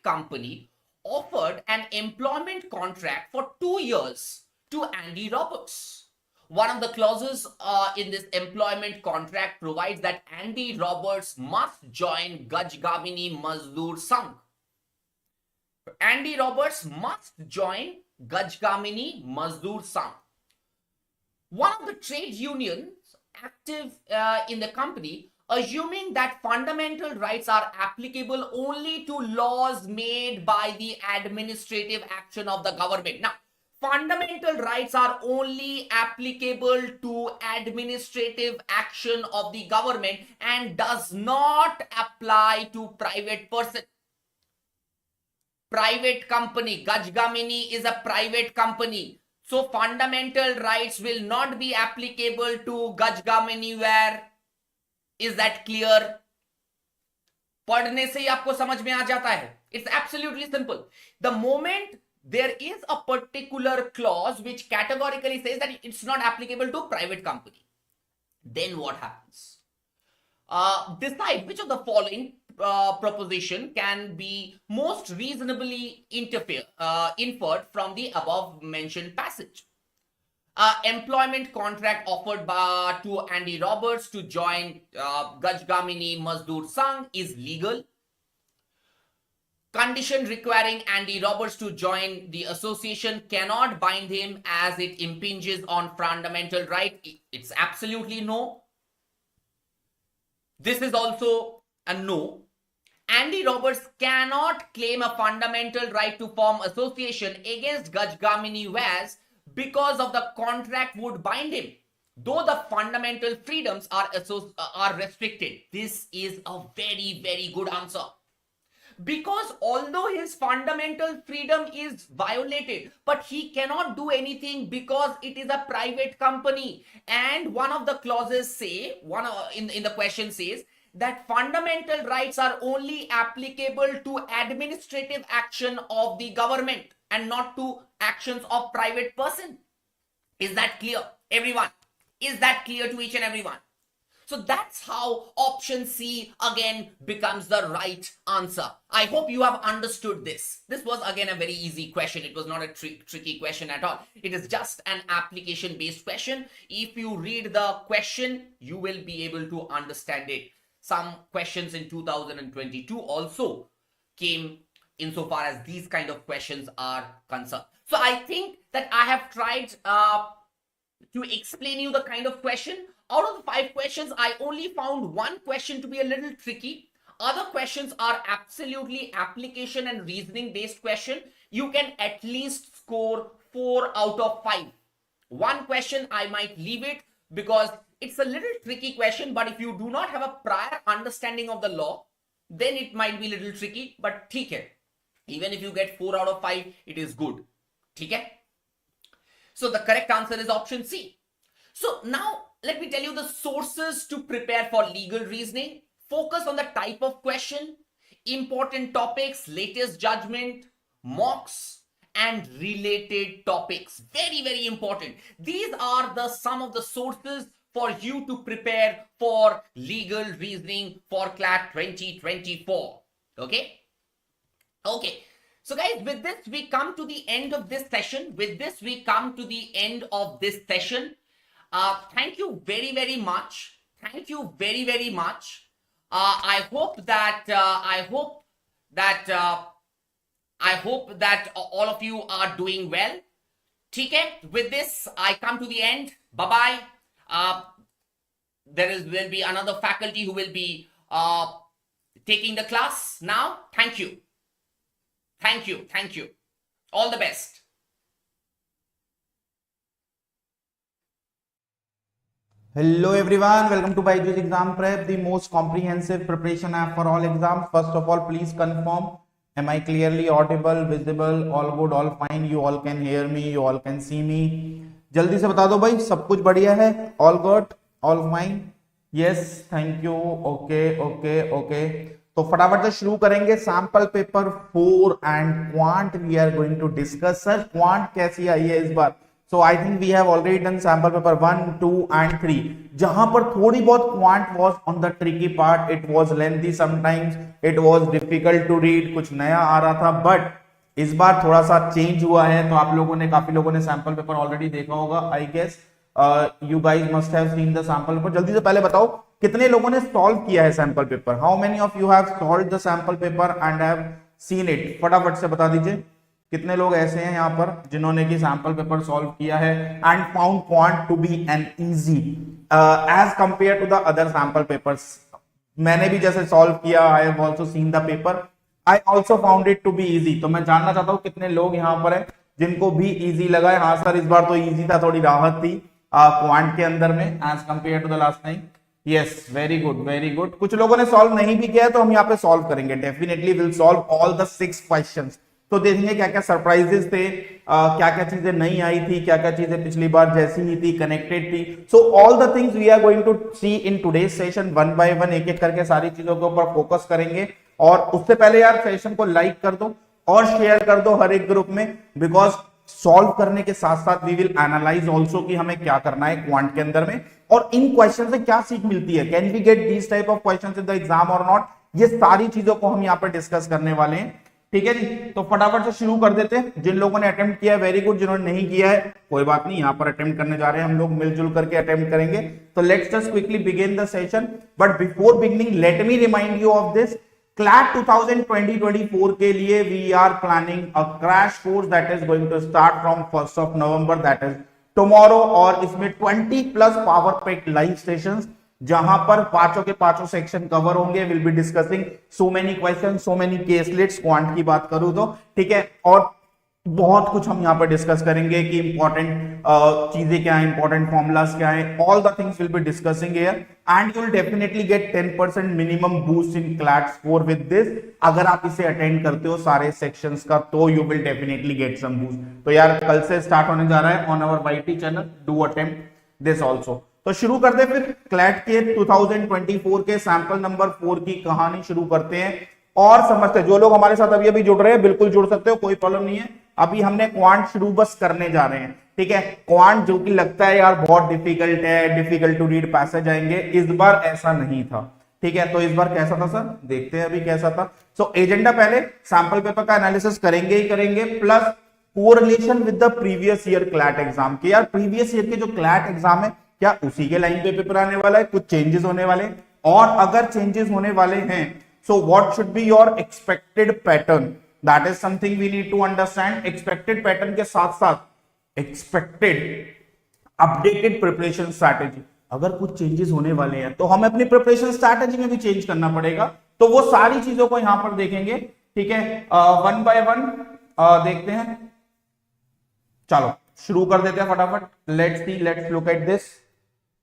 [SPEAKER 3] company offered an employment contract for 2 years to Andy Roberts. One of the clauses in this employment contract provides that Andy Roberts must join 𝗘hes𝗴𝗶𝗀𝗵 Sangh. Andy Roberts must join 𝗘hes𝗴𝗶𝗀𝗵 Sangh. One of the trade unions active in the company, assuming that fundamental rights are applicable only to laws made by the administrative action of the government. Now, fundamental rights are only applicable to administrative action of the government and does not apply to private person. Private company, 𝗘hes𝗴𝗶𝗀𝗵 is a private company. So fundamental rights will not be applicable to 𝗘hes𝗴𝗶𝗀𝗵 wear. Is that clear? पढ़ने से ही आपको समझ में आ जाता है. It's absolutely simple. The moment there is a particular clause which categorically says that it's not applicable to private company, then what happens? Decide which of the following proposition can be most reasonably inferred from the above mentioned passage. Employment contract offered to Andy Roberts to join 𝗘hes𝗴𝗵𝗔 Sangh is legal. Condition requiring Andy Roberts to join the association cannot bind him as it impinges on fundamental right. It's absolutely no. This is also a no. Andy Roberts cannot claim a fundamental right to form association against 𝗘hes𝗴𝗵𝗔 because of the contract would bind him, though the fundamental freedoms are restricted. This is a very, very good answer. Because although his fundamental freedom is violated, but he cannot do anything because it is a private company. And one of the clauses say, in the question says, that fundamental rights are only applicable to administrative action of the government and not to actions of private person. Is that clear, everyone? Is that clear to each and everyone? So that's how option C again becomes the right answer. I hope you have understood this. This was again a very easy question. It was not a tricky question at all. It is just an application based question. If you read the question, you will be able to understand it. Some questions in 2022 also came insofar as these kind of questions are concerned. So I think that I have tried to explain you the kind of question. Out of the 5 questions, I only found one question to be a little tricky. Other questions are absolutely application and reasoning based question. You can at least score 4 out of 5. One question I might leave it because it's a little tricky question, but if you do not have a prior understanding of the law, then it might be a little tricky, but ठीक है. Even if you get 4 out of 5, it is good. ठीक है? So the correct answer is option C. So now let me tell you the sources to prepare for legal reasoning. Focus on the type of question, important topics, latest judgment, mocks, and related topics. Very, very important. These are the some of the sources for you to prepare for legal reasoning for CLAT 2024. Okay? Okay. So guys, with this, we come to the end of this session. With this, we come to the end of this session. Thank you very, very much. Thank you very, very much. I hope that all of you are doing well. Okay, with this, I come to the end. Bye-bye. Will be another faculty who will be taking the class now. Thank you. Thank you. Thank you. All the best.
[SPEAKER 4] Hello everyone, welcome to BYJU'S Exam Prep, the most comprehensive preparation app for all exams. First of all, please confirm, am I clearly audible, visible, all good, all fine, you all can hear me, you all can see me. जल्दी से बता दो भाई, सब कुछ बढ़िया है, all good, all fine, yes, thank you, okay. तो फटाफट से शुरू करेंगे. Sample paper 4 and quant we are going to discuss. Sir quant कैसी आई है इस बार? So I think we have already done sample paper 1, 2 and 3. जहां पर थोड़ी बहुत quant was on the tricky part. It was lengthy sometimes. It was difficult to read. कुछ नया आ रहा था. But इस बार थोड़ा सा चेंज हुआ है. तो आप लोगों ने काफी लोगों ने sample paper already देखा होगा. I guess you guys must have seen the sample paper. जल्दी से पहले बताओ कितने लोगों ने solve किया है sample paper? How many of you have solved the sample paper and have seen it? फटाफट से बता दीजिए. कितने लोग ऐसे हैं यहाँ पर जिन्होंने की सैंपल पेपर सॉल्व किया है and found quant to be an easy as compare to the other sample papers? मैंने भी जैसे सॉल्व किया, I have also seen the paper, I also found it to be easy. तो मैं जानना चाहता हूँ कितने लोग यहाँ पर हैं जिनको भी इजी लगा है. हाँ सर, इस बार तो इजी था, थोड़ी राहत थी क्वांट के अंदर में as compare to the last time. Yes, very good very good. कुछ लोगों ने सॉल्व नहीं भी किया है तो हम यहाँ पे सॉल्व करेंगे. Definitely will solve all the 6 questions. तो देखेंगे क्या क्या सरप्राइजेस थे, क्या क्या चीजें नई आई थी, क्या क्या चीजें पिछली बार जैसी ही थी, कनेक्टेड थी. So all the things we are going to see in today's session. One by one एक एक करके सारी चीजों के ऊपर फोकस करेंगे. और उससे पहले यार सेशन को लाइक कर दो और शेयर कर दो हर एक ग्रुप में, बिकॉज सॉल्व करने के साथ साथ वी विल एनालाइज ऑल्सो कि हमें क्या करना है क्वांट के अंदर में और इन क्वेश्चन से क्या सीख मिलती है. Can we get this type of question in the exam और नॉट? ये सारी चीजों को हम यहाँ पर डिस्कस करने वाले हैं. ठीक है जी, तो फटाफट से शुरू कर देते हैं. जिन लोगों ने अटेम्प्ट किया है वेरी गुड, जिन्होंने नहीं किया है कोई बात नहीं, यहाँ पर अटेम्प्ट करने जा रहे हैं हम लोग, मिलजुल करके अटेम्प्ट करेंगे. तो let's just quickly begin the session. But before beginning let me remind you of this. CLAT 2020-24 के लिए we are planning a crash course that is going to start from 1st of November, that is tomorrow. और इसमें 20+ power pack live sessions जहां पर पांचों के पांचों section cover होंगे. Will be discussing so many question, so many केसलेट्स. Quant की बात करूं तो ठीक है, और बहुत कुछ हम यहाँ पर डिस्कस करेंगे कि इंपॉर्टेंट चीजें क्या है, इंपॉर्टेंट फॉर्मुलाज क्या है. All the things will be discussing here and you will definitely gate 10% minimum boost in CLAT score with this. अगर आप इसे अटेंड करते हो सारे सेक्शंस का तो you will definitely get some boost. तो यार कल से स्टार्ट होने जा रहा है on our YT channel. Do attempt this also. तो शुरू करते हैं फिर क्लैट के 2024 के सैंपल नंबर 4 की कहानी शुरू करते हैं और समझते हैं. जो लोग हमारे साथ अभी जुड़ रहे हैं बिल्कुल जुड़ सकते हो, कोई प्रॉब्लम नहीं है. अभी हमने क्वांट शुरू बस करने जा रहे हैं. ठीक है, क्वांट जो कि लगता है यार बहुत डिफिकल्ट है, डिफिकल्ट टू रीड पैसेज आएंगे, इस बार ऐसा नहीं था. ठीक है, तो इस बार कैसा था सर, देखते हैं अभी कैसा था. सो एजेंडा पहले सैंपल पेपर का एनालिसिस करेंगे ही करेंगे, plus correlation with the previous year CLAT exam के. यार प्रीवियस ईयर के जो क्लैट एग्जाम है क्या उसी के लाइन पे पेपर आने वाला है, कुछ चेंजेस होने वाले, और अगर चेंजेस होने वाले हैं so what should be your expected pattern. That is something we need to understand. Expected pattern के साथ साथ एक्सपेक्टेड अपडेटेड प्रिपरेशन स्ट्रैटेजी. अगर कुछ चेंजेस होने वाले हैं तो हमें अपनी प्रिपरेशन स्ट्रैटेजी में भी चेंज करना पड़ेगा. तो वो सारी चीजों को यहां पर देखेंगे. ठीक है, वन बाय वन देखते हैं. चलो शुरू कर देते हैं फटाफट. Let's look at this.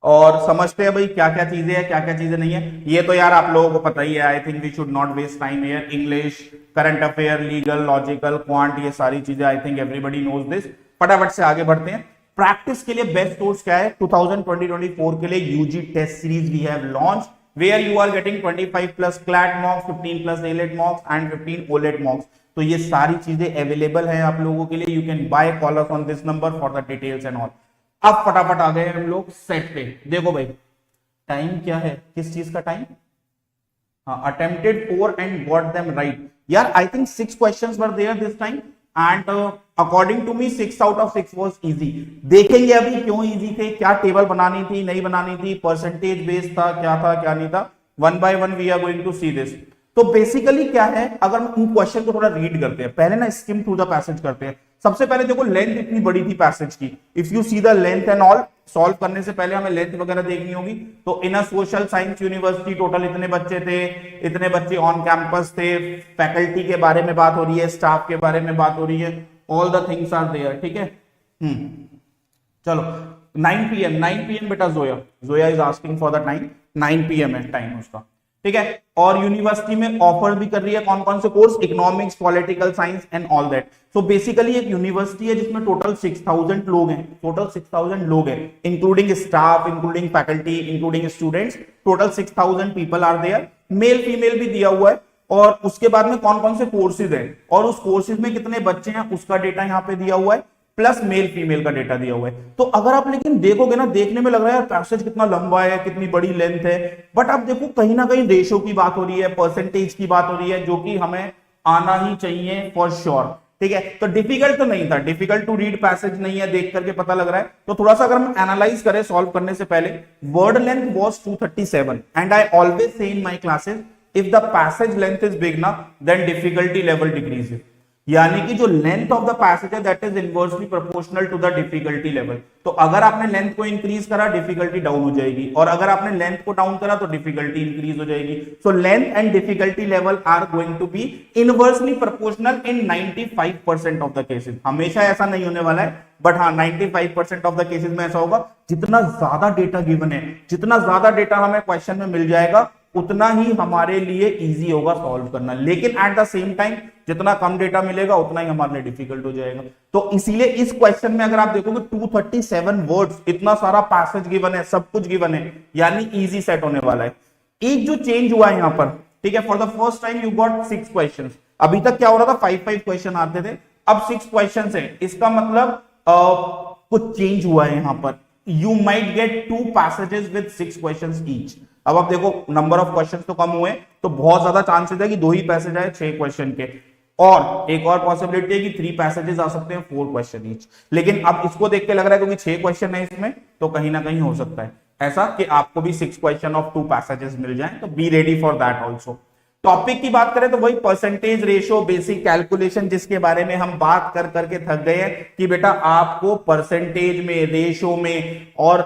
[SPEAKER 4] और समझते हैं भाई क्या क्या चीजें हैं क्या क्या चीजें नहीं है। ये तो यार आप लोगों को पता ही है, I think we should not waste time here. English, current affair, legal, logical, quant, ये सारी चीजें I think everybody knows this. फटाफट से आगे बढ़ते हैं। प्रैक्टिस के लिए बेस्ट सोर्स क्या है? 2020-24 के लिए UG test series we have launch where you are getting 25 plus CLAT mocks, 15 plus ALET mocks and 15 OLET mocks। तो ये सारी चीजें अवेलेबल है आप लोगों के लिए। You can buy, call us on this number for the details and all. अब फटाफट आ गए हम लोग सेट पे। देखो भाई टाइम क्या है, किस चीज का टाइम? हाँ, attempted 4 and got them right. यार I think 6 questions were there this time and according to me 6 out of 6 was easy. देखेंगे अभी क्यों इजी थे, क्या टेबल बनानी थी नहीं बनानी थी, परसेंटेज बेस्ड था क्या नहीं था। One by one we are going to see this. तो बेसिकली क्या है, अगर हम इन क्वेश्चन को थोड़ा रीड करते हैं, पहले ना स्किम थ्रू द पैसेज करते हैं। सबसे पहले देखो लेंथ इतनी बड़ी थी पैसेज की, if you see the length and all. Solve करने से पहले हमें लेंथ वगैरह देखनी होगी। तो in a social science university total इतने बच्चे थे, इतने बच्चे ऑन कैंपस थे, फैकल्टी के बारे में बात हो रही है, स्टाफ के बारे में बात हो रही है, all the things are there. ठीक है, चलो 9 PM बेटा Zoya is asking for the time. 9 PM है टाइम उसका। ठीक है, और यूनिवर्सिटी में ऑफर भी कर रही है कौन कौन से course? Economics, political science and all that. So basically एक यूनिवर्सिटी है जिसमें टोटल 6000 लोग हैं, टोटल 6000 लोग हैं, including staff, including faculty, including students. Total 6000 people are there. Male female भी दिया हुआ है। और उसके बाद में कौन कौन से कोर्सेज है और उस कोर्सेज में कितने बच्चे हैं उसका डेटा यहाँ पे दिया हुआ है, प्लस मेल फीमेल का डेटा दिया हुआ है। तो अगर आप लेकिन देखोगे ना, देखने में लग रहा है पैसेज कितना लंबा है, कितनी बड़ी लेंथ है, बट आप देखो कहीं ना कहीं रेशो की बात हो रही है, परसेंटेज की बात हो रही है, जो कि हमें आना ही चाहिए फॉर श्योर। ठीक है, तो डिफिकल्ट तो नहीं था, डिफिकल्ट टू रीड पैसेज नहीं है, देख करके पता लग रहा है। तो थोड़ा सा अगर हम एनालाइज करें सॉल्व करने से पहले, word length was 237 and I always say in my classes if the passage length is big ना then difficulty level decreases। यानी कि जो लेंथ ऑफ द पैसेज है that is inversely proportional to the difficulty level. तो अगर आपने length को increase करा डिफिकल्टी डाउन हो जाएगी, और अगर आपने लेंथ को डाउन करा तो डिफिकल्टी इंक्रीज हो जाएगी। So length and difficulty level are going to be inversely proportional in 95% of the cases. हमेशा ऐसा नहीं होने वाला है, बट हाँ 95% ऑफ द केसेस में ऐसा होगा। जितना ज्यादा डेटा गिवन है, जितना ज्यादा डेटा हमें क्वेश्चन में मिल जाएगा, उतना ही हमारे लिए इजी होगा सॉल्व करना। लेकिन एट द सेम टाइम जितना कम डेटा मिलेगा उतना ही हमारे लिए डिफिकल्ट हो जाएगा। तो इसीलिए इस क्वेश्चन में अगर आप देखोगे 237 वर्ड्स, इतना सारा पैसेज गिवन है, सब कुछ गिवन है, यानी इजी सेट होने वाला है। एक जो चेंज हुआ है यहाँ पर, ठीक है, for the first time you got 6 question. अभी तक क्या हो रहा था, 5 क्वेश्चन आते थे, अब 6 क्वेश्चन है। इसका मतलब कुछ चेंज हुआ है यहाँ पर। You might get 2 passages with 6 question each. अब आप देखो नंबर ऑफ क्वेश्चंस तो कम हुए, तो बहुत ज्यादा चांसेस है कि 2 ही पैसेज आए 6 क्वेश्चन के, और एक और पॉसिबिलिटी है कि 3 पैसेजेस आ सकते हैं 4 क्वेश्चन ईच। लेकिन अब इसको देख के लग रहा है क्योंकि 6 क्वेश्चन है इसमें, तो कहीं ना कहीं हो सकता है ऐसा कि आपको भी 6 क्वेश्चन ऑफ 2 पैसेजेस मिल जाए। तो be ready for that also. Topic की बात करें तो वही परसेंटेज रेशो, बेसिक कैलकुलेशन, जिसके बारे में हम बात कर करके थक गए हैं कि बेटा आपको परसेंटेज में, रेशो में और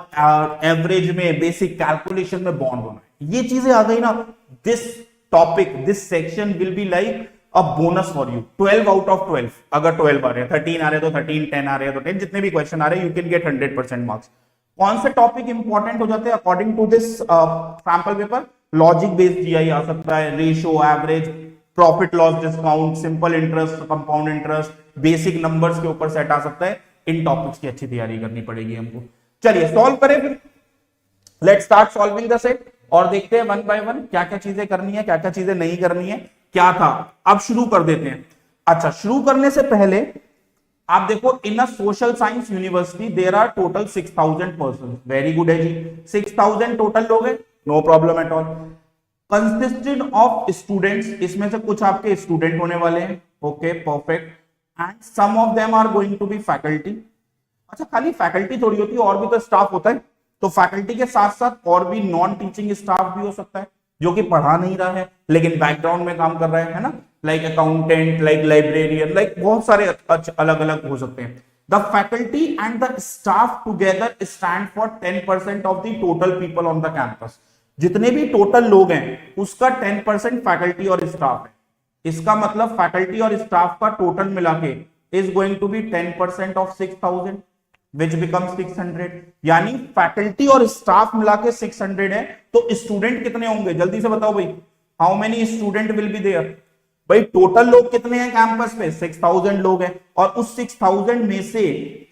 [SPEAKER 4] एवरेज में, बेसिक कैलकुलेशन में बॉन्ड होना है। ये चीजें आ गई ना, this topic, this section will be like a bonus for you. 12 out of 12, अगर 12 आ रहे हैं, 13 आ रहे हैं तो 13, 10 आ रहे हैं तो 10, जितने भी क्वेश्चन आ रहे हैं यू कैन गेट 100% मार्क्स। कौन से टॉपिक इंपॉर्टेंट हो जाते हैं according to this sample paper? Logic based GI आ सकता है, ratio, average, profit loss discount, simple interest, compound interest, basic numbers के ऊपर सेट आ सकता है। इन टॉपिक्स की अच्छी तैयारी करनी पड़ेगी हमको। चलिए सॉल्व करें फिर, let's start solving the set और देखते हैं वन बाय वन क्या क्या चीजें करनी है, क्या क्या चीजें नहीं करनी है, क्या था। अब शुरू कर देते हैं। अच्छा, शुरू करने से पहले आप देखो, in a social science university there are total 6000 person. Very good है जी, 6000 टोटल लोग हैं, no problem at all. Consisted of students, इसमें से कुछ आपके स्टूडेंट होने वाले हैं, okay perfect, and some of them are going to be faculty. अच्छा, खाली फैकल्टी थोड़ी होती है, और भी तो स्टाफ होता है। तो फैकल्टी के साथ साथ और भी नॉन टीचिंग स्टाफ भी हो सकता है जो कि पढ़ा नहीं रहा है लेकिन बैकग्राउंड में काम कर रहा है ना, like accountant, like librarian, like बहुत सारे अलग अलग हो सकते हैं। The faculty and the staff together stand for 10% of the total people on the campus। जितने भी टोटल लोग हैं उसका 10% फैकल्टी और स्टाफ है। इसका मतलब फैकल्टी और स्टाफ का टोटल मिला के is going to be 10% of 6000। Which become 600, यानी फैकल्टी और स्टाफ मिला के 600 है, तो स्टूडेंट कितने होंगे जल्दी से बताओ भाई, how many student will be there. भाई टोटल लोग कितने हैं कैंपस पे, 6000 लोग हैं, और उस 6000 में से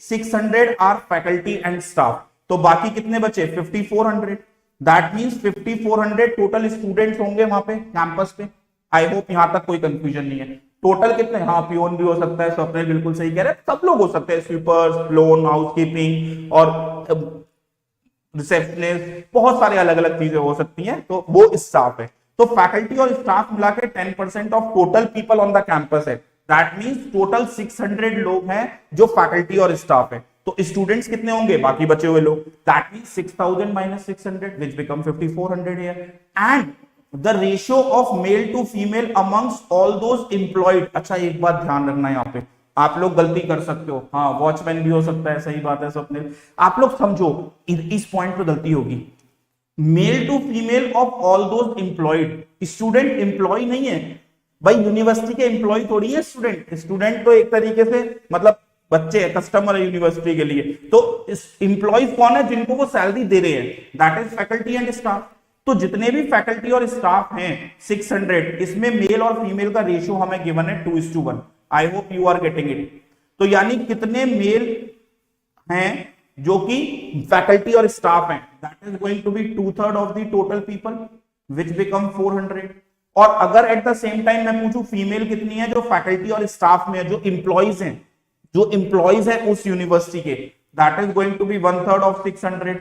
[SPEAKER 4] 600 आर फैकल्टी एंड स्टाफ, तो बाकी कितने बचे 5400। दैट मींस 5400 टोटल स्टूडेंट्स होंगे वहां पे कैंपस पे। आई होप यहां तक कोई कंफ्यूजन नहीं है। टोटल कितने, हाँ पियोन भी हो सकता है, स्वप्निल बिल्कुल सही कह रहे हैं, सब लोग हो सकते हैं, स्वीपर्स, लोन, हाउसकीपिंग और रिसेप्शनिस्ट, बहुत सारे अलग अलग चीजें हो सकती हैं, तो वो स्टाफ है। तो फैकल्टी और स्टाफ मिला के 10% of total people on the campus है। दैट मींस टोटल 600 लोग हैं जो फैकल्टी और स्टाफ है, तो स्टूडेंट्स कितने होंगे बाकी बचे हुए लोग, that means 6000 minus 600 which become 5400 here. And the ratio of male to female amongst all those employed. अच्छा एक बात ध्यान रखना, यहाँ पे आप लोग गलती कर सकते हो, हाँ वॉचमैन भी हो सकता है, सही बात है स्वप्निल, आप लोग समझो इस पॉइंट पे गलती होगी। Male to female of all those employed, student employ नहीं है भाई, यूनिवर्सिटी के एम्प्लॉय थोड़ी है स्टूडेंट, स्टूडेंट तो एक तरीके से मतलब बच्चे है, कस्टमर है यूनिवर्सिटी के लिए, तो एम्प्लॉयज कौन है जिनको वो सैलरी दे रहे हैं, that is faculty and staff. तो जितने भी फैकल्टी और स्टाफ हैं 600, इसमें मेल और फीमेल का रेशियो हमें गिवन है 2:1। I hope you are getting it. तो यानी कितने मेल हैं जो कि फैकल्टी और स्टाफ हैं, that is going to be 2/3 of the total people which become 400। और अगर एट द सेम टाइम मैं पूछूं फीमेल कितनी है जो फैकल्टी और स्टाफ में है, जो इंप्लॉइज हैं, जो इंप्लॉइज हैं उस यूनिवर्सिटी के, that is going to be 1/3 of 600।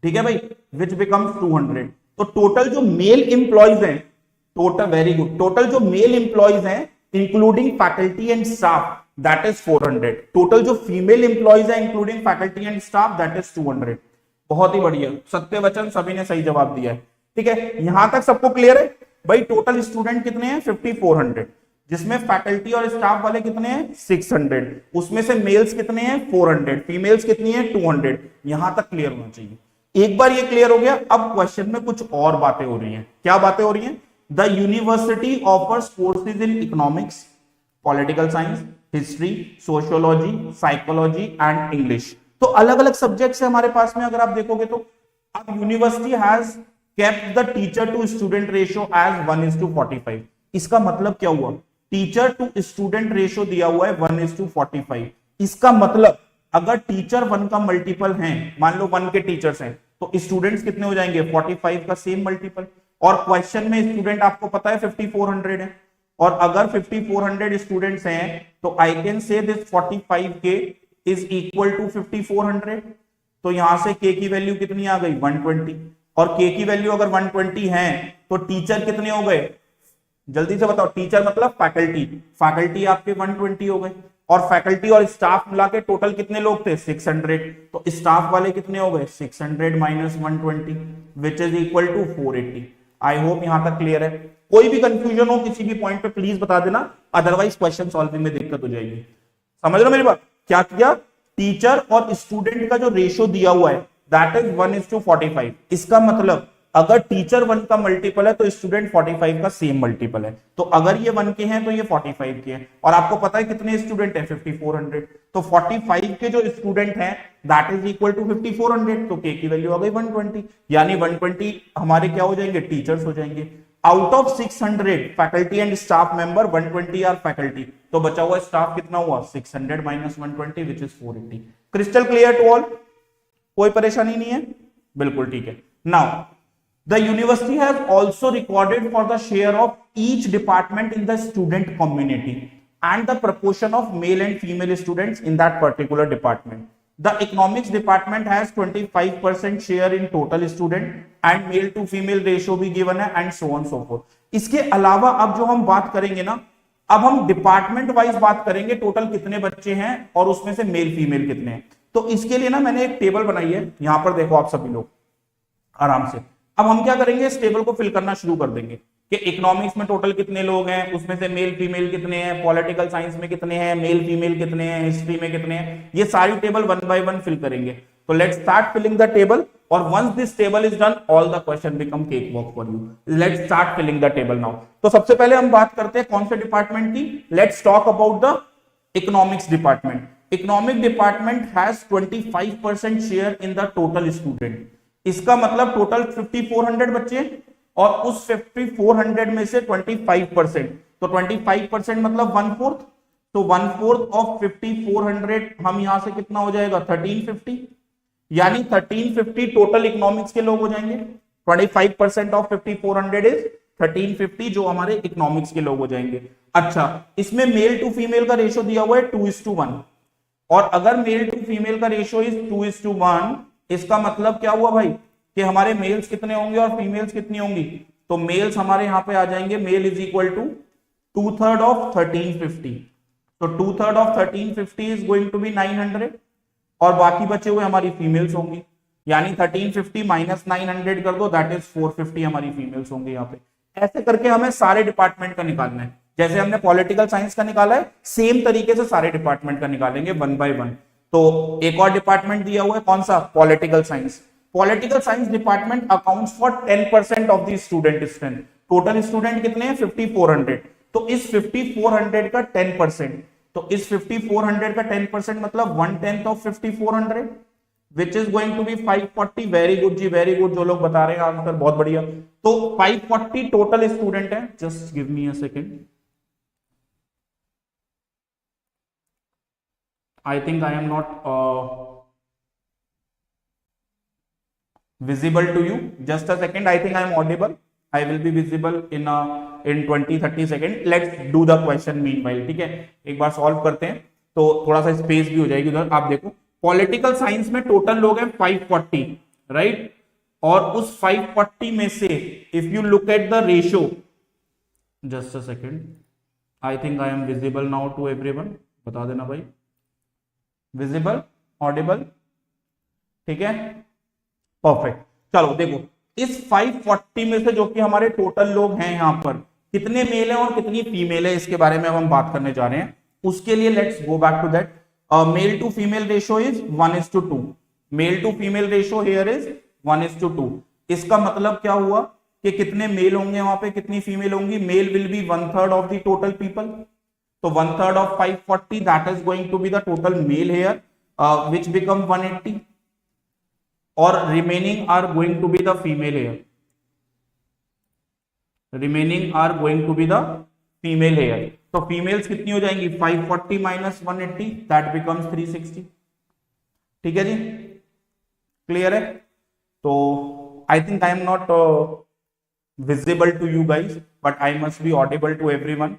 [SPEAKER 4] ठीक है भाई, विच बिकम्स 200। तो टोटल जो मेल इंप्लॉइज हैं, टोटल, वेरी गुड, टोटल जो मेल इंप्लॉइज हैं including faculty and staff, that is 400। Total जो फीमेल इंप्लॉइज है including faculty and staff, that is 200। बहुत ही बढ़िया, सत्य वचन सभी ने सही जवाब दिया है। ठीक है, यहां तक सबको क्लियर है भाई। टोटल स्टूडेंट कितने हैं 5400, जिसमें फैकल्टी और स्टाफ वाले कितने हैं 600, उसमें से मेल्स कितने हैं 400, फीमेल्स कितनी है 200। यहां तक क्लियर होना चाहिए। एक बार ये क्लियर हो गया, अब क्वेश्चन में कुछ और बातें हो रही हैं। क्या बातें हो रही हैं? The university offers courses in economics, political science, history, sociology, psychology and English. तो अलग अलग सब्जेक्ट्स है हमारे पास में। अगर आप देखोगे तो अब university has kept the teacher to student ratio as 1:45। इसका मतलब क्या हुआ? टीचर टू स्टूडेंट रेशियो दिया हुआ है 1:45। इसका मतलब अगर टीचर 1 का मल्टीपल है, मान लो 1 के टीचर्स हैं, तो स्टूडेंट्स कितने हो जाएंगे 45 का सेम मल्टीपल। और क्वेश्चन में स्टूडेंट आपको पता है 5400 है, और अगर 5400 स्टूडेंट्स हैं तो I can say this 45k is equal to 5400। तो यहां से k की वैल्यू कितनी आ गई 120, और k की वैल्यू अगर 120 है तो टीचर कितने हो गए, जल्दी से बताओ। टीचर मतलब फैकल्टी, फैकल्टी आपके 120 हो गए, और फैकल्टी और स्टाफ मिला के टोटल कितने लोग थे 600। तो स्टाफ वाले कितने हो गए 600 minus 120 which is equal to 480। I hope यहां तक क्लियर है। कोई भी कंफ्यूजन हो किसी भी पॉइंट पे प्लीज बता देना, अदरवाइज क्वेश्चन सॉल्विंग में दिक्कत हो जाएगी। समझ रहे हो मेरी बात? क्या किया? टीचर और स्टूडेंट का जो रेशियो दिया हुआ है दैट इज 1:45। इसका मतलब अगर टीचर 1 का मल्टीपल है तो स्टूडेंट 45 का सेम मल्टीपल है। तो अगर ये 1 के हैं तो ये 45 के हैं, और आपको पता है कितने स्टूडेंट हैं 5400। तो 45 के जो स्टूडेंट हैं दैट इज इक्वल टू 5400। तो k की वैल्यू आ गई 120, यानी 120 हमारे क्या हो जाएंगे टीचर्स हो जाएंगे। Out of 600 faculty and staff member 120 are faculty, तो बचा हुआ स्टाफ कितना हुआ 600 minus 120 which is 480। Crystal clear to all? कोई परेशानी नहीं है? बिल्कुल ठीक है। Now the university has also recorded for the share of each department in the student community and the proportion of male and female students in that particular department. The economics department has 25% share in total student and male to female ratio भी given है and so on so forth. इसके अलावा अब जो हम बात करेंगे ना, अब हम डिपार्टमेंट वाइज बात करेंगे टोटल कितने बच्चे हैं और उसमें से मेल फीमेल कितने हैं। तो इसके लिए ना मैंने एक टेबल बनाई है, यहां पर देखो आप सभी लोग आराम से। अब हम क्या करेंगे, इस टेबल को फिल करना शुरू कर देंगे कि इकोनॉमिक्स में टोटल कितने लोग हैं, उसमें से मेल फीमेल कितने हैं, पॉलिटिकल साइंस में कितने हैं, मेल फीमेल कितने हैं, हिस्ट्री में कितने हैं, ये सारी टेबल 1 बाय 1 फिल करेंगे। तो let's start filling the table, और once this table is done all the question become cake walk for you. Let's start filling the table now. तो सबसे पहले हम बात करते हैं कौन से डिपार्टमेंट की, let's talk about the economics department. Economic department has 25% share in the total student. इसका मतलब टोटल 5400 बच्चे हैं और उस 5400 में से 25%, तो 25% मतलब 1/4, तो 1/4 ऑफ 5400 हम यहां से कितना हो जाएगा 1350, यानी 1350 टोटल इकोनॉमिक्स के लोग हो जाएंगे। 25% ऑफ 5400 इज 1350 जो हमारे इकोनॉमिक्स के लोग हो जाएंगे। अच्छा, इसमें मेल टू फीमेल का रेशियो दिया हुआ है 2:1, और अगर मेल टू फीमेल का रेशियो इज 2:1, इसका मतलब क्या हुआ भाई कि हमारे मेल्स कितने होंगे और फीमेल्स कितनी होंगी, तो मेल्स हमारे यहां पे आ जाएंगे, male is equal to 2/3 of 1350, तो 2/3 of 1350 is going to be 900, और बाकी बचे हुए हमारी फीमेल्स होंगी, यानी 1350 माइनस 900 कर दो, दैट इज 450 हमारी फीमेल्स होंगे यहाँ पे। ऐसे करके हमें सारे डिपार्टमेंट का निकालना है, जैसे हमने पॉलिटिकल साइंस का निकाला है सेम तरीके से सारे डिपार्टमेंट का निकालेंगे 1 by 1। तो एक और डिपार्टमेंट दिया हुआ है, कौन सा, political science. Political science department accounts for 10% of the student strength. Total student कितने हैं 5400, तो इस 5400 का 10%, तो इस 5400 का 10% मतलब 1/10 of 5400 which is going to be 540। Very good जी, वेरी गुड, जो लोग बता रहे हैं आंसर बहुत बढ़िया। तो 540 टोटल स्टूडेंट है। Just give me a second, I think I am not visible to you. Just a second, I think I am audible. I will be visible in 20-30 seconds. Let's do the question meanwhile. ठीक है, एक बार solve करते हैं तो थोड़ा सा space भी हो जाएगी उधर। आप देखो पॉलिटिकल साइंस में टोटल लोग हैं 540, राइट, और उस 540 में से if you look at the ratio, just a second, I think I am visible now to everyone. बता देना भाई, विजिबल, ऑडिबल, ठीक है, परफेक्ट। चलो देखो इस 540 में से जो कि हमारे टोटल लोग हैं यहाँ पर कितने मेल हैं और कितनी फीमेल है, इसके बारे में हम बात करने जा रहे हैं। उसके लिए let's go back to that. Male to female ratio is 1:2। Male to female ratio here is 1:2। इसका मतलब क्या हुआ कि कितने मेल होंगे वहां पे, कितनी फीमेल होंगी, male will be 1/3 of the total people, तो 1/3 of 540 that is going to be the total male here, which become 180, or remaining are going to be the female here, remaining are going to be the female here। तो females कितनी हो जाएंगी 540 minus 180 that becomes 360। ठीक है जी, clear है। तो I think I am not visible to you guys, but I must be audible to everyone।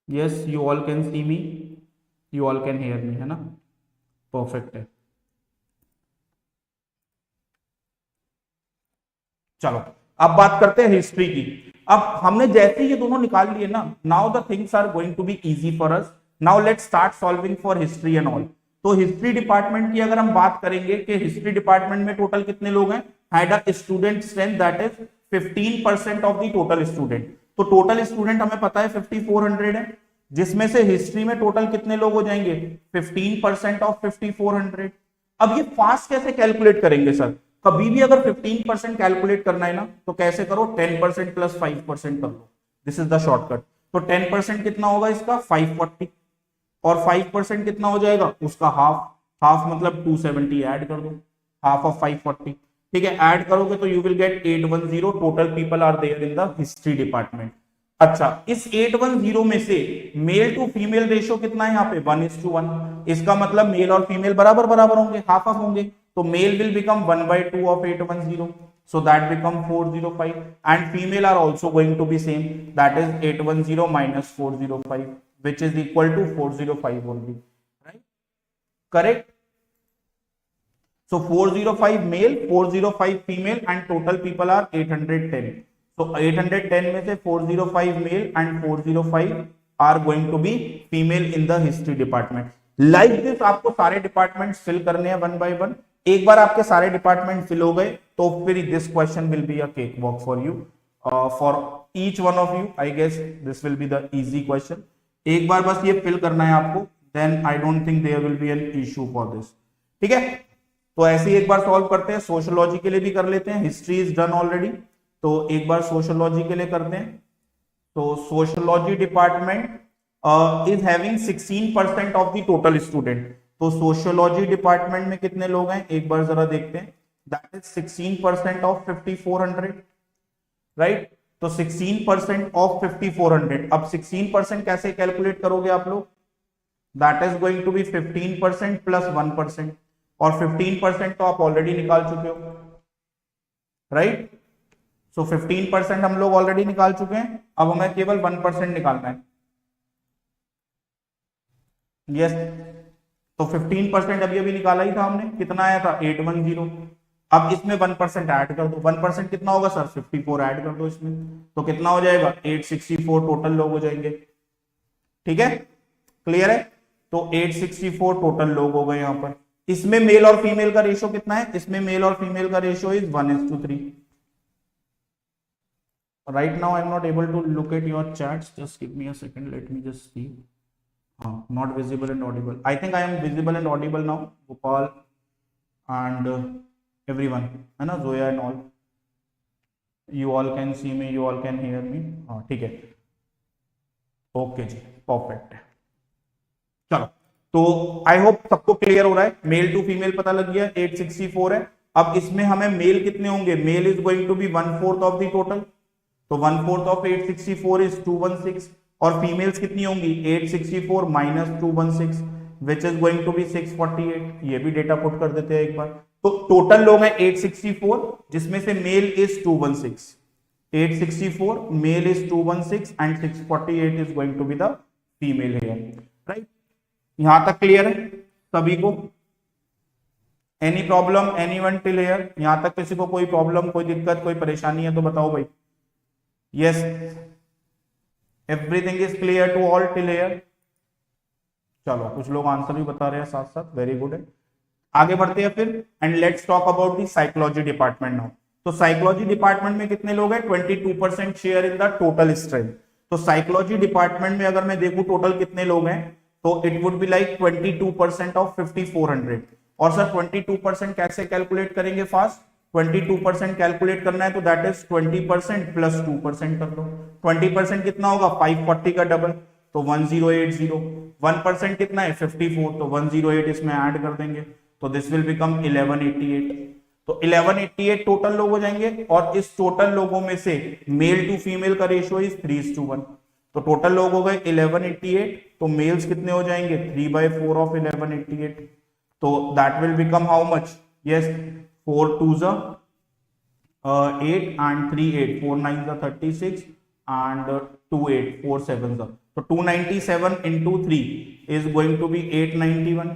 [SPEAKER 4] Yes, you all can see me, you all can hear me, है ना, perfect है। चलो अब बात करते हैं हिस्ट्री की। अब हमने जैसे ये दोनों निकाल लिए ना, now the things are going to be easy for us. Now let's start solving for history and all. तो हिस्ट्री डिपार्टमेंट की अगर हम बात करेंगे कि हिस्ट्री डिपार्टमेंट में टोटल कितने लोग हैं, had a student strength that is 15% of the total student. तो टोटल स्टूडेंट हमें पता है 5400 है, जिसमें से हिस्ट्री में टोटल कितने लोग हो जाएंगे 15% ऑफ 5400। अब ये फास्ट कैसे कैलकुलेट करेंगे सर, कभी भी अगर 15% कैलकुलेट करना है ना तो कैसे करो, 10% प्लस 5% कर लो, दिस इज द शॉर्टकट। तो 10% कितना होगा इसका 540, और 5% कितना हो जाएगा उसका हाफ, हाफ मतलब 270 ऐड कर दो, हाफ ऑफ 540, ठीक है, ऐड करोगे तो you will get 810 total people are there in the history department. अच्छा, इस 810 में से मेल टू फीमेल रेशियो कितना है यहाँ पे 1:1। इसका मतलब मेल और फीमेल बराबर बराबर होंगे, हाफ हाफ होंगे, तो male will become 1/2 of 810, so that become 405, and female are also going to be same, that is 810 minus 405, which is equal to 405 only, right? Correct? So 405 male, 405 female, and total people are 810. So 810 में से 405 male and 405 are going to be female in the history department. Like this आपको सारे departments fill करने हैं 1 by 1। एक बार आपके सारे department fill हो गए तो फिर this question will be a cake walk for you, for each one of you. I guess this will be the easy question. एक बार बस ये फिल करना है आपको, then I don't think there will be an issue for this. ठीक है, तो ऐसे ही एक बार सॉल्व करते हैं। सोशियोलॉजी के लिए भी कर लेते हैं, हिस्ट्री इज डन ऑलरेडी, तो एक बार सोशियोलॉजी के लिए करते हैं। तो sociology department is having 16% of the total student. तो सोशियोलॉजी डिपार्टमेंट में कितने लोग हैं एक बार जरा देखते हैं। That is 16% of 5400, right. तो 16% ऑफ 5400। अब 16% कैसे कैलकुलेट करोगे आप लोग? That is going to be 15% plus 1%, और 15% तो आप ऑलरेडी निकाल चुके हो, राइट। सो 15% हम लोग ऑलरेडी निकाल चुके हैं, अब हमें केवल 1% निकालना है। यस, तो 15% अभी अभी निकाला ही था हमने, कितना आया था 810। अब इसमें 1% ऐड कर दो, 1% कितना होगा सर? 54 ऐड कर दो इसमें, तो कितना हो जाएगा? 864 टोटल लोग हो जाएंगे। ठीक है, क्लियर है? तो 864 टोटल लोग हो गए यहाँ पर। इसमें मेल और फीमेल का रेशियो कितना है? इसमें मेल और फीमेल का ratio is 1:3। Right now I am not able to look at your chats, just give me a second, let me just see. हाँ, not visible and audible. I think I am visible and audible now, Gopal and everyone, है ना, Zoya and all. You all can see me, you all can hear me. हाँ ठीक है, okay जी, perfect. चलो, तो I hope सबको clear हो रहा है। मेल टू फीमेल पता लग गया, 864 है। अब इसमें हमें मेल कितने होंगे? Male is going to be 1/4 of the total, तो 1/4 ऑफ 864 इज 216। और फीमेल्स कितनी होंगी? 864 minus 216 which is going to be 648। ये भी डेटा पुट कर देते हैं एक बार। तो टोटल लोग हैं 864, जिसमें से male is 216। 864 male is 216 and 648 is going to be the female here, right. यहां तक क्लियर है सभी को? Any problem, anyone till here? यहां तक किसी को कोई प्रॉब्लम, कोई दिक्कत, कोई परेशानी है तो बताओ भाई। Yes, everything is clear to all till here? चलो, कुछ लोग आंसर भी बता रहे हैं साथ साथ, वेरी गुड है। आगे बढ़ते हैं फिर, and let's talk about the psychology department now. तो साइकोलॉजी डिपार्टमेंट में कितने लोग हैं? 22% share in the total strength. तो साइकोलॉजी डिपार्टमेंट में अगर मैं देखूं टोटल कितने लोग हैं, तो it would be like 22% of 5400। और सर 22% कैसे कैलकुलेट करेंगे फास्ट? 22% कैलकुलेट करना है तो दैट इज 20% प्लस 2% कर लो। 20% कितना होगा? 540 का डबल, तो 1080। 1% कितना है? 54, तो 108 इसमें ऐड कर देंगे, तो दिस विल बिकम 1188। तो 1188 टोटल लोग हो जाएंगे, और इस टोटल लोगों में से मेल टू फीमेल का रेशियो इज 3:1। तो टोटल लोग हो गए 1188, तो मेल्स कितने हो जाएंगे? 3/4 ऑफ 1188। तो that will become how much? Yes, 4 2s 8 and 3 8, 4 9s 36 and 2 8, 4 7s। तो 297 into 3 is going to be 891।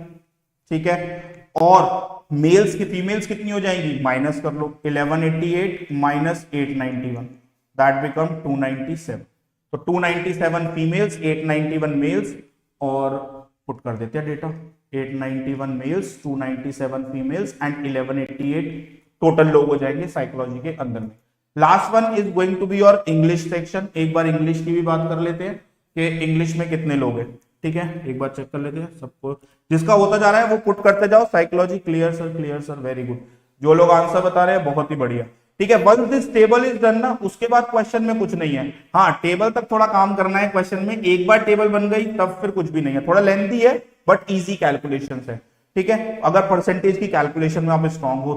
[SPEAKER 4] ठीक है, और मेल्स की फीमेल्स कितनी हो जाएंगी? माइनस कर लो, 1188 माइनस 891, दैट बिकम 297। तो 297 फीमेल्स, 891 मेल्स, और पुट कर देते हैं data. 891 males, 297 females and 1188 total लोग हो जाएंगे साइकोलॉजी के अंदर में। Last one is going to be your English section. एक बार इंग्लिश की भी बात कर लेते हैं कि इंग्लिश में कितने लोग हैं। ठीक है, एक बार चेक कर लेते हैं सबको, जिसका होता जा रहा है वो पुट करते जाओ। Psychology clear sir, very good. जो लोग आंसर बता रहे हैं बहुत ही बढ़िया। ठीक है, once this table is done ना, उसके बाद क्वेश्चन में कुछ नहीं है। हाँ, टेबल तक थोड़ा काम करना है क्वेश्चन में। एक बार टेबल बन गई तब फिर कुछ भी नहीं है, थोड़ा लेंथी है बट इजी कैलकुलेशन है। ठीक है, अगर परसेंटेज की कैलकुलेशन में आप स्ट्रांग हो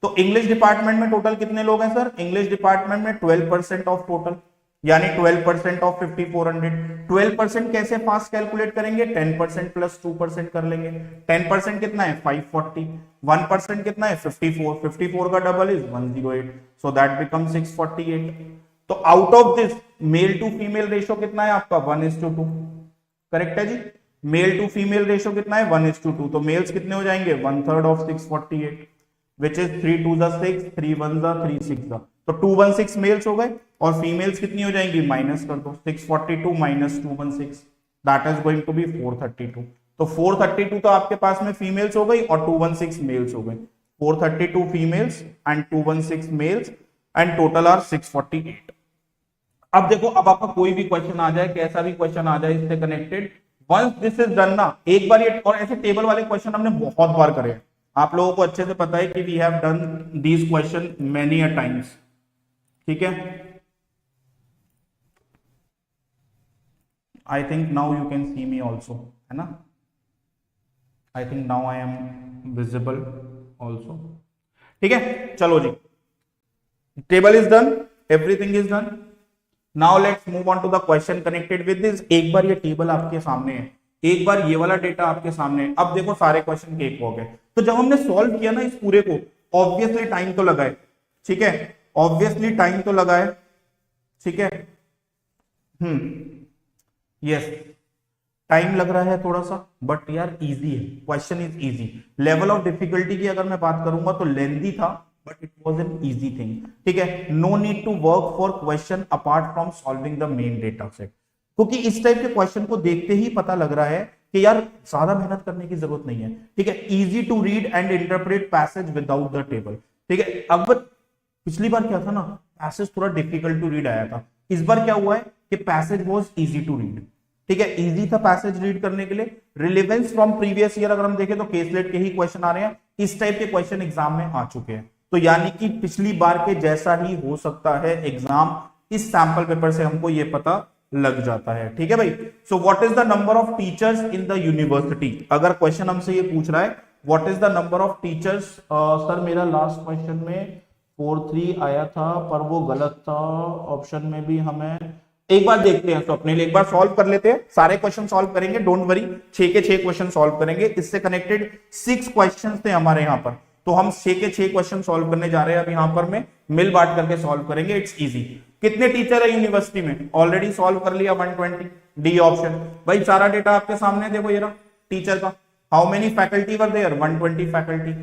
[SPEAKER 4] तो इंग्लिश डिपार्टमेंट में टोटल कितने लोग हैं सर? इंग्लिश डिपार्टमेंट में 12% ऑफ टोटल, यानी 12% ऑफ 5400। 12% कैसे फास्ट कैलकुलेट करेंगे? 10% प्लस 2% कर लेंगे। 10% कितना है? 540। 1% कितना है? 54। 54 का double is 108, so that become 648। तो out of this male to female ratio कितना है आपका? 1:2। करेक्ट है जी। मेल टू फीमेल रेशियो कितना है? 1:2। तो मेल्स कितने हो जाएंगे? 1/3 of 648, which is 3 2s 6, 3 1s 3 6। तो 216 मेल्स हो गए, और फीमेल्स कितनी हो जाएंगी? माइनस कर दो, 642 minus 216, that is going to be 432। तो 432 तो आपके पास में फीमेल्स हो गई और 216 मेल्स हो गए। 432 females and 216 males and total are 648। अब देखो, अब आपका कोई भी क्वेश्चन आ जाए, कैसा भी क्वेश्चन आ जाए इससे connected, once this is done ना, एक बार ये, और ऐसे टेबल वाले क्वेश्चन हमने बहुत बार करे हैं, आप लोगों को अच्छे से पता है कि we have done these question many a times. ठीक है, I think now you can see me also, है ना? I think now I am visible also. ठीक है, चलो जी, table is done, everything is done. Now let's move on to the question connected with this. एक बार ये table आपके सामने है, एक बार ये वाला डेटा आपके सामने है। अब देखो सारे क्वेश्चन के एक हो गए। तो जब हमने सॉल्व किया ना इस पूरे को, ऑब्वियसली टाइम तो लगा है, ठीक है, ऑब्वियसली टाइम तो लगा है, ठीक है, यस टाइम लग रहा है थोड़ा सा, बट यार इजी है, question is easy. Level of difficulty की अगर मैं बात करूंगा तो लेंथी था, but it was an easy thing, ठीक है। No need to work for question apart from solving the main data set, क्योंकि इस टाइप के क्वेश्चन को देखते ही पता लग रहा है कि यार ज्यादा मेहनत करने की जरूरत नहीं है, ठीक है। Easy to read and interpret passage without the table, ठीक है। अब पिछली बार क्या था ना, पैसेज थोड़ा डिफिकल्ट टू रीड आया था, इस बार क्या हुआ है कि passage was easy to read, ठीक है, इजी था पैसेज रीड करने के लिए। रिलेवेंस फ्रॉम प्रीवियस ईयर अगर हम देखें तो केसलेट के ही क्वेश्चन आ रहे हैं, इस टाइप के क्वेश्चन एग्जाम में आ चुके हैं, तो यानी कि पिछली बार के जैसा ही हो सकता है एग्जाम, इस सैंपल पेपर से हमको ये पता लग जाता है, ठीक है भाई। सो what is the number of teachers in the university, अगर क्वेश्चन हमसे ये पूछ रहा है what is the number of teachers, sir मेरा लास्ट क्वेश्चन में 4-3 आया था पर वो गलत था, ऑप्शन में भी हमें एक बार देखते हैं, तो अपने लिए एक बार सॉल्व कर लेते हैं, सारे क्वेश्चन सॉल्व करेंगे, डोंट वरी, 6 के 6 क्वेश्चन सॉल्व करेंगे। इससे कनेक्टेड 6 क्वेश्चन थे हमारे यहाँ पर, तो हम 6 के 6 क्वेश्चन सॉल्व करने जा रहे हैं। अब यहाँ पर में मिल बांट करके सॉल्व करेंगे, इट्स इजी। कितने टीचर है यूनिवर्सिटी में, ऑलरेडी सॉल्व कर लिया 120, डी ऑप्शन। भाई सारा डेटा आपके सामने देखो, ये रहा टीचर का। How many faculty were there, 120 faculty.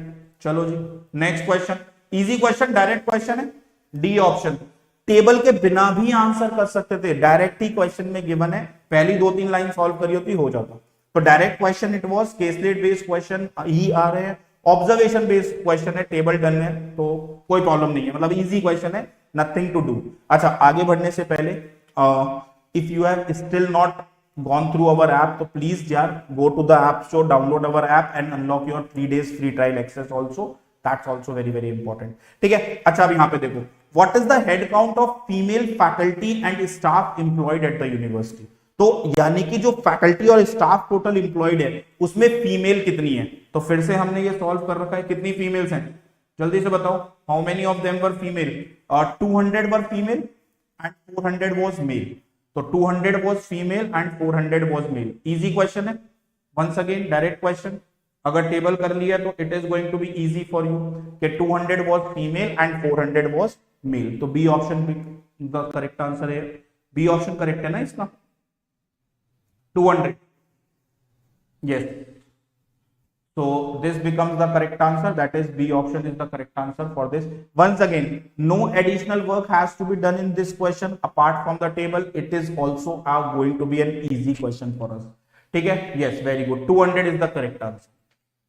[SPEAKER 4] चलो जी next question, easy question, direct question है, डी ऑप्शन। टेबल के बिना भी आंसर कर सकते थे, डायरेक्ट ही क्वेश्चन में गिवन है, पहली 2-3 लाइन सॉल्व करी होती हो जाता। तो direct question it was, caselet based question ही आ रहे हैं, ऑब्जर्वेशन बेस्ड क्वेश्चन है, टेबल डन है, तो कोई प्रॉब्लम नहीं है, मतलब इजी क्वेश्चन है, नथिंग टू डू। अच्छा आगे बढ़ने से पहले if you have still not gone through our app, तो प्लीज यार go to the app store, download our app and unlock your 3 days free trial access also, that's also very very important, ठीक है। अच्छा अब यहाँ पे देखो, what is the head count of female faculty and staff employed at the university, तो यानी कि जो फैकल्टी और स्टाफ टोटल एम्प्लॉयड है उसमें फीमेल कितनी है। तो फिर से हमने ये सॉल्व कर रखा है, कितनी फीमेल्स हैं जल्दी से बताओ, how many of them were female, 200 were female and 400 was male, तो 200 was female and 400 was male. Easy question है, वंस अगेन डायरेक्ट क्वेश्चन, अगर टेबल कर लिया तो it is going to be easy for you कि 200 was female and 400 was male, तो B option the correct answer है, B option correct है ना इसका, 200, yes, so this becomes the correct answer, that is B option is the correct answer for this. Once again, no additional work has to be done in this question apart from the table, it is also going to be an easy question for us, ठीक है, yes, very good, 200 is the correct answer।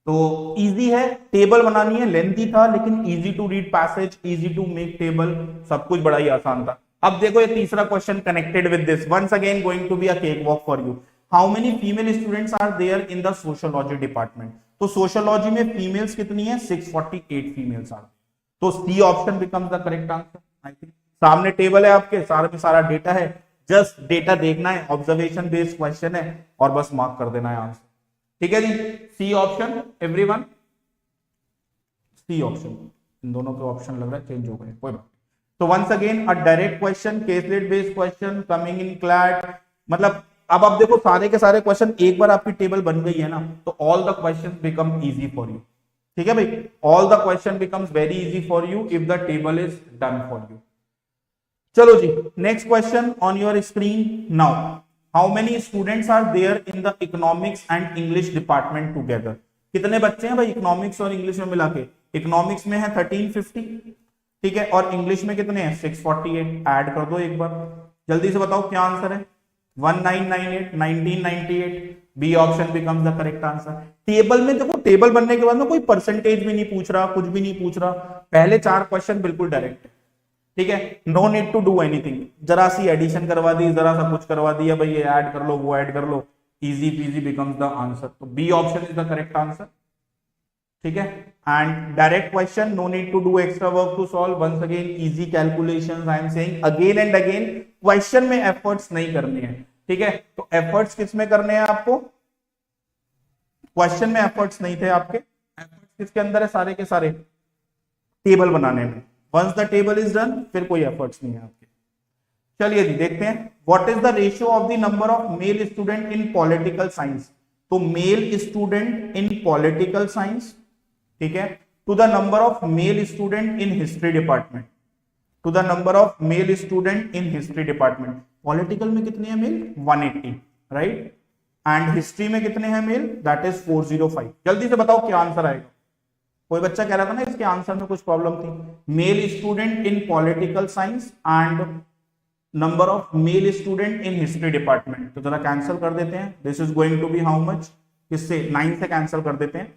[SPEAKER 4] तो easy है, table बनानी है, lengthy था लेकिन easy to read passage, easy to make table, सब कुछ बड़ा ही आसान था। अब देखो ये तीसरा question connected with this, once again going to be a cake walk for you. How many female students are there in the sociology department, तो सोशियोलॉजी में फीमेल्स कितनी है, 648 फीमेल्स आर, तो C option becomes the correct answer. I think सामने table है आपके, सारे में सारा डेटा है, जस्ट डेटा देखना है, ऑब्जर्वेशन बेस्ड क्वेश्चन है और बस मार्क कर देना है आंसर, ठीक है जी। C option everyone, C option, इन दोनों के ऑप्शन लग रहा है चेंज हो गए, कोई बात। तो once again a direct question, caselet based question coming in CLAT, मतलब अब आप देखो सारे के सारे क्वेश्चन, एक बार आपकी टेबल बन गई है ना तो all the question become easy for you, ठीक है भाई, all the question becomes very easy for you if the table is done for you. चलो जी next question on your screen now, how many students are there in the economics and English department together, कितने बच्चे हैं भाई economics और English में मिला के, इकोनॉमिक्स में है 1350, ठीक है, और इंग्लिश में कितने हैं 648, ऐड कर दो एक बार, जल्दी से बताओ क्या आंसर है, 1998, 1998, B option becomes the correct answer. Table में देखो, टेबल बनने के बाद में कोई परसेंटेज भी नहीं पूछ रहा, कुछ भी नहीं पूछ रहा, पहले 4 क्वेश्चन बिल्कुल डायरेक्ट है, ठीक है, no need to do anything, जरा सी एडिशन करवा दी, जरा सा कुछ करवा दिया, भाई ये ऐड कर लो वो ऐड कर लो, easy peasy becomes the answer, तो B option is the correct answer, ठीक है। And direct question, no need to do extra work to solve, once again easy calculations, I am saying again and again, question में efforts नहीं करने हैं, ठीक है, तो एफर्ट्स किस में करने हैं आपको, क्वेश्चन में एफर्ट्स नहीं थे आपके, एफर्ट्स किसके अंदर है, सारे के सारे टेबल बनाने में। Once the table is done फिर कोई एफर्ट्स नहीं है आपके। चलिए जी देखते हैं, what is the ratio of the number of male student in political science. तो male student in political science, ठीक है, to the number of male student in history department, to the number of male student in history department. Political में कितने हैं mail, 180, right, and history में कितने हैं mail, that is 405। जल्दी से बताओ क्या आंसर आएगा। कोई बच्चा कह रहा था ना इसके आंसर में कुछ प्रॉब्लम थी। Male student in political science and number of male student in history department. तो जरा कैंसिल कर देते हैं, this is going to be how much, किससे, 9 से कैंसिल कर देते हैं,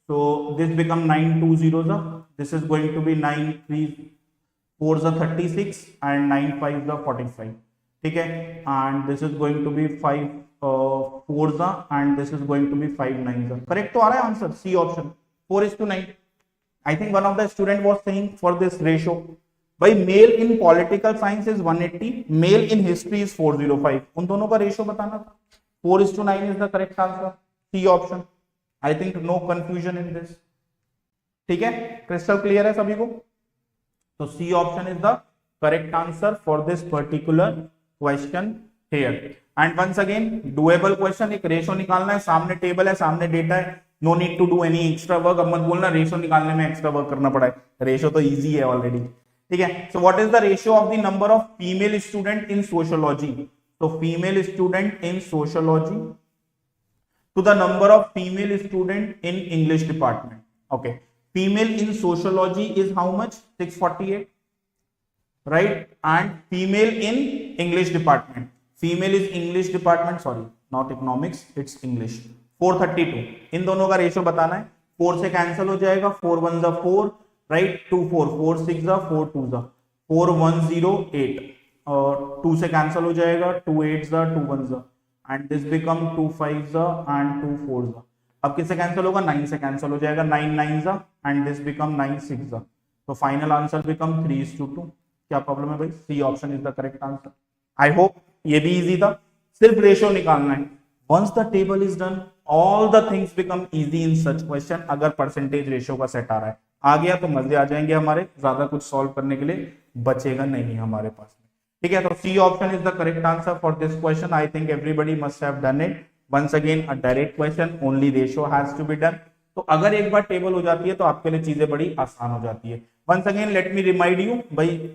[SPEAKER 4] तो this become 9 2 0, this is going to be 9 3 4 36 and 9 5 45, ठीक है, and this is going to be 5 4 and this is going to be 5 9। Correct तो आ रहा है आंसर, C option, 4:9। I think one of the student was saying for this ratio, भाई male in political science is 180, male in history is 405, उन दोनों का ratio बताना था। 4:9 is the correct answer, C option. I think no confusion in this, ठीक है, crystal clear है सभी को। तो C option is the correct answer for this particular question here. And once again doable question, एक ratio निकालना है, सामने टेबल है, सामने डेटा है, no need to do any extra work. अब मत बोलना रेशियो निकालने में एक्स्ट्रा वर्क करना पड़ा है, रेशियो तो इजी है ऑलरेडी, ठीक है। So what is the ratio of the number of female student in sociology. तो female student in sociology to the number of female student in English department. Okay, female in sociology is how much, 648, right, and female in English department, female is English department, sorry not economics, it's English, 432। इन दोनों का ratio बताना है, 4 से cancel हो जाएगा, 4 1 4, right, 2 4 4 6 4 2 4 1 0 8, और 2 से cancel हो जाएगा, 2 8 2 1 एंड दिस बिकम 2 5 एंड 2 4। अब किससे कैंसिल होगा, 9 से कैंसिल हो जाएगा, 9 9 एंड दिस बिकम 9 6, तो फाइनल आंसर बिकम 3:2। क्या प्रॉब्लम है भाई, C option is the correct answer. I hope ये भी इजी था, सिर्फ रेशियो निकालना है। Once the table is done all the things become easy in such question. अगर परसेंटेज रेशियो का सेट आ रहा है, आ गया तो मजे आ जाएंगे हमारे, ज्यादा कुछ सॉल्व करने के लिए बचेगा नहीं हमारे पास में, ठीक है। तो C option is the correct answer for this question. I think everybody must have done it. Once again a direct question, only ratio has to be done. तो अगर एक बार टेबल हो जाती है तो आपके लिए चीजें बड़ी आसान हो जाती है। Once again let me remind you, भाई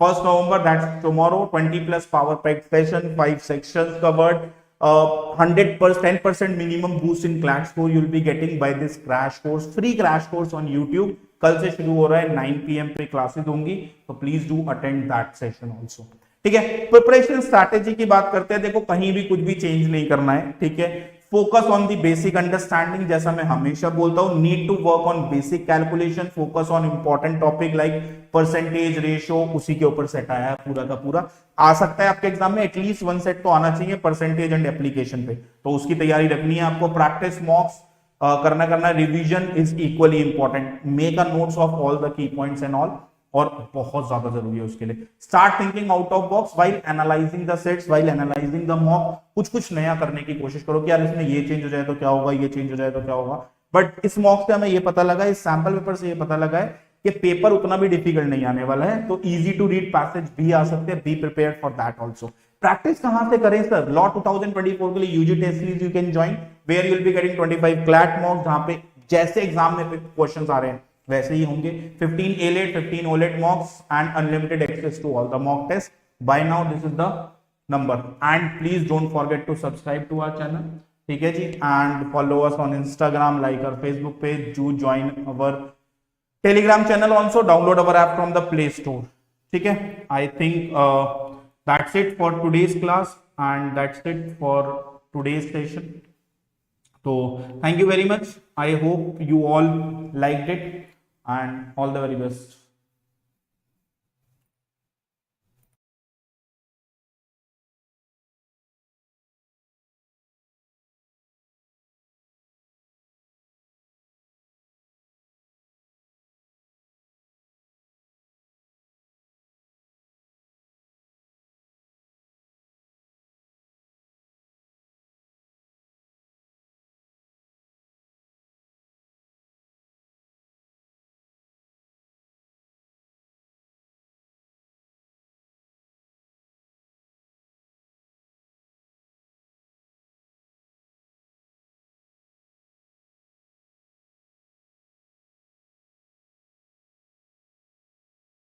[SPEAKER 4] 1st November, that's tomorrow, 20+ power packed session, 5 sections covered, 10% minimum boost in CLAT score you'll be getting by this crash course, free crash course on YouTube। कल से शुरू हो रहा है, 9 PM पे classes होंगी, तो please do attend that session also, ठीक है। प्रिपरेशन स्ट्रैटेजी की बात करते हैं, देखो कहीं भी कुछ भी चेंज नहीं करना है, ठीक है। Focus on the basic understanding, जैसा मैं हमेशा बोलता हूं, need to work on basic calculation, focus on important topic like percentage, ratio, उसी के ऊपर सेट आया है पूरा का पूरा। आ सकता है आपके एग्जाम में एटलीस्ट 1 सेट तो आना चाहिए परसेंटेज एंड एप्लीकेशन पे, तो उसकी तैयारी रखनी है आपको। प्रैक्टिस मॉक्स करना, revision is equally important, make a notes of all the key points and all, और बहुत ज्यादा जरूरी है उसके लिए। Start thinking out of box while analysing the sets, while analysing the mock. कुछ नया करने की कोशिश करो कि यार इसमें ये चेंज हो जाए तो क्या होगा, ये चेंज हो जाए तो क्या होगा। बट इस मॉक से हमें ये पता लगा, इस सैंपल पेपर से ये पता लगा है कि पेपर उतना भी डिफिकल्ट नहीं आने वाला है, तो इजी टू रीड पैसेज भी आ सकते हैं, be prepared for that also. Practice कहां से करें सर, लॉ 2024 के लिए UG test series you can join, where you will be getting 25 CLAT mocks, जहां पे जैसे एग्जाम में क्वेश्चंस आ रहे हैं वैसे ही होंगे। 15 ALET, 15 OLET mocks and unlimited access to all the mock tests. By now this is the number, and please don't forget to subscribe to our channel, ठीक है जी, and follow us on Instagram, like our Facebook page, do join our Telegram channel also, download our app from the Play Store, ठीक है। I think that's it for today's class and that's it for today's session. So thank you very much. I hope you all liked it and all the very best.